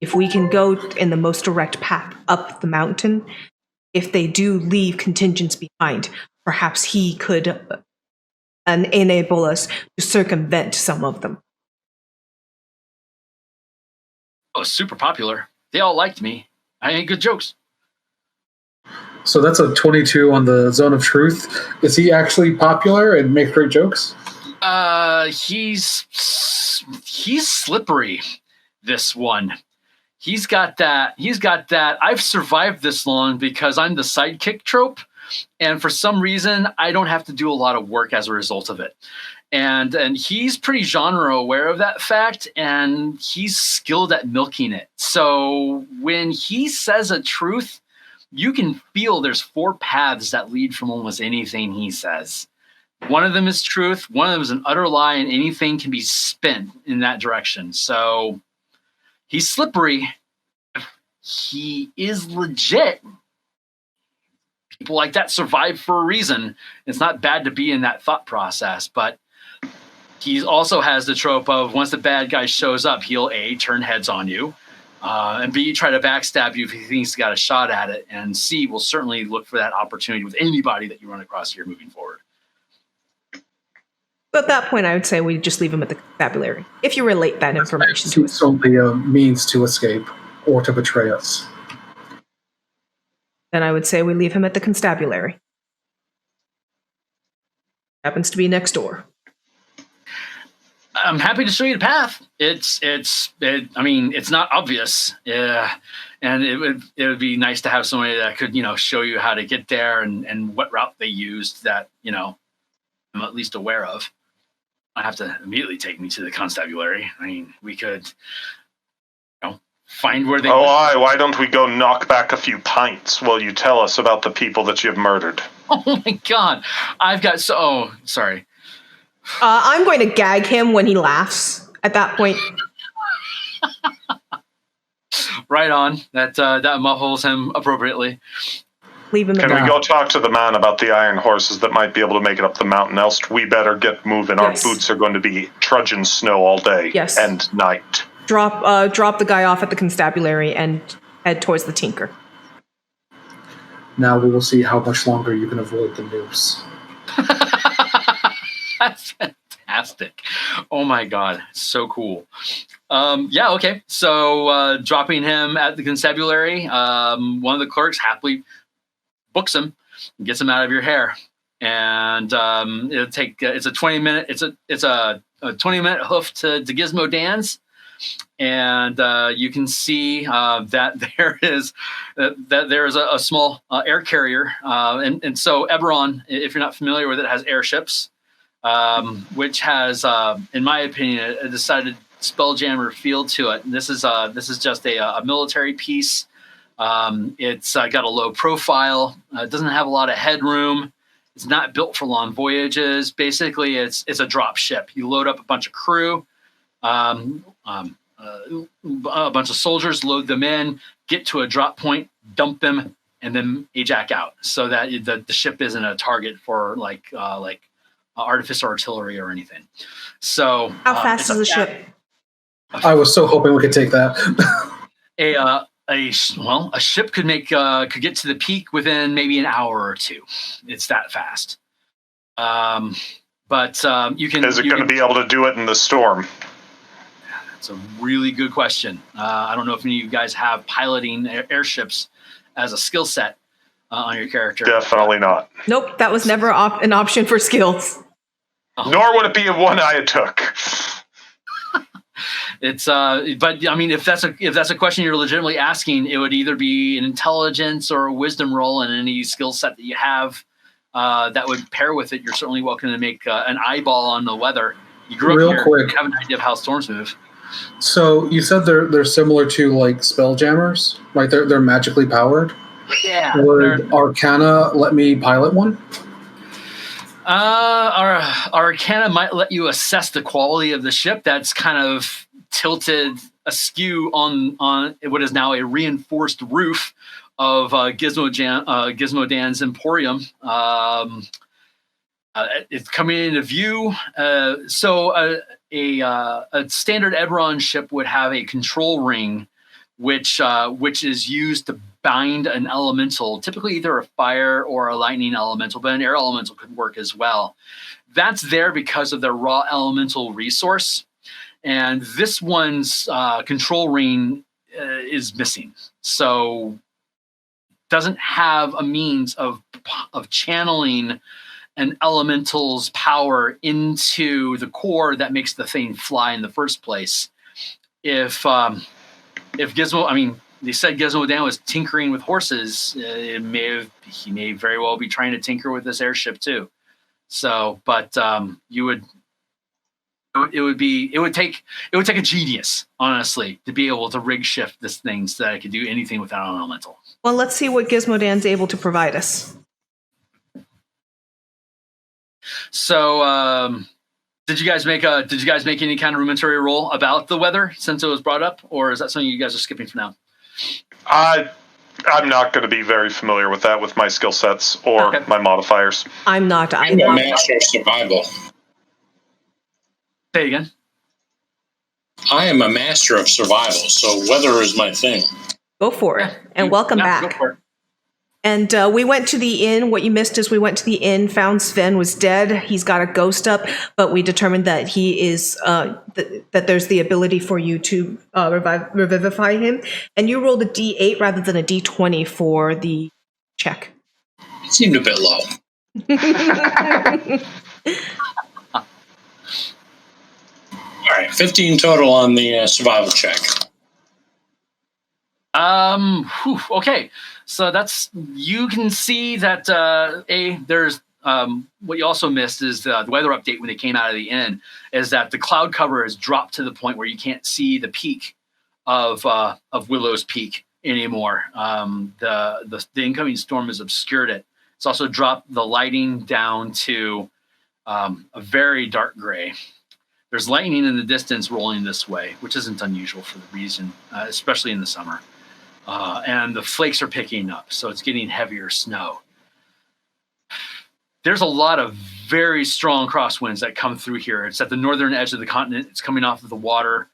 If we can go in the most direct path up the mountain, if they do leave contingents behind, perhaps he could enable us to circumvent some of them. Oh, super popular. They all liked me. I had good jokes. So that's a 22 on the zone of truth. Is he actually popular and make great jokes? He's slippery, this one. He's got that. I've survived this long because I'm the sidekick trope. And for some reason, I don't have to do a lot of work as a result of it. And he's pretty genre aware of that fact, and he's skilled at milking it. So when he says a truth, you can feel there's 4 paths that lead from almost anything he says. One of them is truth, one of them is an utter lie, and anything can be spent in that direction. So he's slippery. He is legit. People like that survive for a reason. It's not bad to be in that thought process, but he also has the trope of once the bad guy shows up, he'll A, turn heads on you, and B, try to backstab you if he thinks he's got a shot at it, and C, will certainly look for that opportunity with anybody that you run across here moving forward. So at that point, I would say we just leave him at the constabulary, if you relate that information to us. It's only a means to escape or to betray us. Then I would say we leave him at the constabulary. Happens to be next door. I'm happy to show you the path. I mean, it's not obvious. Yeah. And it would be nice to have somebody that could, show you how to get there and what route they used that, I'm at least aware of. I have to immediately take me to the constabulary. I mean, we could, find where they went. Why don't we go knock back a few pints while you tell us about the people that you've murdered? Oh my God. Sorry. I'm going to gag him when he laughs at that point. Right on. That muffles him appropriately. Leave him Can at we go talk to the man about the iron horses that might be able to make it up the mountain? Else we better get moving. Yes. Our boots are going to be trudging snow all day and night. Drop the guy off at the constabulary and head towards the tinker. Now we will see how much longer you can avoid the noose. That's fantastic. Oh my God. So cool. Yeah, okay. So dropping him at the constabulary, one of the clerks happily books him, gets him out of your hair. And it'll take it's a 20-minute it's a 20-minute hoof to Gizmo Dan's. And you can see that there is a small air carrier, and so Eberron, if you're not familiar with it, has airships, which has, in my opinion, a decided Spelljammer feel to it. And this is just a military piece. It's got a low profile. It doesn't have a lot of headroom. It's not built for long voyages. Basically, it's a drop ship. You load up a bunch of crew. A bunch of soldiers, load them in, get to a drop point, dump them, and then ejac out, so that the ship isn't a target for like artificer artillery or anything. So how fast is the ship? I was so hoping we could take that. A ship could get to the peak within maybe an hour or two. It's that fast. But you can. Is it going to be able to do it in the storm? It's a really good question. I don't know if any of you guys have piloting airships as a skill set on your character. Definitely not. Nope, that was never an option for skills. Nor would it be one I took. It's but I mean, if that's a question you're legitimately asking, it would either be an intelligence or a wisdom roll, and any skill set that you have that would pair with it. You're certainly welcome to make an eyeball on the weather. You grew up here, quick. You have an idea of how storms move. So you said they're similar to like Spelljammers, like they're magically powered. Yeah. Would Arcana let me pilot one? Our Arcana might let you assess the quality of the ship. That's kind of tilted askew on what is now a reinforced roof of Gizmo Dan's Emporium. It's coming into view. So a standard Eberron ship would have a control ring, which is used to bind an elemental, typically either a fire or a lightning elemental, but an air elemental could work as well. That's there because of their raw elemental resource. And this one's control ring is missing. So doesn't have a means of channeling an elemental's power into the core that makes the thing fly in the first place. If if Gizmo, I mean, they said Gizmo Dan was tinkering with horses. He may very well be trying to tinker with this airship too. So, but it would take a genius, honestly, to be able to rig shift this thing so that it could do anything without an elemental. Well, let's see what Gizmo Dan's able to provide us. So, did you guys make any kind of rudimentary roll about the weather since it was brought up, or is that something you guys are skipping for now? I'm not going to be very familiar with that with my skill sets or my modifiers. I'm not. I'm a master of survival. Say again. I am a master of survival, so weather is my thing. Go for it, and welcome back. Go for it. And we went to the inn. What you missed is we went to the inn, found Sven was dead. He's got a ghost up, but we determined that he is that there's the ability for you to revivify him. And you rolled a D8 rather than a D20 for the check. It seemed a bit low. All right, 15 total on the survival check. Okay. So you can see that there's what you also missed is the weather update when they came out of the inn is that the cloud cover has dropped to the point where you can't see the peak of Willow's Peak anymore. The incoming storm has obscured it. It's also dropped the lighting down to a very dark gray. There's lightning in the distance rolling this way, which isn't unusual for the reason, especially in the summer. And the flakes are picking up, so it's getting heavier snow. There's a lot of very strong crosswinds that come through here. It's at the northern edge of the continent. It's coming off of the water.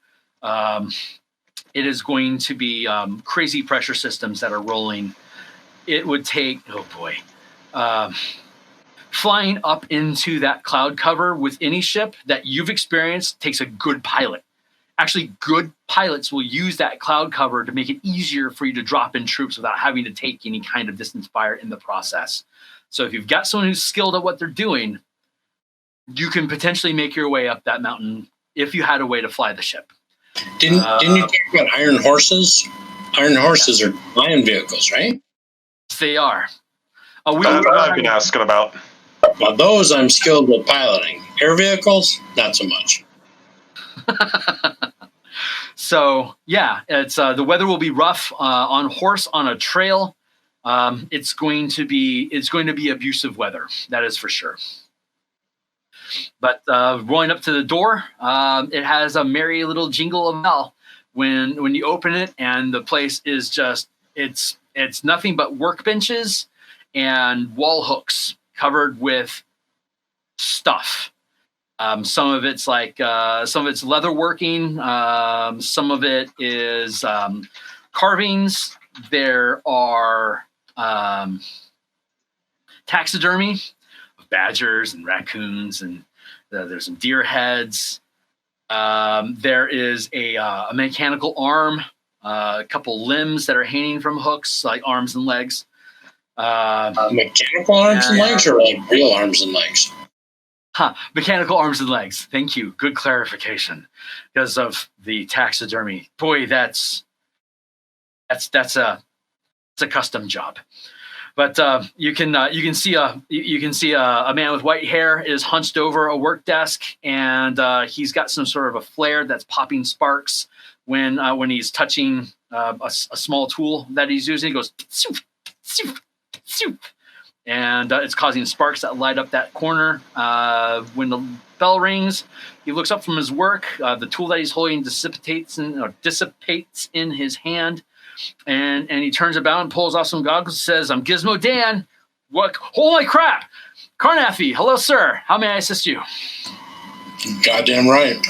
It is going to be crazy pressure systems that are rolling. It would take, flying up into that cloud cover with any ship that you've experienced takes a good pilot. Actually, good pilots will use that cloud cover to make it easier for you to drop in troops without having to take any kind of distance fire in the process. So if you've got someone who's skilled at what they're doing, you can potentially make your way up that mountain if you had a way to fly the ship. Didn't you talk about iron horses? Iron horses are lion vehicles, right? They are. I've been asking about. Now those I'm skilled with piloting. Air vehicles, not so much. So yeah, it's the weather will be rough on horse on a trail. It's going to be abusive weather. That is for sure. But rolling up to the door, it has a merry little jingle of bell when you open it, and the place is just it's nothing but workbenches and wall hooks covered with stuff. Some of it's leatherworking. Some of it is carvings. There are taxidermy of badgers and raccoons, and there's some deer heads. There is a mechanical arm, a couple limbs that are hanging from hooks, like arms and legs. Mechanical arms and legs, or like real arms and legs? Mechanical arms and legs. Thank you. Good clarification. Because of the taxidermy. Boy, that's a custom job. But you can see a man with white hair is hunched over a work desk, and he's got some sort of a flare that's popping sparks when he's touching a small tool that he's using. He goes soup, soup, soup. And it's causing sparks that light up that corner. When the bell rings, he looks up from his work. The tool that he's holding dissipates in his hand, and he turns about and pulls off some goggles and says, "I'm Gizmo Dan. What? Holy crap! Carnathy, hello, sir. How may I assist you?" Goddamn right.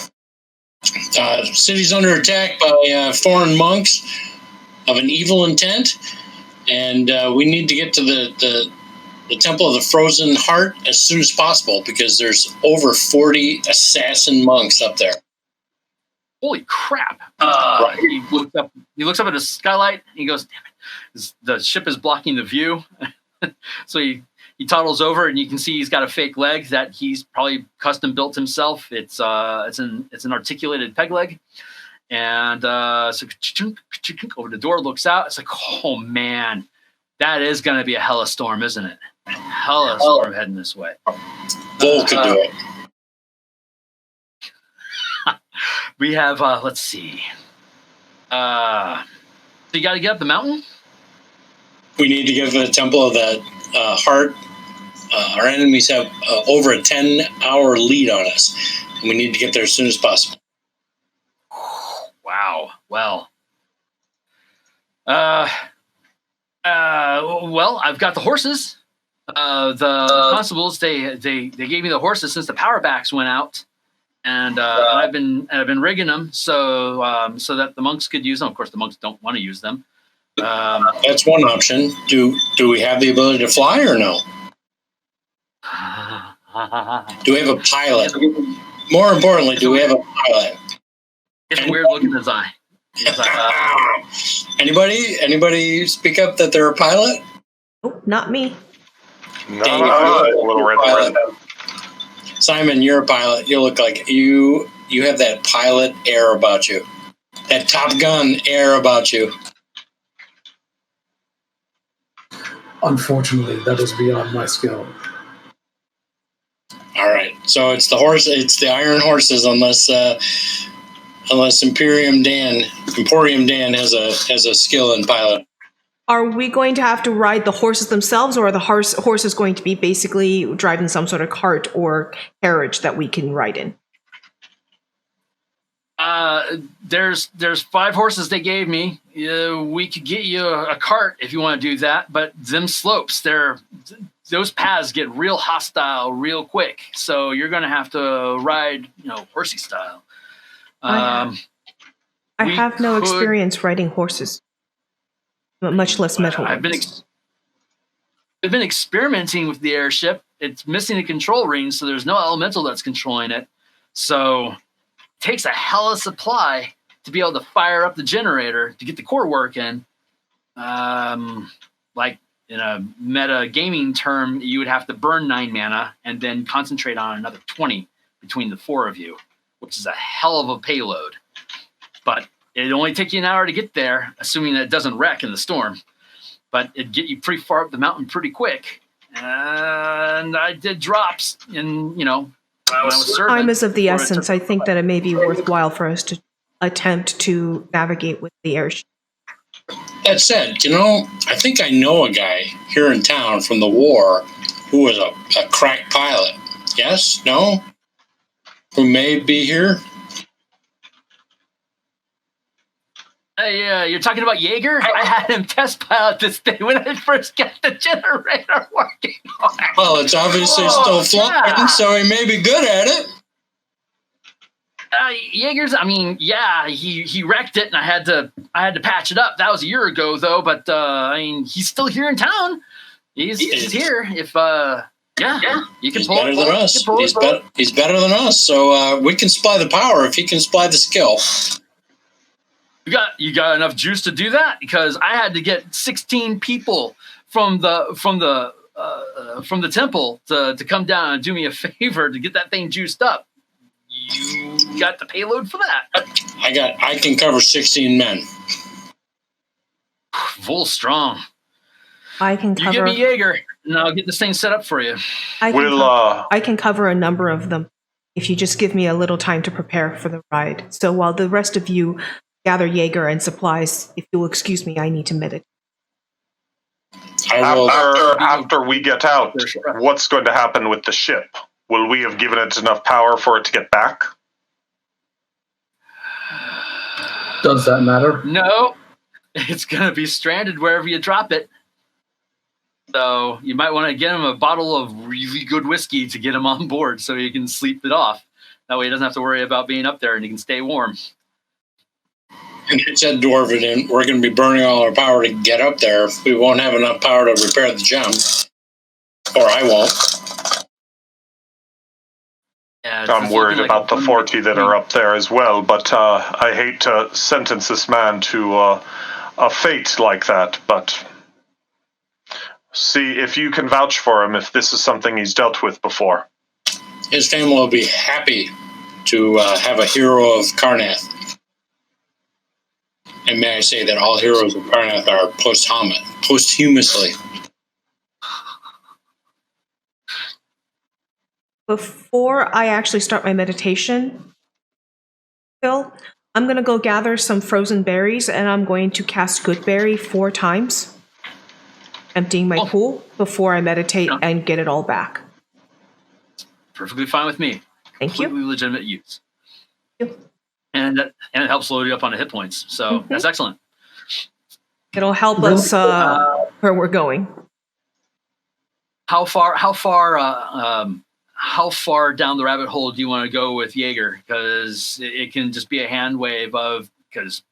City's under attack by foreign monks of an evil intent, and we need to get to the Temple of the Frozen Heart as soon as possible, because there's over 40 assassin monks up there. Holy crap. He looks up at his skylight, and he goes, "Damn it, the ship is blocking the view." So he toddles over, and you can see he's got a fake leg that he's probably custom built himself. It's an articulated peg leg. And so over the door, looks out. It's like, oh man, that is going to be a hella storm, isn't it? Hella storm heading this way. Vol could do it. We have, let's see. So you got to get up the mountain? We need to get to the Temple of the Heart. Our enemies have over a 10-hour lead on us, and we need to get there as soon as possible. Wow. Well, I've got the horses. The constables they gave me the horses since the power backs went out, and I've been rigging them so that the monks could use them. Of course, the monks don't want to use them. That's one option. Do we have the ability to fly or no? Do we have a pilot? More importantly, do we have a pilot? It's a weird looking design. Anybody speak up that they're a pilot? Nope, not me. No, Dang, little red pilot. thread. Simon, you're a pilot. You look like you have that pilot air about you. That Top Gun air about you. Unfortunately, that is beyond my skill. All right. So it's the horse. It's the iron horses, unless Emporium Dan has a skill in pilot. Are we going to have to ride the horses themselves, or are the horses going to be basically driving some sort of cart or carriage that we can ride in? There's 5 horses they gave me. We could get you a cart if you want to do that, but them slopes, those paths get real hostile real quick. So you're going to have to ride, horsey style. I have no experience riding horses, much less metal ones. I've been experimenting with the airship. It's missing a control ring, so there's no elemental that's controlling it. So it takes a hell of a supply to be able to fire up the generator to get the core working. Like in a meta gaming term, you would have to burn 9 mana and then concentrate on another 20 between the 4 of you, which is a hell of a payload. But it'd only take you an hour to get there, assuming that it doesn't wreck in the storm. But it'd get you pretty far up the mountain pretty quick. And I did drops in, when I was serving. Time is of the essence. I think that it may be worthwhile for us to attempt to navigate with the airship. That said, I think I know a guy here in town from the war who was a crack pilot. Yes? No? Who may be here? Hey, you're talking about Jaeger? I had him test pilot this day when I first got the generator working. Well, it's obviously still flying, so he may be good at it. Jaeger's, he wrecked it, and I had to patch it up. That was a year ago, though. But he's still here in town. He's here. If you can pull better than us. He's better than us. So we can supply the power if he can supply the skill. You got enough juice to do that? Because I had to get 16 people from the temple to come down and do me a favor to get that thing juiced up. You got the payload for that? I can cover 16 men. Full strong. I can cover. You give me Jaeger, and I'll get this thing set up for you. I can cover a number of them if you just give me a little time to prepare for the ride. So while the rest of you gather Jaeger and supplies, if you'll excuse me, I need to meditate. After we get out, what's going to happen with the ship? Will we have given it enough power for it to get back? Does that matter? No. It's going to be stranded wherever you drop it. So you might want to get him a bottle of really good whiskey to get him on board so he can sleep it off. That way he doesn't have to worry about being up there and he can stay warm. And it said Dwarven, and we're going to be burning all our power to get up there. We won't have enough power to repair the gem. Or I won't. Yeah, I'm worried about the 40 that are up there as well, but I hate to sentence this man to a fate like that, but see if you can vouch for him if this is something he's dealt with before. His family will be happy to have a hero of Karnath. And may I say that all heroes of Karnath are posthumously. Before I actually start my meditation, Phil, I'm going to go gather some frozen berries, and I'm going to cast Good Berry 4 times, emptying my pool before I meditate and get it all back. Perfectly fine with me. Thank you. Completely legitimate use. Thank you. And it helps load you up on the hit points. So that's excellent. It'll help us where we're going. How far down the rabbit hole do you want to go with Jaeger? Because it can just be a hand wave of, because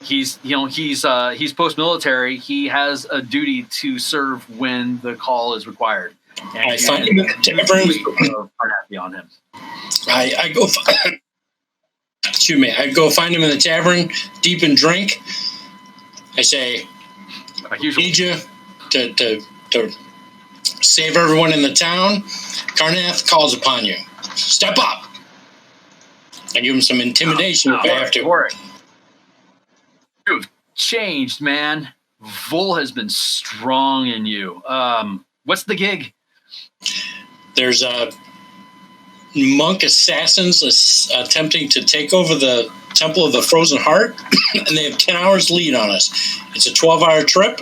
he's post-military. He has a duty to serve when the call is required. And I find him at the tavern. Beyond him. I go. Excuse me. I go find him in the tavern, deep in drink. I say, need you to save everyone in the town. Karnath calls upon you. Step up. I give him some intimidation if I have to. You've changed, man. Vol has been strong in you. What's the gig? There's monk assassins attempting to take over the Temple of the Frozen Heart, and they have 10 hours lead on us. It's a 12-hour trip,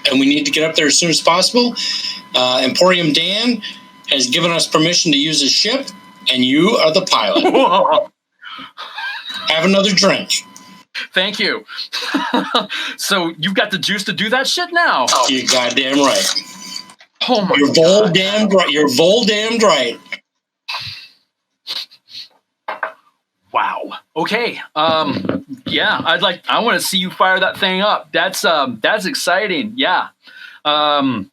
and we need to get up there as soon as possible. Emporium Dan has given us permission to use his ship, and you are the pilot. Have another drink. Thank you. So you've got the juice to do that shit now. You're goddamn right. Oh my You're God. damned right. You're damned right. Wow. Okay. Yeah, I want to see you fire that thing up. That's exciting. Yeah. I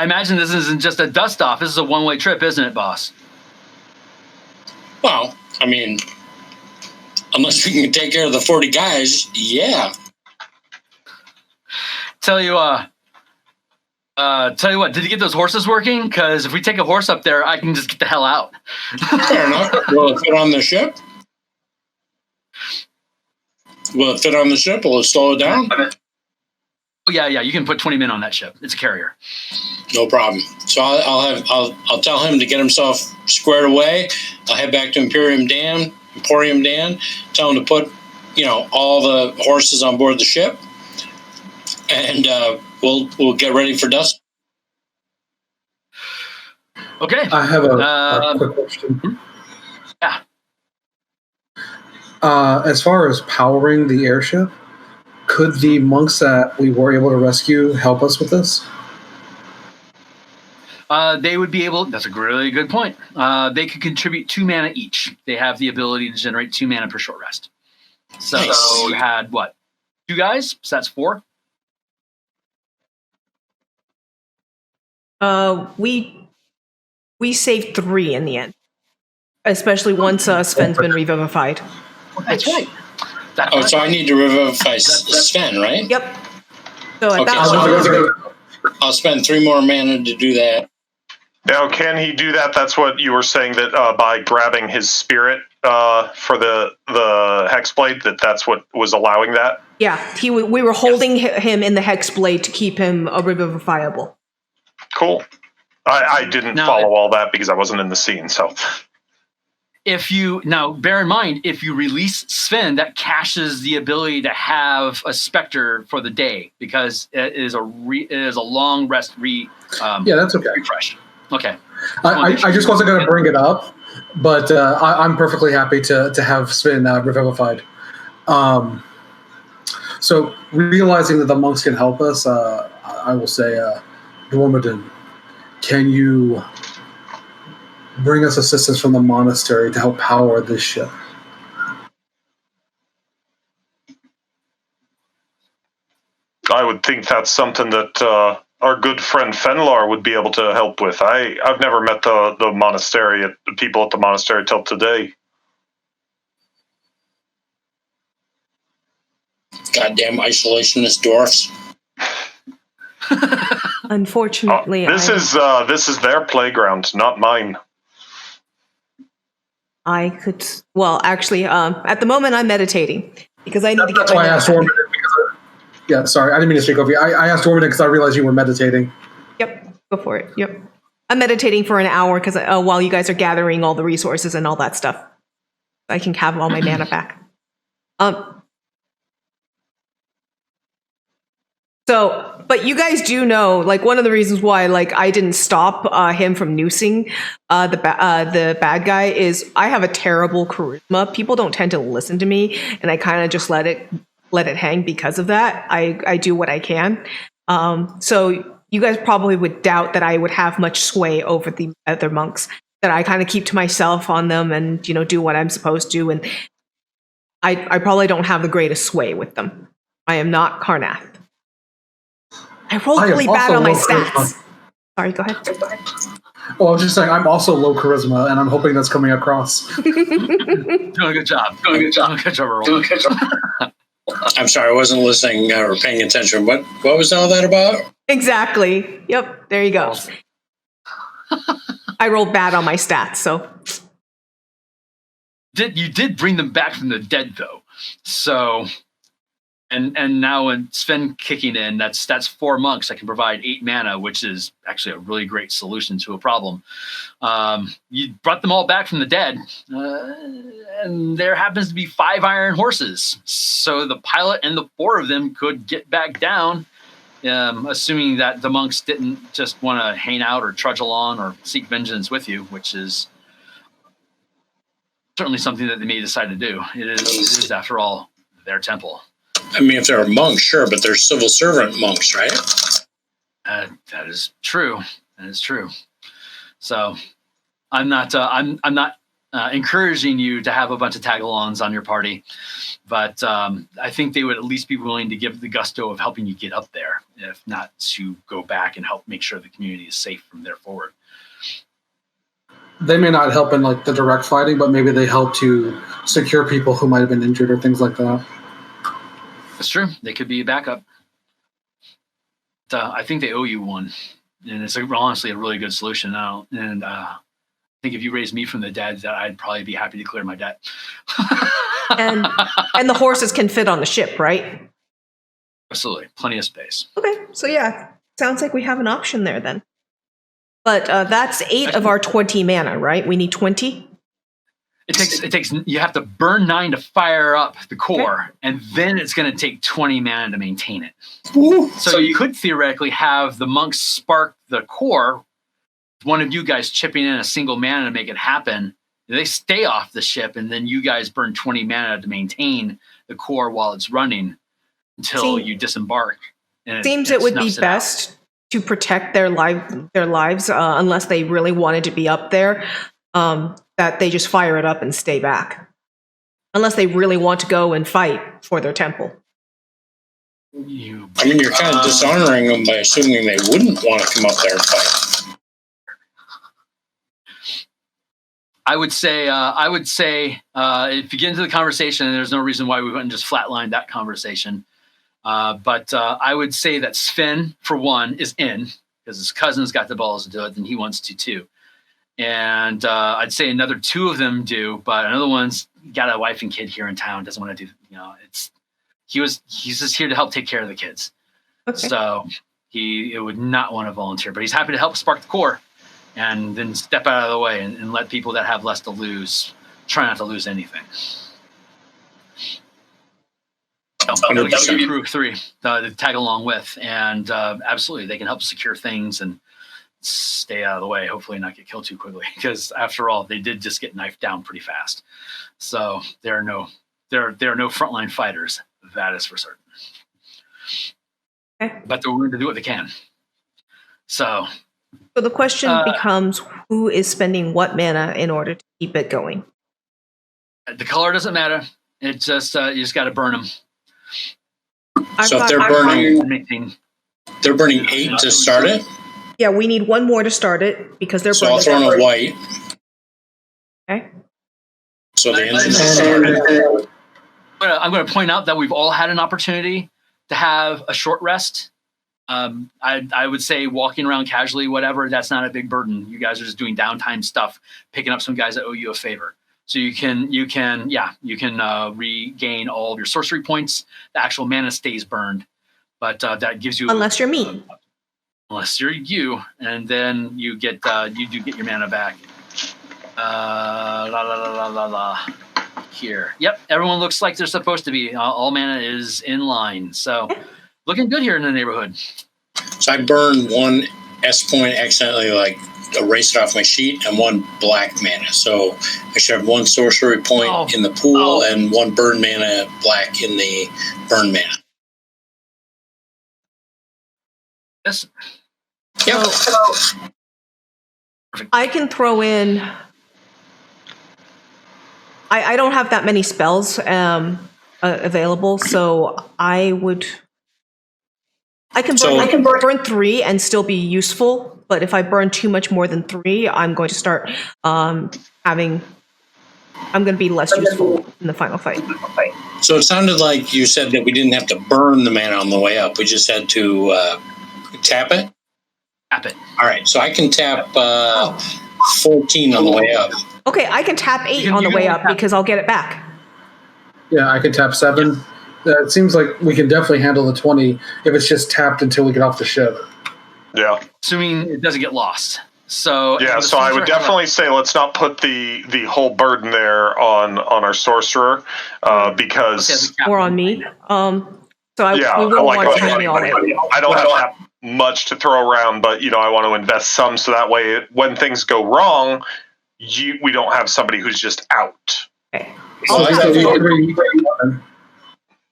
imagine this isn't just a dust off. This is a one-way trip, isn't it, boss? Well, I mean, unless we can take care of the 40 guys, yeah. Tell you what, did you get those horses working? Because if we take a horse up there, I can just get the hell out. Fair enough. Will it fit on the ship? Will it fit on the ship? Will it slow it down? Oh, yeah, you can put 20 men on that ship. It's a carrier. No problem. So I'll tell him to get himself squared away. I'll head back to Emporium Dan. Tell him to put, all the horses on board the ship, and we'll get ready for dusk. Okay. I have a quick question. Yeah. As far as powering the airship, could the monks that we were able to rescue help us with this? They would be able. That's a really good point. They could contribute 2 mana each. They have the ability to generate 2 mana per short rest. So Nice. you had what? 2 guys? So that's 4. We saved 3 in the end, especially once Sven's been revivified. That's right. So I need to revivify Sven, right? Yep. So at Okay, that so point, I'll spend 3 more mana to do that. Now, can he do that? That's what you were saying, that by grabbing his spirit for the hexblade, that's what was allowing that? yeah, we were holding him in the hex blade to keep him revivifiable. Cool. I didn't follow all that because I wasn't in the scene, so... Now bear in mind, if you release Sven, that caches the ability to have a specter for the day, because it is a long rest Yeah, that's okay. refresh. Okay. I just wasn't going to bring it up, but I'm perfectly happy to have Sven revivified. So realizing that the monks can help us, I will say, Dwarmadin, can you bring us assistance from the monastery to help power this ship? I would think that's something that our good friend Fenlar would be able to help with. I've never met the people at the monastery till today. Goddamn isolationist dwarfs. Unfortunately, This is their playground, not mine. I could. Well, actually, at the moment, I'm meditating because I need to get. That's why I asked Ormond. Yeah, sorry, I didn't mean to speak over you. I asked Ormond because I realized you were meditating. Yep, go for it. Yep, I'm meditating for an hour because while you guys are gathering all the resources and all that stuff, I can have all my mana back. So, but you guys do know, like, one of the reasons why, like, I didn't stop him from noosing the bad guy is I have a terrible charisma. People don't tend to listen to me, and I kind of just let it hang because of that. I do what I can. So you guys probably would doubt that I would have much sway over the other monks. That I kind of keep to myself on them, and do what I'm supposed to. And I probably don't have the greatest sway with them. I am not Karnath. I rolled really bad on my stats. Charisma. Sorry, go ahead. Well, I was just saying, I'm also low charisma, and I'm hoping that's coming across. Doing a good job. Doing a good job, Earl. I'm sorry, I wasn't listening or paying attention. What was all that about? Exactly. Yep, there you go. I rolled bad on my stats, so. You did bring them back from the dead, though. So... And now when Sven kicking in, that's 4 monks that can provide 8 mana, which is actually a really great solution to a problem. You brought them all back from the dead, and there happens to be 5 iron horses. So the pilot and the 4 of them could get back down, assuming that the monks didn't just want to hang out or trudge along or seek vengeance with you, which is certainly something that they may decide to do. It is after all, their temple. I mean, if they're monks, sure, but they're civil servant monks, right? That is true. That is true. So, I'm not encouraging you to have a bunch of tag-alongs on your party, but I think they would at least be willing to give the gusto of helping you get up there, if not to go back and help make sure the community is safe from there forward. They may not help in like the direct fighting, but maybe they help to secure people who might have been injured or things like that. That's true. They could be a backup. I think they owe you one, and it's honestly a really good solution now. And I think if you raised me from the dead, that I'd probably be happy to clear my debt. and the horses can fit on the ship, right? Absolutely, plenty of space. Okay, so yeah, sounds like we have an option there then. But that's 8 of our 20 mana, right? We need 20. It takes. You have to burn 9 to fire up the core, and then it's going to take 20 mana to maintain it. Ooh. So you could theoretically have the monks spark the core, one of you guys chipping in a single mana to make it happen. They stay off the ship, and then you guys burn 20 mana to maintain the core while it's running until you disembark. And seems it would be best to protect their lives unless they really wanted to be up there. That they just fire it up and stay back. Unless they really want to go and fight for their temple. I mean, you're kind of dishonoring them by assuming they wouldn't want to come up there and fight. I would say, if you get into the conversation, there's no reason why we wouldn't just flatline that conversation. But I would say that Sven, for one, is in, because his cousin's got the balls to do it, and he wants to too. And I'd say another 2 of them do, but another one's got a wife and kid here in town, doesn't want to do, he's just here to help take care of the kids. Okay. So he would not want to volunteer, but he's happy to help spark the core and then step out of the way and let people that have less to lose try not to lose anything. That'll give you a crew of 3 to tag along with, and absolutely they can help secure things and stay out of the way, hopefully not get killed too quickly, because after all, they did just get knifed down pretty fast. So there are no frontline fighters, that is for certain. Okay. But they're willing to do what they can. So the question becomes, who is spending what mana in order to keep it going? The color doesn't matter. It's just you just got to burn them. So if they're burning 8 to start it. Yeah, we need 1 more to start it because they're. So I'll throw in a white. Okay. So the engine started. I'm going to point out that we've all had an opportunity to have a short rest. I would say walking around casually, whatever, that's not a big burden. You guys are just doing downtime stuff, picking up some guys that owe you a favor. So you can regain all of your sorcery points. The actual mana stays burned, but that gives you Unless you're me. Unless you're you, and then you do get your mana back. Here, yep, everyone looks like they're supposed to be. All mana is in line, so looking good here in the neighborhood. So I burned one S point accidentally, like erase it off my sheet, and one black mana. So I should have one sorcery point in the pool and one burn mana black in the burn mana. Yes. Yep. I can throw in. I don't have that many spells available, so I can burn 3 and still be useful. But if I burn too much more than 3, I'm going to start I'm going to be less useful in the final fight. So it sounded like you said that we didn't have to burn the mana on the way up. We just had to tap it. Tap it. All right. So I can tap 14 on the way up. Okay, I can tap 8 on the way up because I'll get it back. Yeah, I can tap 7. It seems like we can definitely handle the 20 if it's just tapped until we get off the ship. Yeah. Assuming it doesn't get lost. So yeah, so I would definitely say let's not put the whole burden there on our sorcerer because or on me. We wouldn't want to tap me all in. I don't have that much to throw around, but I want to invest some so that way when things go wrong, we don't have somebody who's just out. Okay.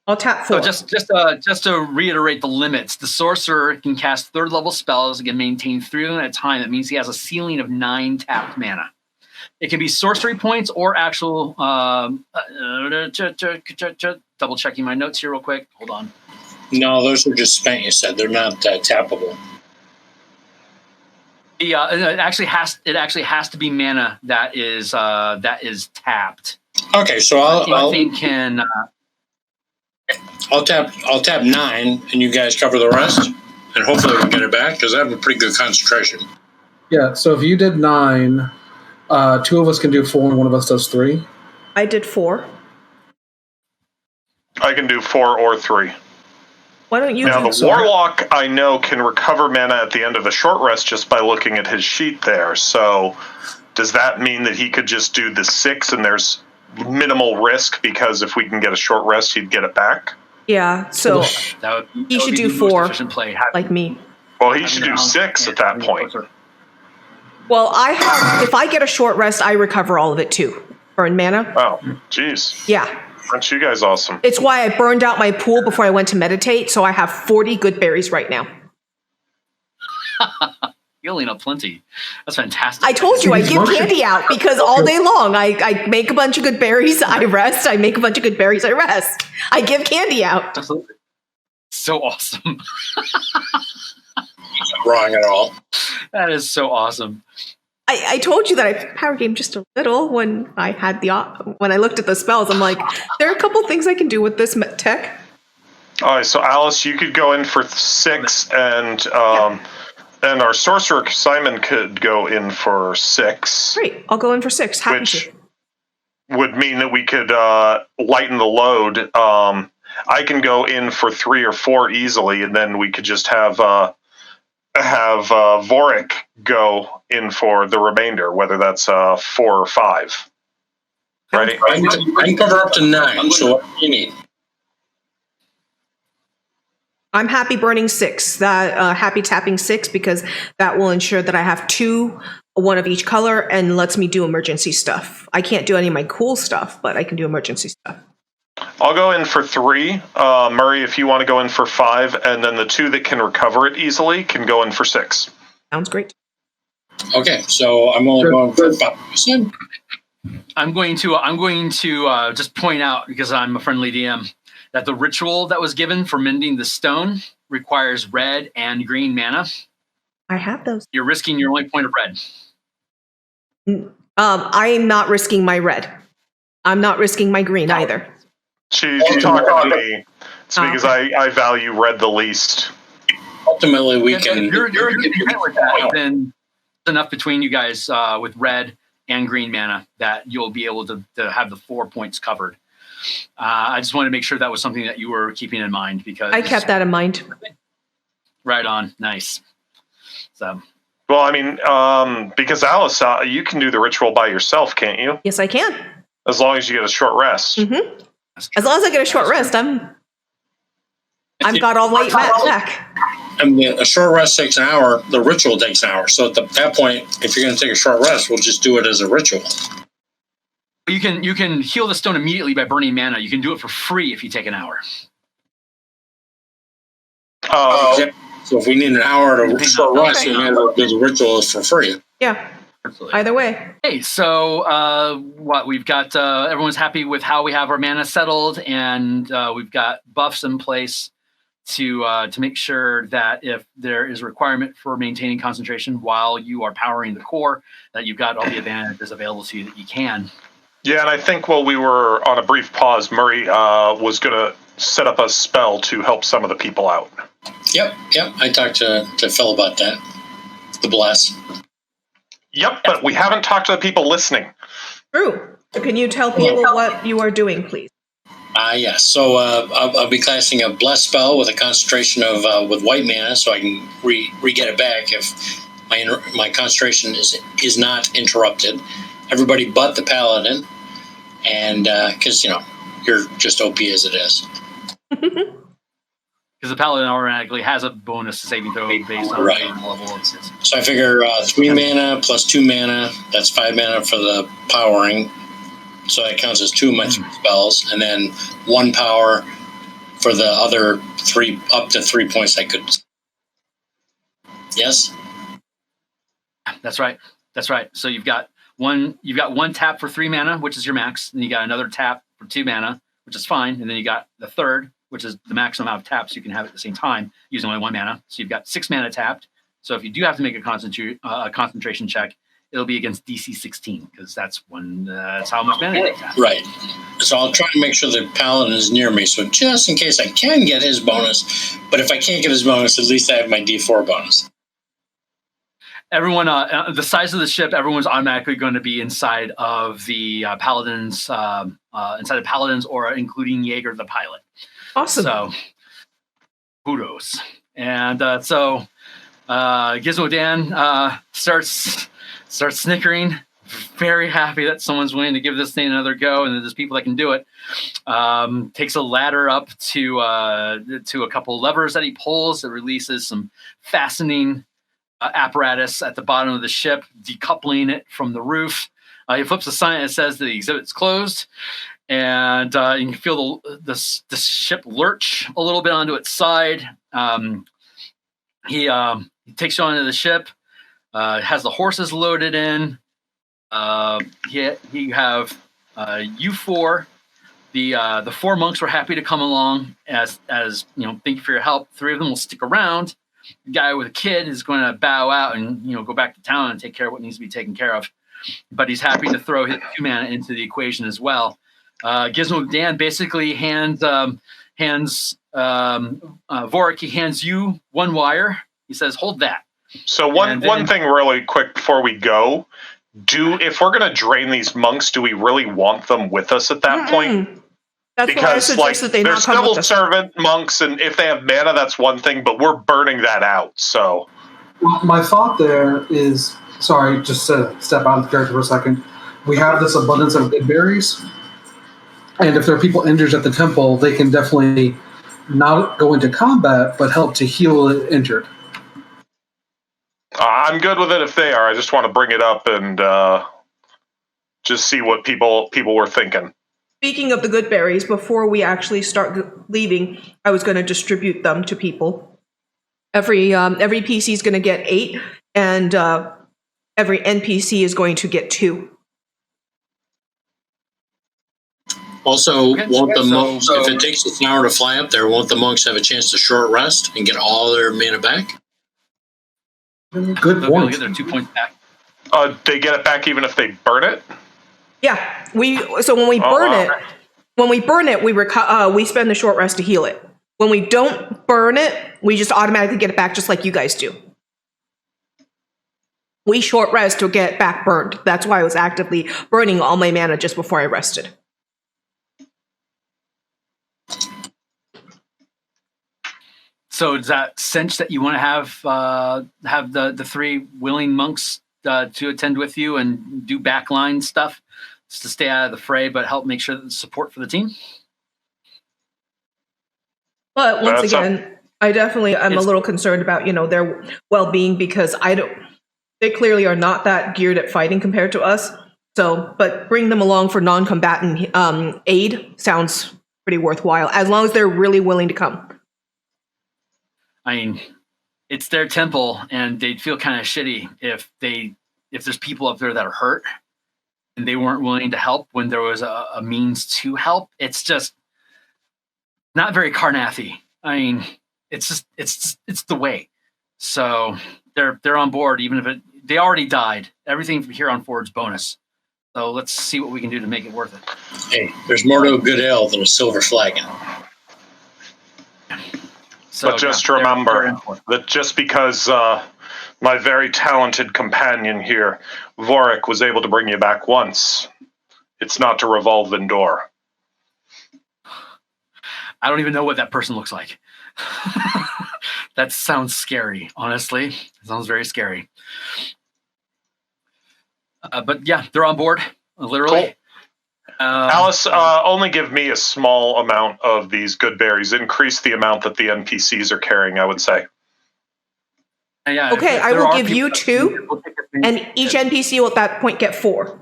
I'll tap 4. So just to reiterate the limits, the sorcerer can cast 3rd level spells and can maintain 3 at a time. That means he has a ceiling of 9 tapped mana. It can be sorcery points or actual. Double checking my notes here real quick. Hold on. No, those are just spent. You said they're not tappable. Yeah, it actually has to be mana that is tapped. Okay, so I'll tap 9, and you guys cover the rest, and hopefully we'll get it back because I have a pretty good concentration. Yeah. So if you did 9, 2 of us can do 4, and 1 of us does 3. I did 4. I can do 4 or 3. Why don't you? Now the warlock I know can recover mana at the end of a short rest just by looking at his sheet there. So does that mean that he could just do the 6 and there's minimal risk because if we can get a short rest, he'd get it back? Yeah. So he should do 4, like me. Well, he should do 6 at that point. Well, if I get a short rest, I recover all of it too. Burn mana. Oh, jeez. Yeah. Aren't you guys awesome? It's why I burned out my pool before I went to meditate, so I have 40 good berries right now. You only know plenty. That's fantastic. I told you I give candy out because all day long I make a bunch of good berries, I rest. I make a bunch of good berries, I rest. I give candy out. Absolutely. So awesome. Not wrong at all. That is so awesome. I told you that I power game just a little when I had when I looked at the spells. I'm like, there are a couple things I can do with this tech. All right, so Alice, you could go in for 6, and our sorcerer Simon could go in for 6. Great, I'll go in for 6. Happy which to. Would mean that we could lighten the load. I can go in for 3 or 4 easily, and then we could just have Vorik go in for the remainder, whether that's 4 or 5. Right? I can cover up to 9. So what do you need? I'm happy burning 6. Happy tapping 6 because that will ensure that I have 2, 1 of each color, and lets me do emergency stuff. I can't do any of my cool stuff, but I can do emergency stuff. I'll go in for 3. Murray, if you want to go in for 5, and then the 2 that can recover it easily can go in for 6. Sounds great. Okay, so I'm only going for 5%. I'm going to just point out, because I'm a friendly DM, that the ritual that was given for mending the stone requires red and green mana. I have those. You're risking your only point of red. I'm not risking my red. I'm not risking my green either. She's talking to me. It's because I value red the least. Ultimately, we can. You're with that, then it's enough between you guys with red and green mana that you'll be able to have the 4 points covered. I just wanted to make sure that was something that you were keeping in mind, because I kept that in mind. Right on. Nice. So, Well, I mean, because Alice, you can do the ritual by yourself, can't you? Yes, I can. As long as you get a short rest. Mm-hmm. As long as I get a short rest, I've got all weight back. I mean, a short rest takes an hour. The ritual takes an hour. So at that point, if you're going to take a short rest, we'll just do it as a ritual. you can heal the stone immediately by burning mana. You can do it for free if you take an hour. Oh, so if we need an hour to short rest, we may as well do the ritual for free. Yeah. Absolutely. Either way. Hey, so what we've got? Everyone's happy with how we have our mana settled, and we've got buffs in place to make sure that if there is a requirement for maintaining concentration while you are powering the core, that you've got all the advantages available to you that you can. yeah, and I think while we were on a brief pause, Murray was going to set up a spell to help some of the people out. Yep. I talked to Phil about that. The bless. Yep, but we haven't talked to the people listening. True. Can you tell people what you are doing, please? Yes. So I'll be casting a bless spell with a concentration of with white mana, so I can re-get it back if my concentration is not interrupted. Everybody but the paladin, and because you're just OP as it is. Because the paladin automatically has a bonus to saving throw based on Right. the level of it. So I figure 3 mana plus 2 mana, that's 5 mana for the powering. So that counts as 2 of my 3 spells, and then 1 power for the other 3, up to 3 points I could. Yes? That's right. So you've got one tap for 3 mana, which is your max. Then you got another tap for 2 mana, which is fine. And then you got the third, which is the maximum amount of taps you can have at the same time using only 1 mana. So you've got 6 mana tapped. So if you do have to make a concentration check, it'll be against DC 16, because that's how much mana you have. Right. So I'll try to make sure the paladin is near me, so just in case I can get his bonus. But if I can't get his bonus, at least I have my D4 bonus. Everyone, the size of the ship, everyone's automatically going to be inside of the paladins, or including Jaeger, the pilot. Awesome. So, kudos. And so Gizmo Dan starts snickering, very happy that someone's willing to give this thing another go, and there's people that can do it. Takes a ladder up to a couple of levers that he pulls that releases some fastening apparatus at the bottom of the ship, decoupling it from the roof. He flips a sign that says the exhibit's closed, and you can feel the ship lurch a little bit onto its side. He takes you onto the ship, has the horses loaded in. You have you four. The 4 monks were happy to come along as thank you for your help. 3 of them will stick around. The guy with a kid is going to bow out and go back to town and take care of what needs to be taken care of. But he's happy to throw his 2 mana into the equation as well. Gizmo Dan basically hands Vorik. He hands you 1 wire. He says, "Hold that." So one thing really quick before we go, if we're going to drain these monks, do we really want them with us at that point? That's why I suggest that they they're not come civil with us. servant monks, and if they have mana, that's one thing, but we're burning that out. So My thought there is, sorry, just to step out of the character for a second. We have this abundance of good berries, and if there are people injured at the temple, they can definitely not go into combat, but help to heal the injured. I'm good with it if they are. I just want to bring it up and just see what people were thinking. Speaking of the good berries, before we actually start leaving, I was going to distribute them to people. Every PC is going to get 8, and every NPC is going to get 2. Also, Okay. won't the monks, if it takes us an hour to fly up there, won't the monks have a chance to short rest and get all their mana back? Good They'll be able to point. get their 2 points back. They get it back even if they burn it? Yeah, so when we burn it, we spend the short rest to heal it. When we don't burn it, we just automatically get it back, just like you guys do. we short rest to get back burned. That's why I was actively burning all my mana just before I rested. So does that sense that you want to have the three willing monks to attend with you and do backline stuff just to stay out of the fray, but help make sure that the support for the team? But once again, I definitely am a little concerned about, their well-being, because they clearly are not that geared at fighting compared to us. So, but bring them along for non-combatant aid sounds pretty worthwhile, as long as they're really willing to come. I mean, it's their temple, and they'd feel kind of shitty if there's people up there that are hurt and they weren't willing to help when there was a means to help. It's just not very Carnathy. I mean, it's the way. So they're on board, even if they already died. Everything from here on forward is bonus. So let's see what we can do to make it worth it. Hey, there's more to a good ale than a silver flagon. So, but just remember that just because my very talented companion here, Vorik, was able to bring you back once, it's not a revolving door. I don't even know what that person looks like. That sounds scary, honestly. It sounds very scary. But yeah, they're on board, literally. Cool. Alice, only give me a small amount of these good berries. Increase the amount that the NPCs are carrying, I would say. Yeah, okay, I will give you 2, and each NPC will at that point get 4.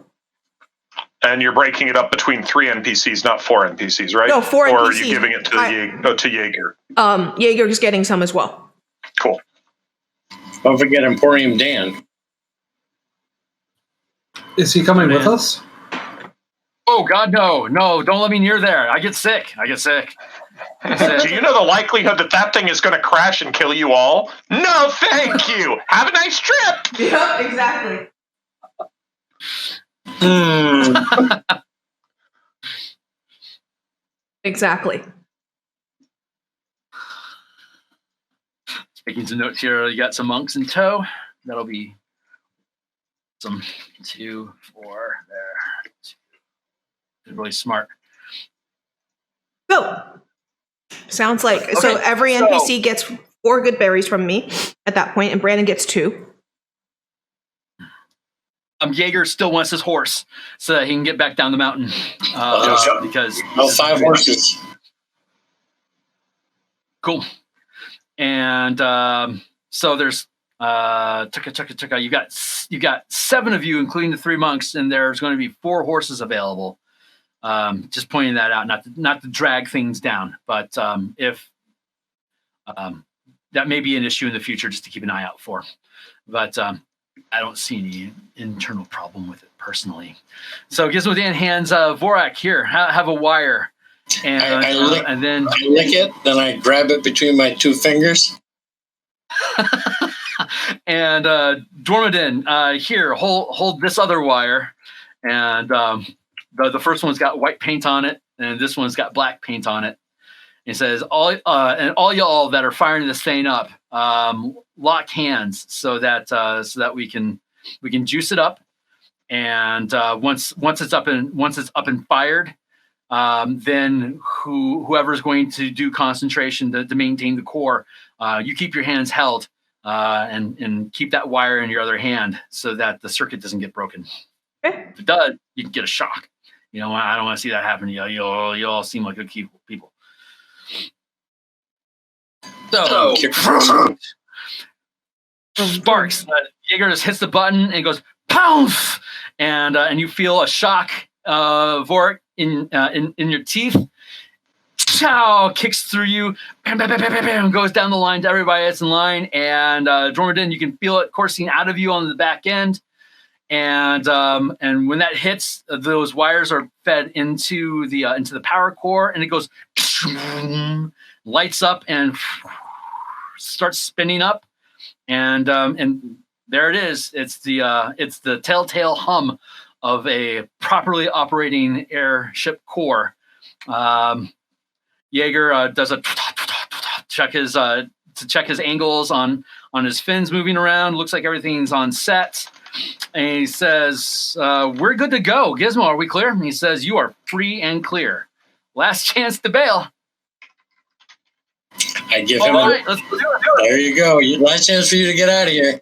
And you're breaking it up between 3 NPCs, not 4 NPCs, right? No, 4 NPCs. Or are you giving it to Jaeger? Jaeger's getting some as well. Cool. Don't forget Emporium Dan. Is he coming with us? Oh, God, no. No, don't let me near there. I get sick. Do you know the likelihood that thing is going to crash and kill you all? No, thank you. Have a nice trip. Yeah, exactly. Exactly. Making some notes here. You got some monks in tow. That'll be some 2, 4 there. Really smart. So, sounds like so every NPC gets 4 good berries from me at that point, and Brandon gets 2. Jaeger still wants his horse so that he can get back down the mountain. Because 5 horses. Cool. And so there's chugga. You got 7 of you, including the 3 monks, and there's going to be 4 horses available. Just pointing that out, not to drag things down, but if that may be an issue in the future, just to keep an eye out for. But I don't see any internal problem with it personally. So Gizmo Dan hands Vorak, here, have a wire, and then I lick it, then I grab it between my 2 fingers. And Dormadin, here, hold this other wire, and the first one's got white paint on it, and this one's got black paint on it. It says, all y'all that are firing this thing up, lock hands so that we can juice it up, and once it's up and fired, then whoever's going to do concentration to maintain the core, you keep your hands held, and keep that wire in your other hand so that the circuit doesn't get broken. Okay. If it does, you can get a shock. I don't want to see that happen. You all seem like good people. So, sparks. Jaeger just hits the button and goes pounce, and you feel a shock, Vorik, in your teeth. Chow kicks through you, bam, bam, bam, bam, bam, goes down the line to everybody that's in line, and Dormadin, you can feel it coursing out of you on the back end. And when that hits, those wires are fed into the power core, and it goes lights up and starts spinning up, and there it is. It's the telltale hum of a properly operating airship core. Jaeger does a check his to check his angles on his fins moving around. Looks like everything's on set. And he says, we're good to go. Gizmo, are we clear? And he says, you are free and clear. Last chance to bail. I give him All right, let's do it. There you go. Last chance for you to get out of here.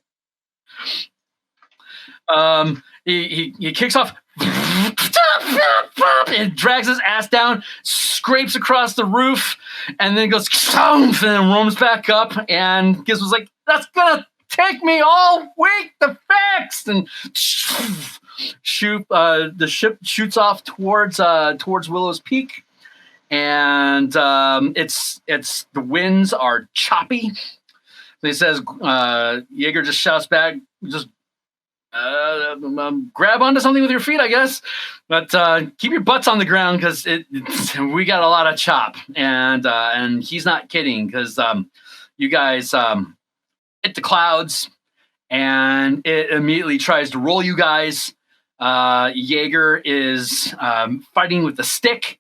He kicks off and drags his ass down, scrapes across the roof, and then goes and then roams back up. And Gizmo's like, that's gonna take me all week to fix. And the ship shoots off towards Willow's Peak, and it's the winds are choppy. So he says, Jaeger just shouts back, just grab onto something with your feet, I guess, but keep your butts on the ground because we got a lot of chop, and he's not kidding because you guys hit the clouds, and it immediately tries to roll you guys. Jaeger is fighting with the stick.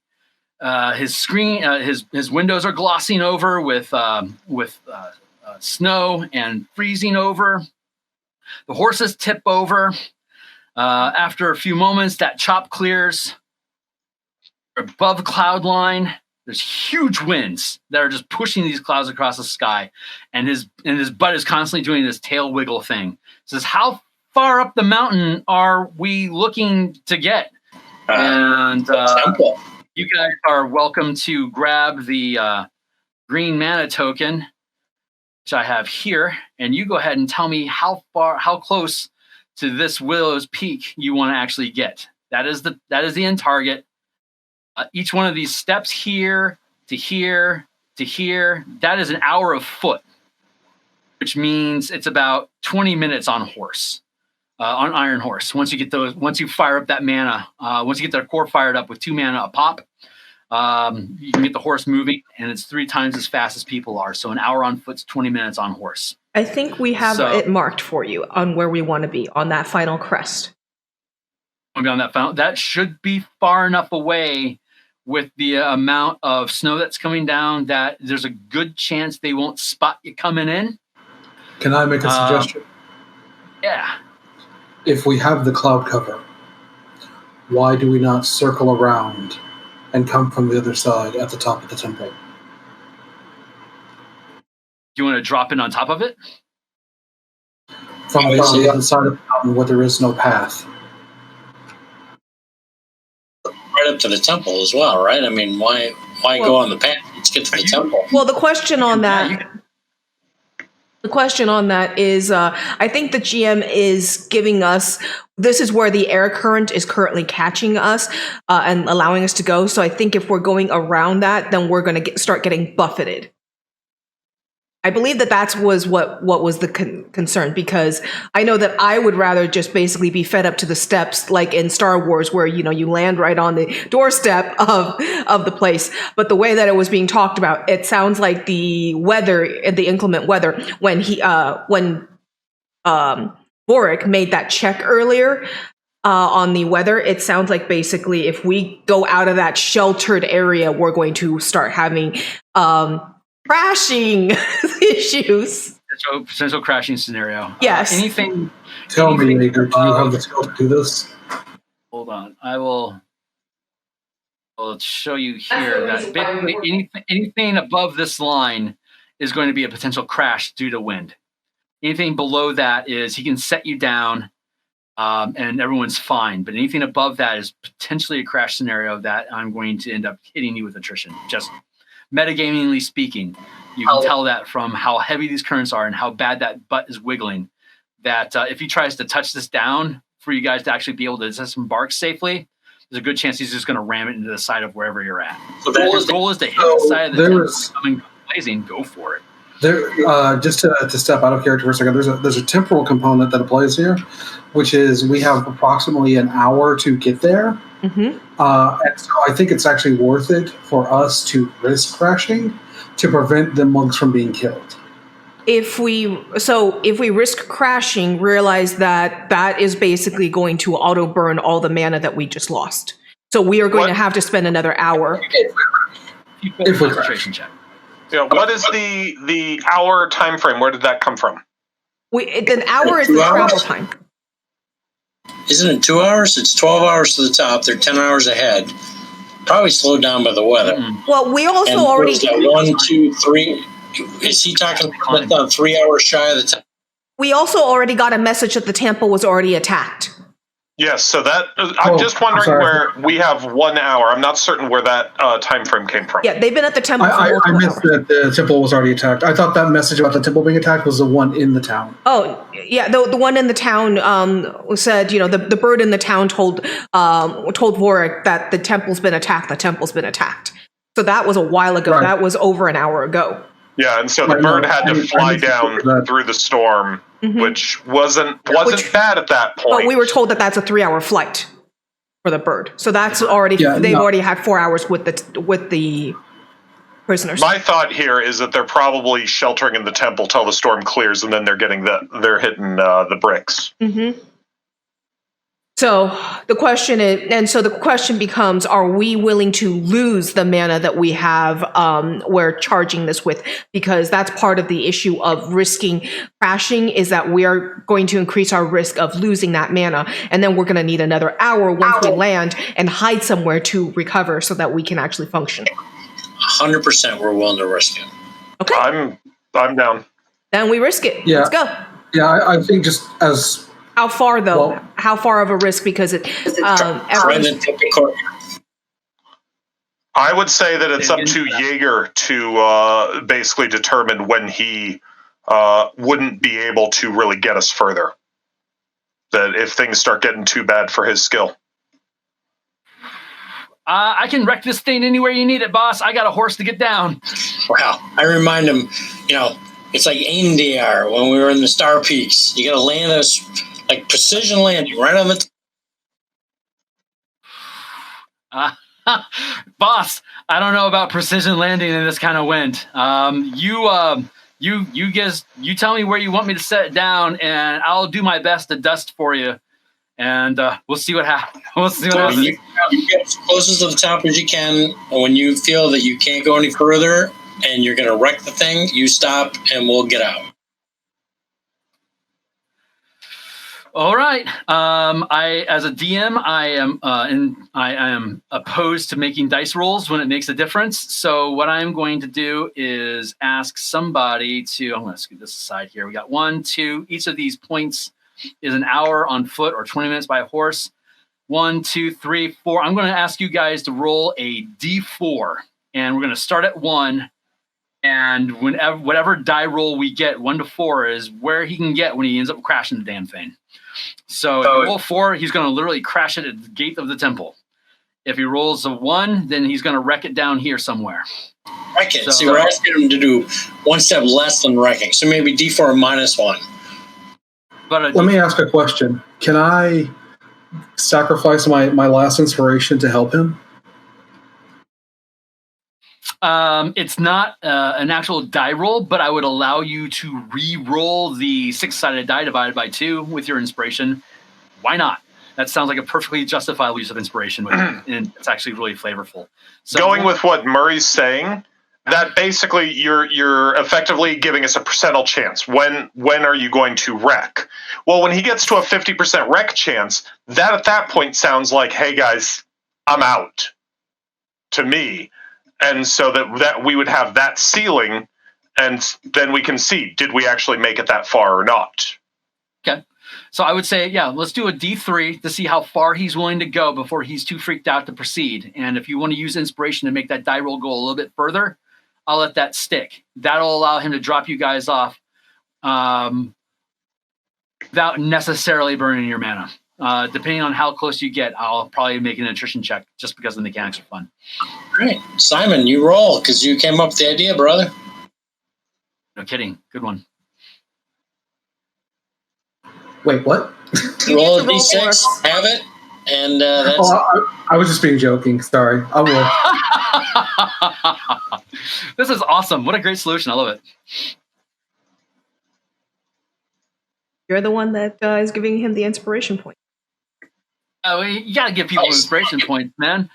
His windows are glossing over with snow and freezing over. The horses tip over. After a few moments, that chop clears. Above cloud line, there's huge winds that are just pushing these clouds across the sky, and his butt is constantly doing this tail wiggle thing. Says, how far up the mountain are we looking to get? And you guys are welcome to grab the green mana token, which I have here, and you go ahead and tell me how close to this Willow's Peak you want to actually get. That is the end target. Each one of these steps here to here to here, that is an hour of foot, which means it's about 20 minutes on horse, on Iron Horse. Once you fire up that mana, once you get their core fired up with 2 mana a pop, you can get the horse moving, and it's 3 times as fast as people are. So an hour on foot's 20 minutes on horse. I think we have it marked for you on where we want to be on that final crest. On that final, that should be far enough away with the amount of snow that's coming down that there's a good chance they won't spot you coming in. Can I make a suggestion? Yeah. If we have the cloud cover, why do we not circle around and come from the other side at the top of the temple? You want to drop in on top of it? From the other side of the mountain where there is no path. Right up to the temple as well, right? I mean, why go on the path? Let's get to the temple. Well, the question on that is, I think the GM is giving us, this is where the air current is currently catching us and allowing us to go. So I think if we're going around that, then we're going to start getting buffeted. I believe that was what was the concern, because I know that I would rather just basically be fed up to the steps, like in Star Wars, where you land right on the doorstep of the place. But the way that it was being talked about, it sounds like the weather, the inclement weather, when Boric made that check earlier on the weather, it sounds like basically if we go out of that sheltered area, we're going to start having crashing issues. Potential crashing scenario. Yes. Tell me, Jaeger, do you have the skill to do this? Hold on. I'll show you here that anything above this line is going to be a potential crash due to wind. Anything below that is he can set you down and everyone's fine. But anything above that is potentially a crash scenario that I'm going to end up hitting you with attrition. Just metagamingly speaking, you can tell that from how heavy these currents are and how bad that butt is wiggling, that if he tries to touch this down for you guys to actually be able to disembark safely, there's a good chance he's just going to ram it into the side of wherever you're at. So the goal is to hit the side of the temple coming blazing. Go for it. There, just to step out of character for a second, there's a temporal component that applies here, which is we have approximately an hour to get there. Mm-hmm. And so I think it's actually worth it for us to risk crashing to prevent the monks from being killed. If we risk crashing, realize that is basically going to auto burn all the mana that we just lost. So we are going to have to spend another hour. If we concentration check. Yeah, what is the hour time frame? Where did that come from? An hour is 2 the hours? travel time. Isn't it 2 hours? It's 12 hours to the top. They're 10 hours ahead. Probably slowed down by the weather. Well, we also And already. what is that, 1, 2, 3? Is he talking about 3 hours shy of the time? We also already got a message that the temple was already attacked. Yes, so that I'm just wondering sorry. where we have 1 hour. I'm not certain where that time frame came from. Yeah, they've been at the temple for I multiple missed hours. that the temple was already attacked. I thought that message about the temple being attacked was the one in the town. Oh, yeah, the one in the town said, the bird in the town told Vorik that the temple's been attacked. The temple's been attacked. So that was a while ago. Right. That was over an hour ago. Yeah, and so the Right, bird no, had to I fly missed down that. through the storm, which wasn't Which- bad at that point. But we were told that that's a 3-hour flight for the bird. So that's already they've already had 4 hours with the prisoners. My thought here is that they're probably sheltering in the temple till the storm clears, and then they're hitting the bricks. Mm-hmm. So the question becomes: are we willing to lose the mana that we have? We're charging this with, because that's part of the issue of risking crashing, is that we are going to increase our risk of losing that mana, and then we're going to need another hour once we land and hide somewhere to recover so that we can actually function. 100% we're willing to risk it. Okay, I'm down. then we risk it. Yeah. Let's go. Yeah, I think just as How far though? Well- How far of a risk? Because it Brendan, take the court. I would say that it's up to Jaeger to basically determine when he wouldn't be able to really get us further. That if things start getting too bad for his skill. I can wreck this thing anywhere you need it, boss. I got a horse to get down. Wow. I remind him, it's like Indiar when we were in the Star Peaks. You got to land us like precision landing right on the Boss, I don't know about precision landing in this kind of wind. You tell me where you want me to set it down, and I'll do my best to dust for you. And we'll see what happens. You get as closest to the top as you can, and when you feel that you can't go any further and you're going to wreck the thing, you stop and we'll get out. All right. As a DM, I am opposed to making dice rolls when it makes a difference. So what I'm going to do is ask somebody to. I'm going to scoot this aside here. We got 1, 2. Each of these points is an hour on foot or 20 minutes by horse. 1, 2, 3, 4. I'm going to ask you guys to roll a D4, and we're going to start at 1. And whatever die roll we get, 1 to 4, is where he can get when he ends up crashing the damn thing. So if he rolls 4, he's going to literally crash it at the gate of the temple. If he rolls a 1, then he's going to wreck it down here somewhere. Wreck it. So we're asking him to do one step less than wrecking. So maybe D4 -1. But let me ask a question. Can I sacrifice my last inspiration to help him? It's not an actual die roll, but I would allow you to re-roll the 6-sided die divided by 2 with your inspiration. Why not? That sounds like a perfectly justifiable use of inspiration, and it's actually really flavorful. So going with what Murray's saying, that basically you're effectively giving us a percentile chance. When are you going to wreck? Well, when he gets to a 50% wreck chance, that at that point sounds like, hey guys, I'm out to me. And so that we would have that ceiling, and then we can see, did we actually make it that far or not? Okay. So I would say, yeah, let's do a D3 to see how far he's willing to go before he's too freaked out to proceed. And if you want to use inspiration to make that die roll go a little bit further, I'll let that stick. That'll allow him to drop you guys off without necessarily burning your mana. Depending on how close you get, I'll probably make an attrition check just because the mechanics are fun. All right. Simon, you roll because you came up with the idea, brother. No kidding. Good one. Wait, what? Roll a D6, have it, and that's... I was just being joking. Sorry. I will. This is awesome. What a great solution. I love it. You're the one that is giving him the inspiration point. You got to give people inspiration points, man.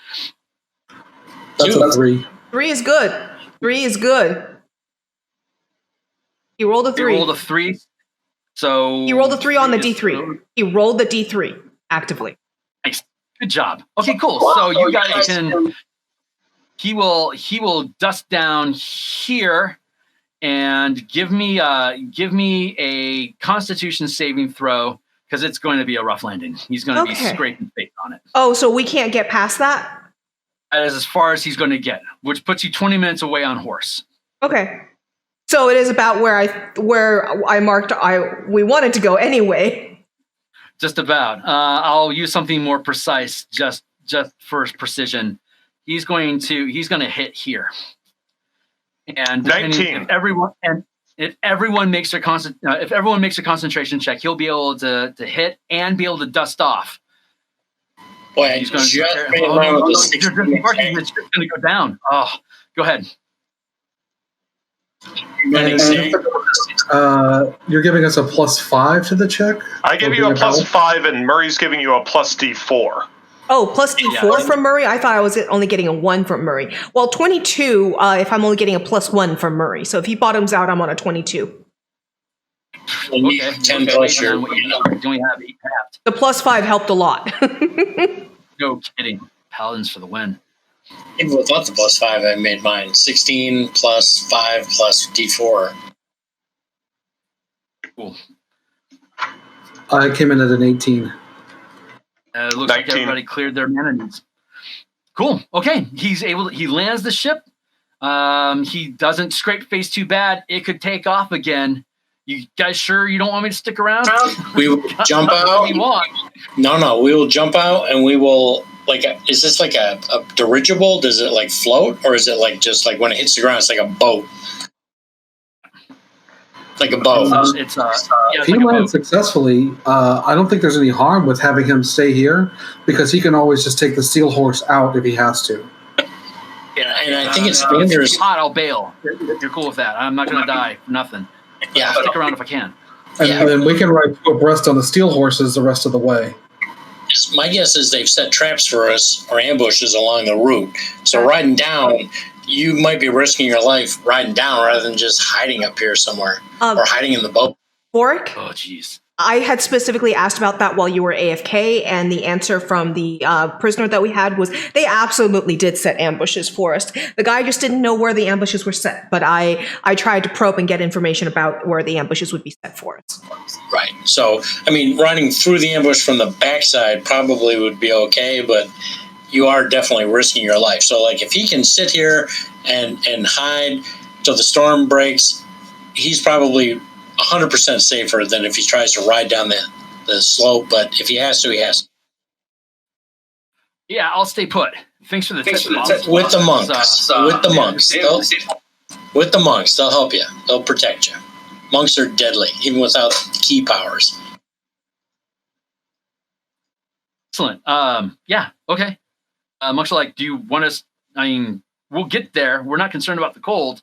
That's a 3. 3 is good. 3 is good. He rolled a He 3. rolled a 3. So He rolled a 3 on the is- D3. He rolled the D3 actively. Nice. Good job. Okay, cool. So you guys can. He will dust down here and give me a Constitution saving throw because it's going to be a rough landing. He's going to be Okay. scraping face on it. Oh, so we can't get past that? That is as far as he's going to get, which puts you 20 minutes away on horse. Okay. So it is about where I marked we wanted to go anyway. Just about. I'll use something more precise just for precision. He's going to hit here. And 19. If everyone makes a concentration check, he'll be able to hit and be able to dust off. Boy, I He's going just to made mine with a 16 it's going to go down. Oh, go ahead. You're giving us a +5 to the check? I give you a +5, and Murray's giving you a +D4. Oh, plus D4 from Murray? I thought I was only getting a 1 from Murray. Well, 22 if I'm only getting a +1 from Murray. So if he bottoms out, I'm on a 22. Okay. 10 plus your. You only have 8 tapped. The +5 helped a lot. No kidding. Paladins for the win. Even without the +5, I made mine 16 plus 5 plus D4. Cool. I came in at an 18. It looks like 19. everybody cleared their mana needs. Cool. Okay. He lands the ship. He doesn't scrape face too bad. It could take off again. You guys sure you don't want me to stick around? We will jump out. You want. No, we will jump out and we will, is this like a dirigible? Does it like float? Or is it like just like when it hits the ground, it's like a boat? Like a boat. If he lands successfully, I don't think there's any harm with having him stay here because he can always just take the steel horse out if he has to. Yeah, and I think it's If dangerous. it's hot, I'll bail. If you're cool with that. I'm not going to die for nothing. Yeah, Stick around if I can. And then we can ride abreast on the steel horses the rest of the way. my guess is they've set traps for us or ambushes along the route. So riding down, you might be risking your life riding down rather than just hiding up here somewhere or hiding in the boat. Boric? Oh, jeez. I had specifically asked about that while you were AFK, and the answer from the prisoner that we had was they absolutely did set ambushes for us. The guy just didn't know where the ambushes were set, but I tried to probe and get information about where the ambushes would be set for us. Right. So, I mean, riding through the ambush from the backside probably would be okay, but you are definitely risking your life. So, like, if he can sit here and hide till the storm breaks, he's probably 100% safer than if he tries to ride down the slope. But if he has to, he has to. Yeah, I'll stay put. Thanks for the tip. With the monks. With the monks. With the monks. They'll help you. They'll protect you. Monks are deadly, even without key powers. Excellent. Yeah, okay. Monks are like, do you want us? I mean, we'll get there. We're not concerned about the cold.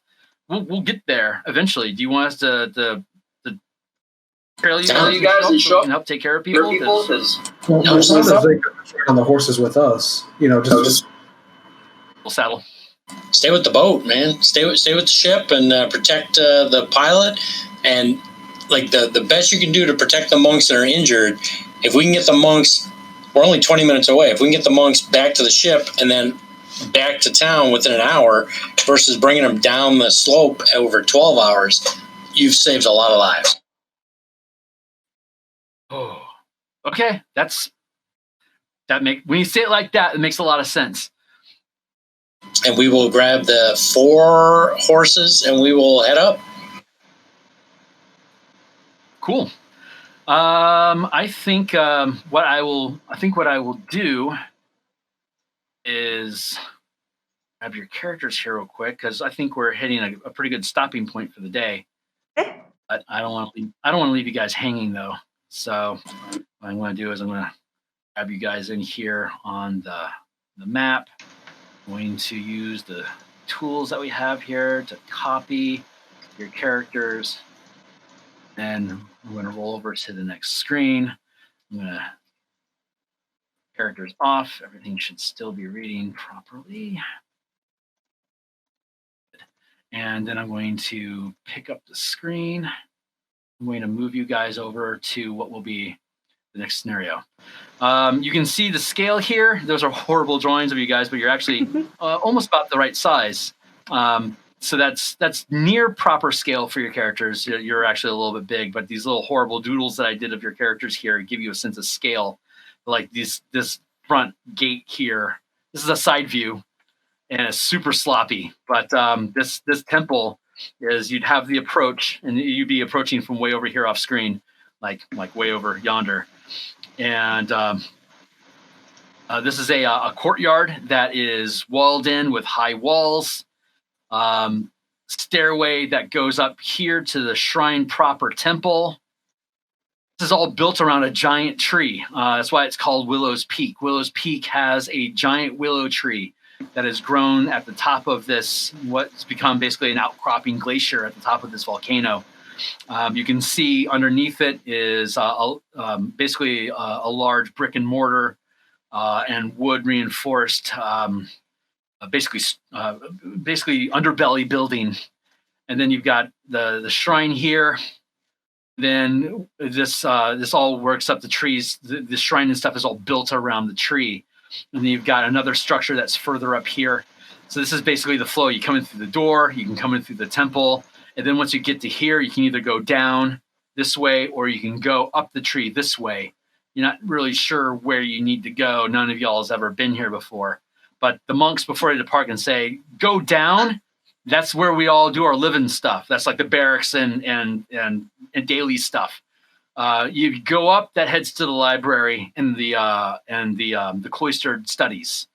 We'll get there eventually. Do you want us to trail you guys and show up and help take care of people? Well, as long as they can trade on the horses with us, just We'll saddle. Stay with the boat, man. Stay with the ship and protect the pilot. And like the best you can do to protect the monks that are injured, if we can get the monks, we're only 20 minutes away. If we can get the monks back to the ship and then back to town within an hour versus bringing them down the slope over 12 hours, you've saved a lot of lives. Oh, okay. When you say it like that, it makes a lot of sense. And we will grab the 4 horses and we will head up. Cool. I think what I will do is grab your characters here real quick because I think we're hitting a pretty good stopping point for the day. But I don't want to leave you guys hanging though. So what I'm going to do is I'm going to grab you guys in here on the map. I'm going to use the tools that we have here to copy your characters. Then I'm going to roll over to the next screen. I'm going to characters off. Everything should still be reading properly. And then I'm going to pick up the screen. I'm going to move you guys over to what will be the next scenario. You can see the scale here. Those are horrible drawings of you guys, but you're actually almost about the right size. So that's near proper scale for your characters. You're actually a little bit big, but these little horrible doodles that I did of your characters here give you a sense of scale. Like this front gate here. This is a side view, and it's super sloppy. But this temple is, you'd have the approach, and you'd be approaching from way over here off screen, like way over yonder. And this is a courtyard that is walled in with high walls. Stairway that goes up here to the shrine proper temple. This is all built around a giant tree. That's why it's called Willow's Peak. Willow's Peak has a giant willow tree that has grown at the top of this, what's become basically an outcropping glacier at the top of this volcano. You can see underneath it is basically a large brick and mortar and wood reinforced, basically underbelly building. And then you've got the shrine here. Then this all works up the trees. The shrine and stuff is all built around the tree. And then you've got another structure that's further up here. So this is basically the flow. You come in through the door, you can come in through the temple. And then once you get to here, you can either go down this way or you can go up the tree this way. You're not really sure where you need to go. None of y'all has ever been here before. But the monks, before they depart, can say, go down. That's where we all do our living stuff. That's like the barracks and daily stuff. You go up, that heads to the library and the cloistered studies.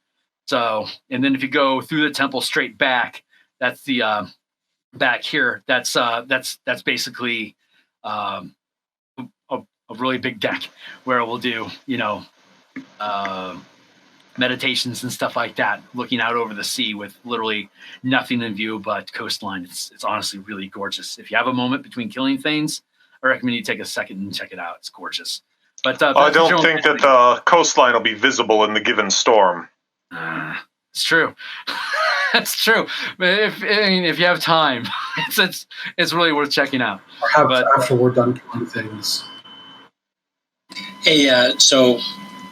So, and then if you go through the temple straight back, that's the back here. That's basically a really big deck where we'll do meditations and stuff like that, looking out over the sea with literally nothing in view but coastline. It's honestly really gorgeous. If you have a moment between killing things, I recommend you take a second and check it out. It's gorgeous. But I don't think that the coastline will be visible in the given storm. It's true. That's true. But if you have time, it's really worth checking out. After we're done killing things. Hey, so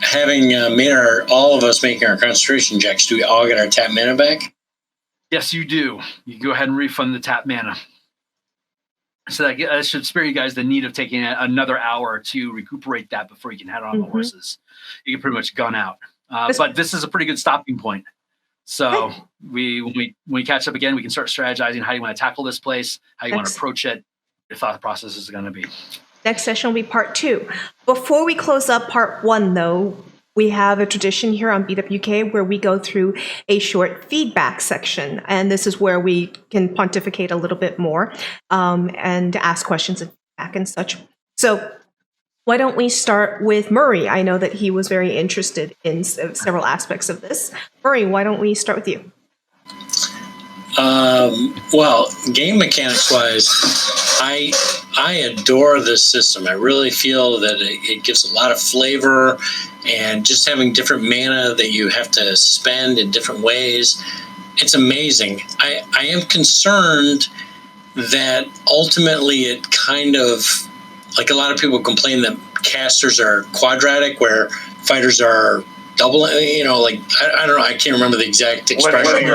having made all of us making our concentration checks, do we all get our tap mana back? Yes, you do. You go ahead and refund the tap mana. So that should spare you guys the need of taking another hour to recuperate that before you can head on the horses. You can pretty much gun out. But this is a pretty good stopping point. So when we catch up again, we can start strategizing how you want to tackle this place, how you want to approach it, your thought process is going to be. Next session will be part 2. Before we close up part 1, though, we have a tradition here on BWK where we go through a short feedback section. And this is where we can pontificate a little bit more and ask questions and feedback and such. So why don't we start with Murray? I know that he was very interested in several aspects of this. Murray, why don't we start with you? Well, game mechanics wise, I adore this system. I really feel that it gives a lot of flavor, and just having different mana that you have to spend in different ways, it's amazing. I am concerned that ultimately it kind of, like a lot of people complain that casters are quadratic where fighters are double, like, I don't know, I can't remember the exact expression.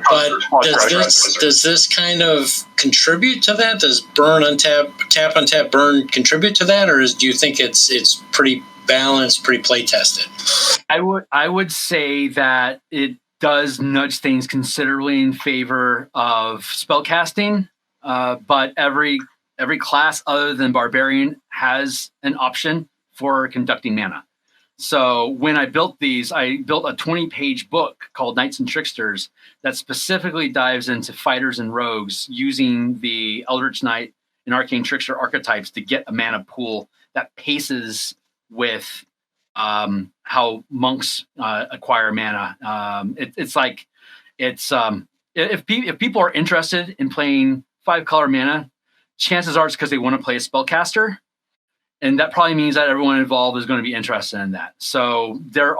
But does this kind of contribute to that? Does burn, untap, burn contribute to that? Or do you think it's pretty balanced, pretty play tested? I would say that it does nudge things considerably in favor of spellcasting, but every class other than barbarian has an option for conducting mana. So when I built these, I built a 20-page book called Knights and Tricksters that specifically dives into fighters and rogues using the Eldritch Knight and Arcane Trickster archetypes to get a mana pool that paces with how monks acquire mana. If people are interested in playing 5-color mana, chances are it's because they want to play a spellcaster. And that probably means that everyone involved is going to be interested in that. So there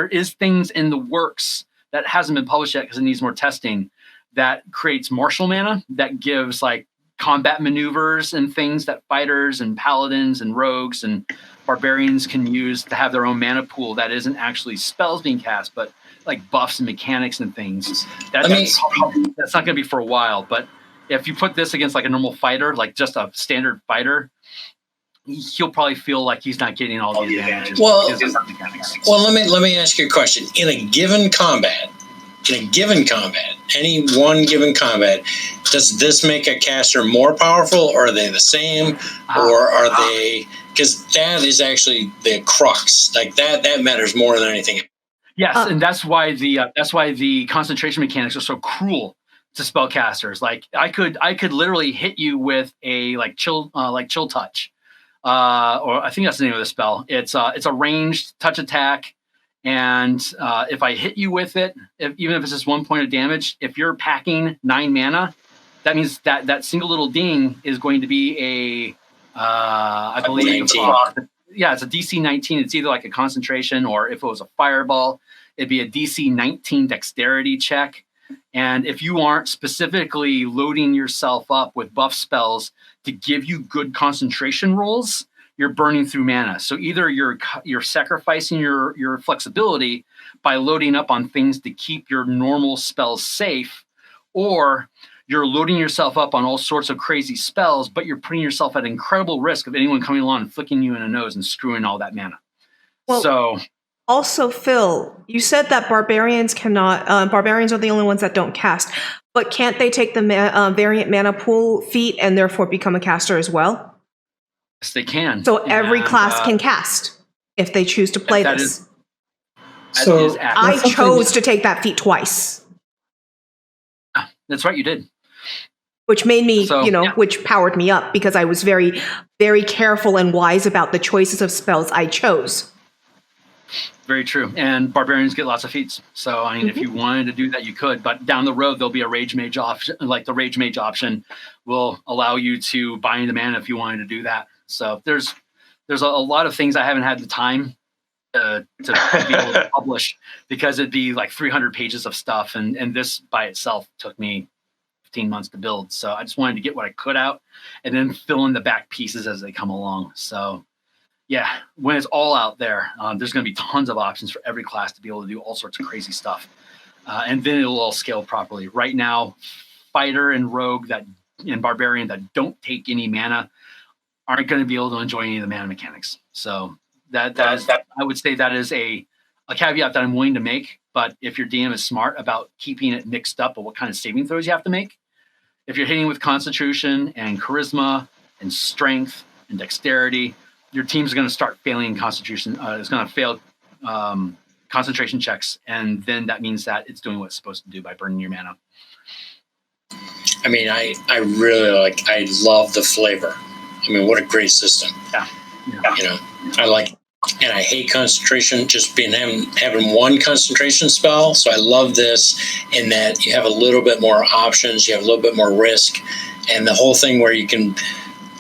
is things in the works that hasn't been published yet because it needs more testing that creates martial mana that gives like combat maneuvers and things that fighters and paladins and rogues and barbarians can use to have their own mana pool that isn't actually spells being cast, but like buffs and mechanics and things. That's not going to be for a while. But if you put this against like a normal fighter, like just a standard fighter, he'll probably feel like he's not getting all the advantages. Well, let me ask you a question. In a given combat, any one given combat, does this make a caster more powerful, or are they the same, or are they? Because that is actually the crux. Like that matters more than anything. Yes, and that's why the concentration mechanics are so cruel to spellcasters. Like I could literally hit you with a chill touch, or I think that's the name of the spell. It's a ranged touch attack. And if I hit you with it, even if it's just 1 point of damage, if you're packing 9 mana, that means that single little ding is going to be I believe, it's a DC 19. It's either like a concentration, or if it was a fireball, it'd be a DC 19 dexterity check. And if you aren't specifically loading yourself up with buff spells to give you good concentration rolls, you're burning through mana. So either you're sacrificing your flexibility by loading up on things to keep your normal spells safe, or you're loading yourself up on all sorts of crazy spells, but you're putting yourself at incredible risk of anyone coming along and flicking you in the nose and screwing all that mana. Well, also, Phil, you said that barbarians cannot. Barbarians are the only ones that don't cast, but can't they take the variant mana pool feat and therefore become a caster as well? Yes, they can. So every class can cast if they choose to play this. I chose to take that feat twice. That's right, you did. Which made me, which powered me up because I was very, very careful and wise about the choices of spells I chose. Very true. And barbarians get lots of feats. So, I mean, if you wanted to do that, you could. But down the road, there'll be a Rage Mage option. Like the Rage Mage option will allow you to bind the mana if you wanted to do that. So there's a lot of things I haven't had the time to be able to publish because it'd be like 300 pages of stuff. And this by itself took me 15 months to build. So I just wanted to get what I could out and then fill in the back pieces as they come along. So yeah, when it's all out there, there's going to be tons of options for every class to be able to do all sorts of crazy stuff. And then it'll all scale properly. Right now, fighter and rogue and barbarian that don't take any mana aren't going to be able to enjoy any of the mana mechanics. So that is I would say that is a caveat that I'm willing to make. But if your DM is smart about keeping it mixed up of what kind of saving throws you have to make, if you're hitting with Constitution and Charisma and Strength and Dexterity, your team's going to start failing Constitution. It's going to fail concentration checks, and then that means that it's doing what it's supposed to do by burning your mana. I mean, I really I love the flavor. I mean, what a great system. Yeah. You know, I like, and I hate concentration, just having one concentration spell. So I love this in that you have a little bit more options, you have a little bit more risk, and the whole thing where you can,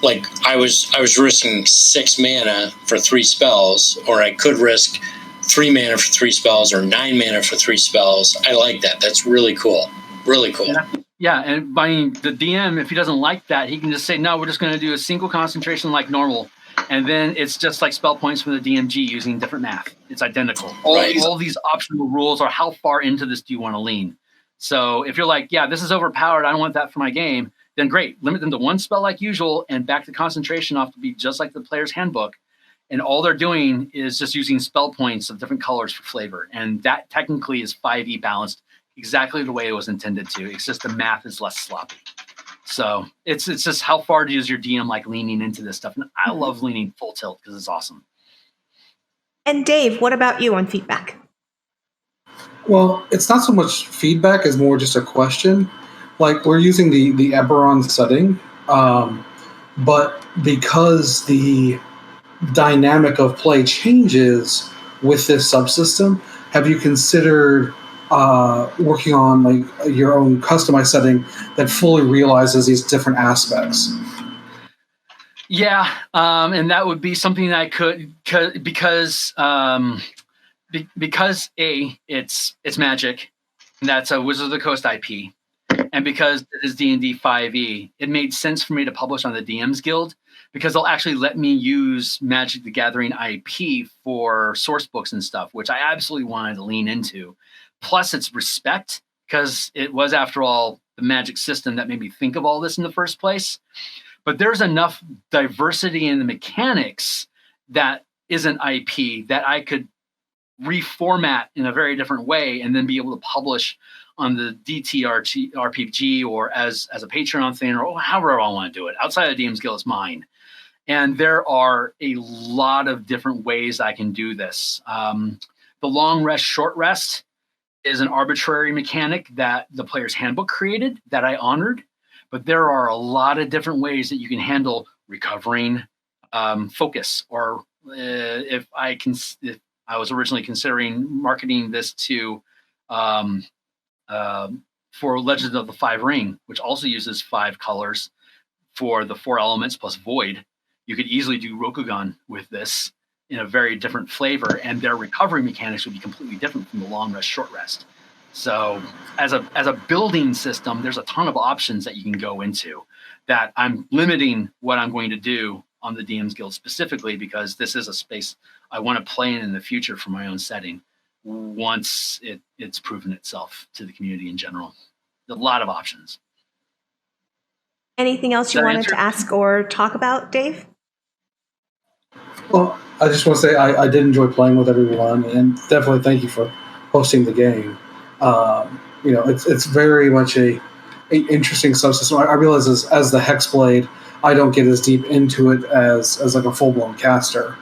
like, I was risking 6 mana for 3 spells, or I could risk 3 mana for 3 spells, or 9 mana for 3 spells. I like that. That's really cool. Really cool. Yeah, and by the DM, if he doesn't like that, he can just say, no, we're just going to do a single concentration like normal. And then it's just like spell points from the DMG using different math. It's identical. All these optional rules are how far into this do you want to lean. So if you're like, yeah, this is overpowered, I don't want that for my game, then great. Limit them to 1 spell like usual and back the concentration off to be just like the player's handbook. And all they're doing is just using spell points of different colors for flavor. And that technically is 5e balanced exactly the way it was intended to. It's just the math is less sloppy. So it's just how far does your DM like leaning into this stuff? And I love leaning full tilt because it's awesome. And Dave, what about you on feedback? Well, it's not so much feedback as more just a question. Like, we're using the Eberron setting, but because the dynamic of play changes with this subsystem, have you considered working on like your own customized setting that fully realizes these different aspects? Yeah, and that would be something that I could because it's Magic, and that's a Wizards of the Coast IP, And because it is D&D 5e, it made sense for me to publish on the DMs Guild because they'll actually let me use Magic the Gathering IP for source books and stuff, which I absolutely wanted to lean into. Plus, it's respect because it was, after all, the Magic system that made me think of all this in the first place. But there's enough diversity in the mechanics that isn't IP that I could reformat in a very different way and then be able to publish on the DTRPG or as a Patreon thing or however I want to do it. Outside of DM's Guild is mine. And there are a lot of different ways I can do this. The long rest, short rest is an arbitrary mechanic that the player's handbook created that I honored. But there are a lot of different ways that you can handle recovering focus. Or if I was originally considering marketing this to for Legends of the Five Ring, which also uses 5 colors for the 4 elements plus void, you could easily do Rokugan with this in a very different flavor, and their recovery mechanics would be completely different from the long rest, short rest. So as a building system, there's a ton of options that you can go into that I'm limiting what I'm going to do on the DM's Guild specifically because this is a space I want to play in the future for my own setting once it's proven itself to the community in general. There's a lot of options. Anything else you wanted to ask or talk about, Dave? Well, I just want to say I did enjoy playing with everyone, and definitely thank you for hosting the game. It's very much a interesting subsystem. I realize as the Hexblade, I don't get as deep into it as like a full blown caster,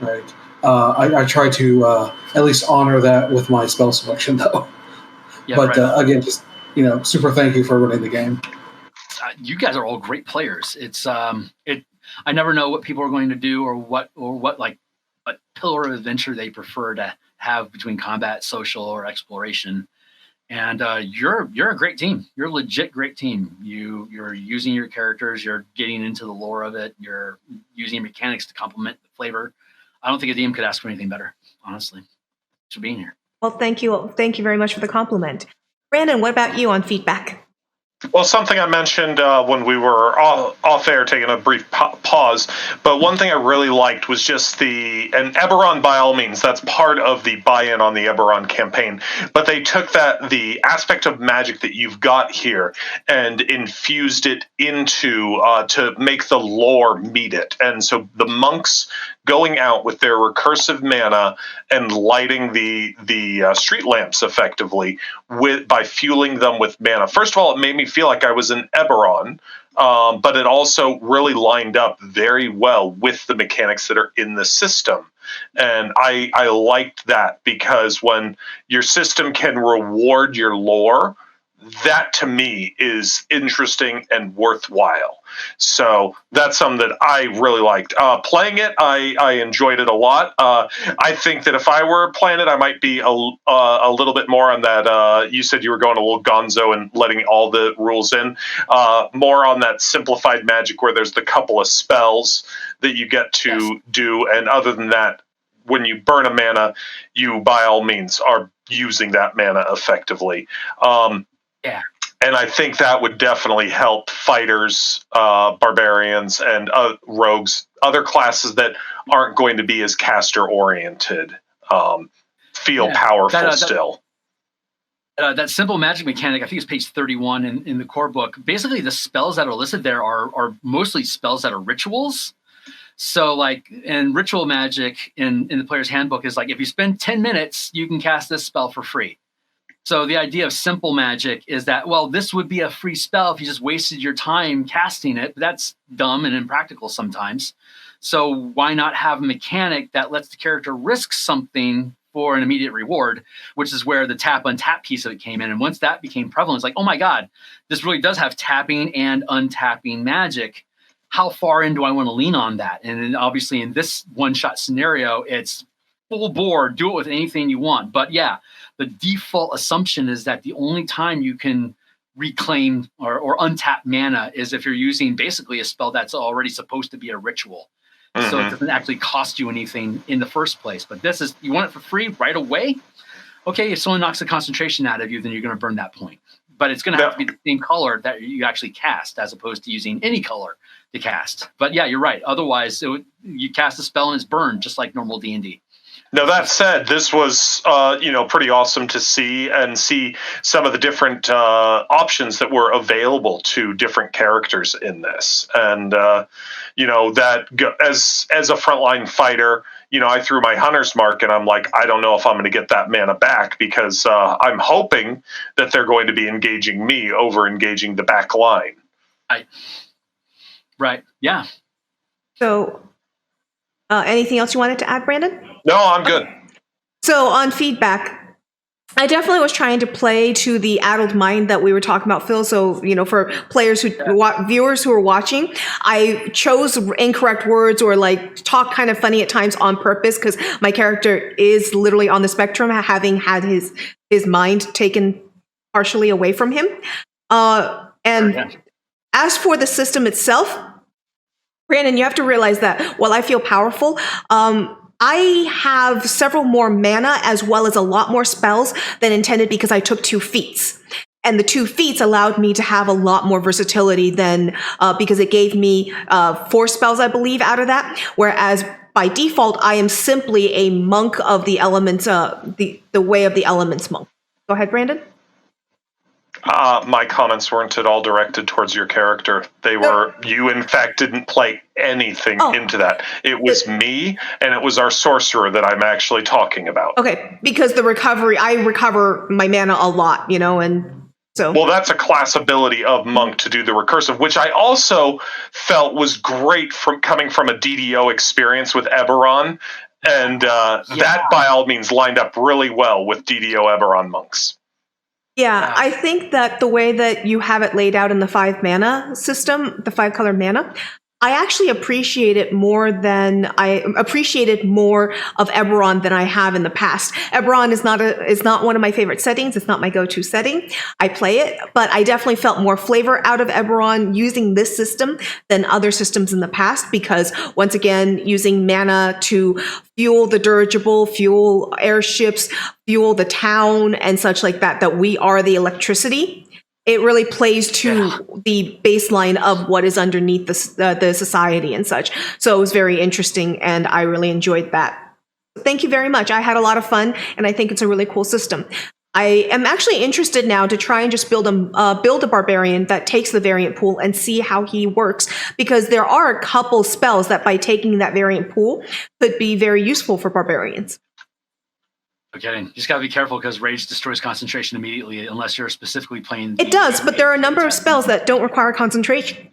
right? I try to at least honor that with my spell selection, though. Yeah, but right. Again, just super thank you for running the game. You guys are all great players. It's I never know what people are going to do or what pillar of adventure they prefer to have between combat, social, or exploration. And you're a great team. You're a legit great team. You're using your characters. You're getting into the lore of it. You're using mechanics to complement the flavor. I don't think a DM could ask for anything better, honestly. Thanks for being here. Well, thank you. Thank you very much for the compliment. Brandon, what about you on feedback? Well, something I mentioned when we were off air, taking a brief pause, but one thing I really liked was just and Eberron, by all means, that's part of the buy-in on the Eberron campaign, but they took the aspect of magic that you've got here and infused it into to make the lore meet it. And so the monks going out with their recursive mana and lighting the street lamps effectively by fueling them with mana. First of all, it made me feel like I was in Eberron, but it also really lined up very well with the mechanics that are in the system. And I liked that because when your system can reward your lore, that to me is interesting and worthwhile. So that's something that I really liked. Playing it, I enjoyed it a lot. I think that if I were playing it, I might be a little bit more on that. You said you were going a little gonzo and letting all the rules in. More on that simplified magic where there's the couple of spells that you get to do. And other than that, when you burn a mana, you by all means are using that mana effectively. Yeah. And I think that would definitely help fighters, barbarians, and rogues, other classes that aren't going to be as caster-oriented, feel powerful still. That simple magic mechanic, I think it's page 31 in the core book. Basically, the spells that are listed there are mostly spells that are rituals. So, and ritual magic in the player's handbook is if you spend 10 minutes, you can cast this spell for free. So the idea of simple magic is that, well, this would be a free spell if you just wasted your time casting it. But that's dumb and impractical sometimes. So why not have a mechanic that lets the character risk something for an immediate reward, which is where the tap untap piece of it came in. And once that became prevalent, it's oh my God, this really does have tapping and untapping magic. How far in do I want to lean on that? And then obviously in this one-shot scenario, it's full bore, do it with anything you want. But yeah, the default assumption is that the only time you can reclaim or untap mana is if you're using basically a spell that's already supposed to be a ritual. Mm-hmm. So it doesn't actually cost you anything in the first place. But this is, you want it for free right away? Okay, if someone knocks the concentration out of you, then you're going to burn that point. but it's going to have to be the same color that you actually cast, as opposed to using any color to cast. But yeah, you're right. Otherwise, you cast a spell and it's burned, just like normal D&D. Now, that said, this was, pretty awesome to see some of the different options that were available to different characters in this. And, as a frontline fighter, I threw my hunter's mark and I'm like, I don't know if I'm going to get that mana back, because I'm hoping that they're going to be engaging me over engaging the back line. Right. Yeah. So, anything else you wanted to add, Brandon? No, I'm good. So on feedback, I definitely was trying to play to the adult mind that we were talking about, Phil. So, for players viewers who are watching, I chose incorrect words or talk kind of funny at times on purpose, because my character is literally on the spectrum, having had his mind taken partially away from him. As for the system itself, Brandon, you have to realize that while I feel powerful, I have several more mana as well as a lot more spells than intended, because I took 2 feats. And the 2 feats allowed me to have a lot more versatility than, because it gave me 4 spells, I believe, out of that. Whereas by default, I am simply a monk of the elements, the way of the elements monk. Go ahead, Brandon. My comments weren't at all directed towards your character. They were, you in fact didn't play anything into that. It was me, and it was our sorcerer that I'm actually talking about. Okay, because I recover my mana a lot, and so. Well, that's a class ability of monk to do the recursive, which I also felt was great from coming from a DDO experience with Eberron. And that by all means lined up really well with DDO Eberron monks. Yeah, I think that the way that you have it laid out in the 5 mana system, the 5 color mana, I actually appreciated more of Eberron than I have in the past. Eberron is not one of my favorite settings. It's not my go-to setting. I play it, but I definitely felt more flavor out of Eberron using this system than other systems in the past, because once again, using mana to fuel the dirigible, fuel airships, fuel the town and such like that we are the electricity. It really plays to the baseline of what is underneath the society and such. So it was very interesting, and I really enjoyed that. Thank you very much. I had a lot of fun, and I think it's a really cool system. I am actually interested now to try and just build a barbarian that takes the variant pool and see how he works, because there are a couple spells that by taking that variant pool could be very useful for barbarians. Okay, you just got to be careful, because rage destroys concentration immediately unless you're specifically playing. It does, but there are a number of spells that don't require concentration.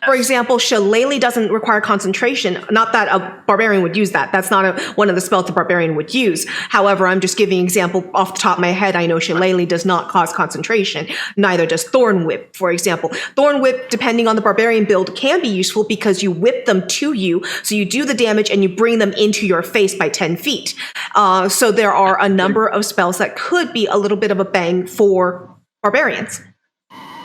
For example, Shillelagh doesn't require concentration. Not that a barbarian would use that. That's not one of the spells the barbarian would use. However, I'm just giving an example off the top of my head. I know Shillelagh does not cause concentration. Neither does Thorn Whip, for example. Thorn Whip, depending on the barbarian build, can be useful because you whip them to you. So you do the damage and you bring them into your face by 10 feet. So there are a number of spells that could be a little bit of a bang for barbarians.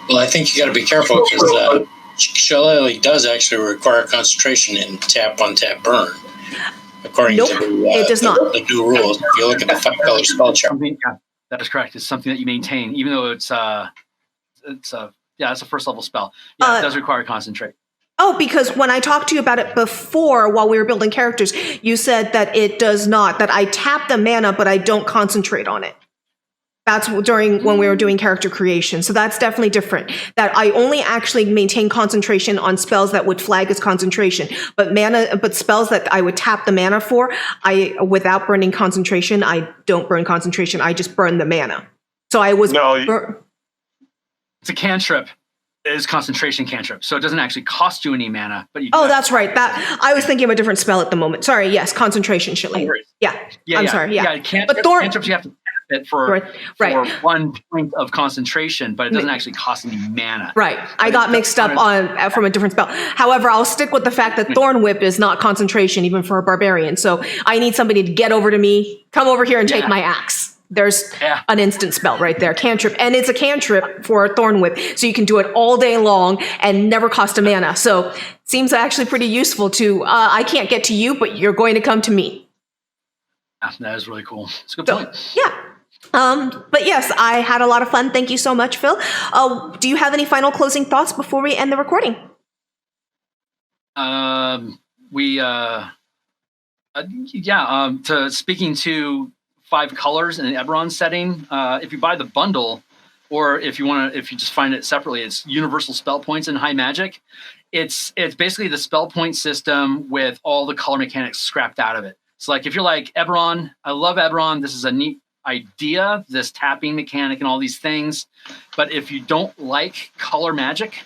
Well, I think you got to be careful, because Shillelagh does actually require concentration in Untap Burn, according to it does not. The new rules. If you look at the 5 color spell chart. That is correct. It's something that you maintain, even though it's a first level spell. Yeah, it does require concentration. Oh, because when I talked to you about it before, while we were building characters, you said that it does not. That I tap the mana, but I don't concentrate on it. That's when we were doing character creation. So that's definitely different. That I only actually maintain concentration on spells that would flag as concentration. But spells that I would tap the mana for, without burning concentration, I don't burn concentration. I just burn the mana. So I was... It's a cantrip. It is concentration cantrip. So it doesn't actually cost you any mana. But that's right. I was thinking of a different spell at the moment. Sorry, yes, concentration, Shillelagh. I'm sorry, yeah. But cantrips, you have to it for 1 point of concentration, but it doesn't actually cost any mana. Right. I got mixed up from a different spell. However, I'll stick with the fact that Thorn Whip is not concentration, even for a barbarian. So I need somebody to get over to me, come over here and take my axe. There's an instant spell right there, cantrip. And it's a cantrip for a Thorn Whip, so you can do it all day long and never cost a mana. So seems actually pretty useful to, I can't get to you, but you're going to come to me. That is really cool. It's a good point. Yeah. But yes, I had a lot of fun. Thank you so much, Phil. Do you have any final closing thoughts before we end the recording? Speaking to 5 colors in an Eberron setting, if you buy the bundle, or if you just find it separately, it's universal spell points in high magic. It's basically the spell point system with all the color mechanics scrapped out of it. So like if you're like Eberron, I love Eberron. This is a neat idea, this tapping mechanic and all these things. But if you don't like color magic,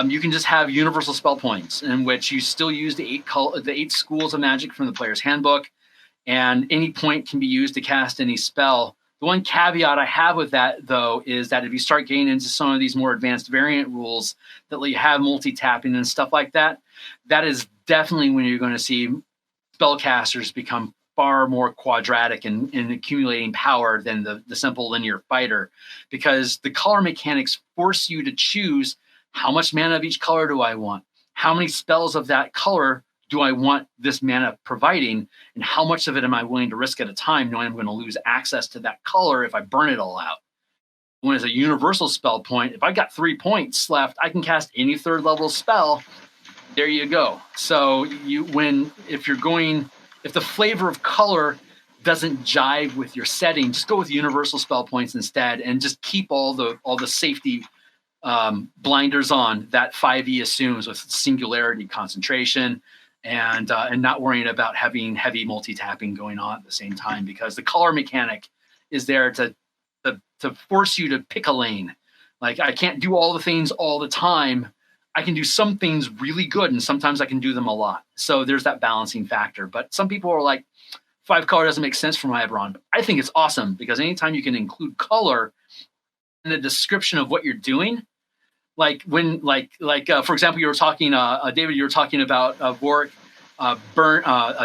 you can just have universal spell points in which you still use the 8 schools of magic from the player's handbook, and any point can be used to cast any spell. The one caveat I have with that, though, is that if you start getting into some of these more advanced variant rules that let you have multi-tapping and stuff like that, that is definitely when you're going to see spellcasters become far more quadratic in accumulating power than the simple linear fighter, because the color mechanics force you to choose how much mana of each color do I want, how many spells of that color do I want this mana providing, and how much of it am I willing to risk at a time, knowing I'm going to lose access to that color if I burn it all out. When it's a universal spell point, if I got 3 points left, I can cast any 3rd level spell. There you go. So if the flavor of color doesn't jive with your setting, just go with universal spell points instead, and just keep all the safety blinders on that 5e assumes, with singularity, concentration, and not worrying about having heavy multi-tapping going on at the same time, because the color mechanic is there to force you to pick a lane. Like, I can't do all the things all the time. I can do some things really good, and sometimes I can do them a lot. So there's that balancing factor. But some people are like, 5 color doesn't make sense for my Eberron. I think it's awesome, because anytime you can include color in the description of what you're doing, like when, for example, you were talking, David, you were talking about Vorik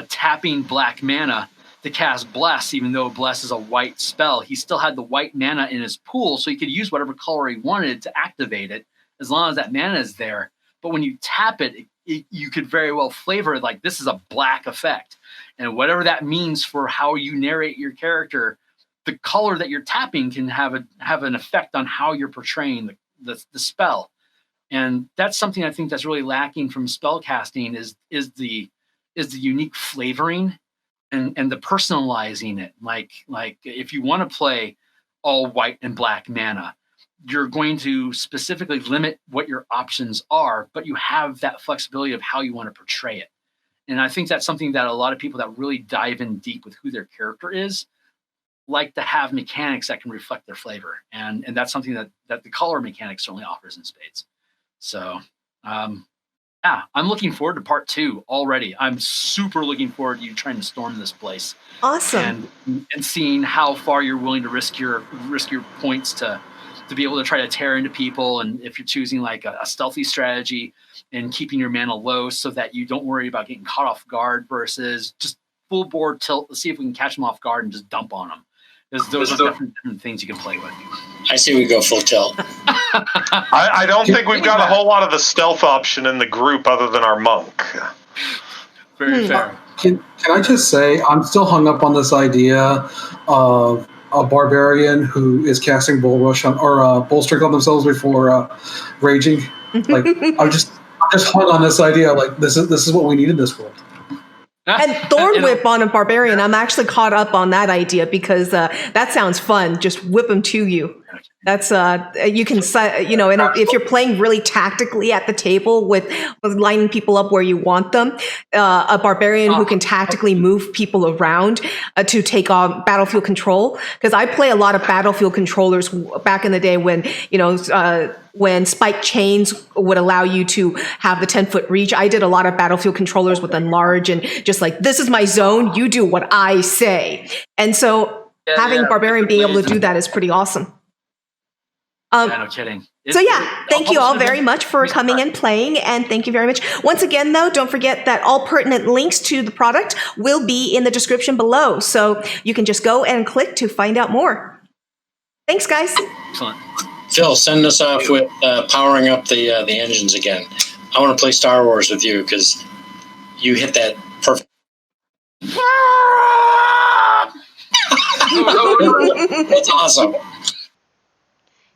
tapping black mana to cast Bless, even though Bless is a white spell. He still had the white mana in his pool, so he could use whatever color he wanted to activate it, as long as that mana is there. But when you tap it, you could very well flavor it like this is a black effect. And whatever that means for how you narrate your character, the color that you're tapping can have an effect on how you're portraying the spell. And that's something I think that's really lacking from spell casting is the unique flavoring and the personalizing it. Like if you want to play all white and black mana, you're going to specifically limit what your options are, but you have that flexibility of how you want to portray it. And I think that's something that a lot of people that really dive in deep with who their character is like to have mechanics that can reflect their flavor. And that's something that the color mechanic certainly offers in spades. So, I'm looking forward to part 2 already. I'm super looking forward to you trying to storm this place. Awesome. And seeing how far you're willing to risk your points to be able to try to tear into people. And if you're choosing like a stealthy strategy and keeping your mana low so that you don't worry about getting caught off guard, versus just full board tilt, let's see if we can catch them off guard and just dump on them. Those are different things you can play with. I say we go full tilt. I don't think we've got a whole lot of the stealth option in the group other than our monk. Very fair. Can I just say, I'm still hung up on this idea of a barbarian who is casting bull rush or bull strength on themselves before raging. Like, I'm just hung on this idea. Like, this is what we need in this world. And Thorn Whip on a barbarian, I'm actually caught up on that idea, because that sounds fun. Just whip them to you. That's you can, and if you're playing really tactically at the table with lining people up where you want them, a barbarian who can tactically move people around to take on battlefield control. Because I play a lot of battlefield controllers back in the day when spike chains would allow you to have the 10-foot reach. I did a lot of battlefield controllers with enlarge and just like, this is my zone, you do what I say. And so having barbarian being able to do that is pretty awesome. No kidding. Thank you all very much for coming and playing, and thank you very much. Once again, though, don't forget that all pertinent links to the product will be in the description below, so you can just go and click to find out more. Thanks, guys. Excellent. Phil, send us off with powering up the engines again. I want to play Star Wars with you, because you hit that perfect. That's awesome.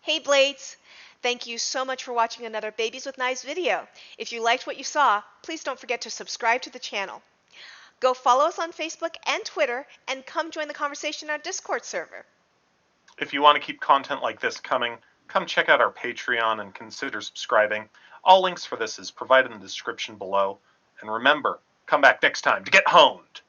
Hey Blades! Thank you so much for watching another Babies with Knives video. If you liked what you saw, please don't forget to subscribe to the channel. Go follow us on Facebook and Twitter, and come join the conversation in our Discord server. If you want to keep content like this coming, come check out our Patreon and consider subscribing. All links for this is provided in the description below. And remember, come back next time to get honed!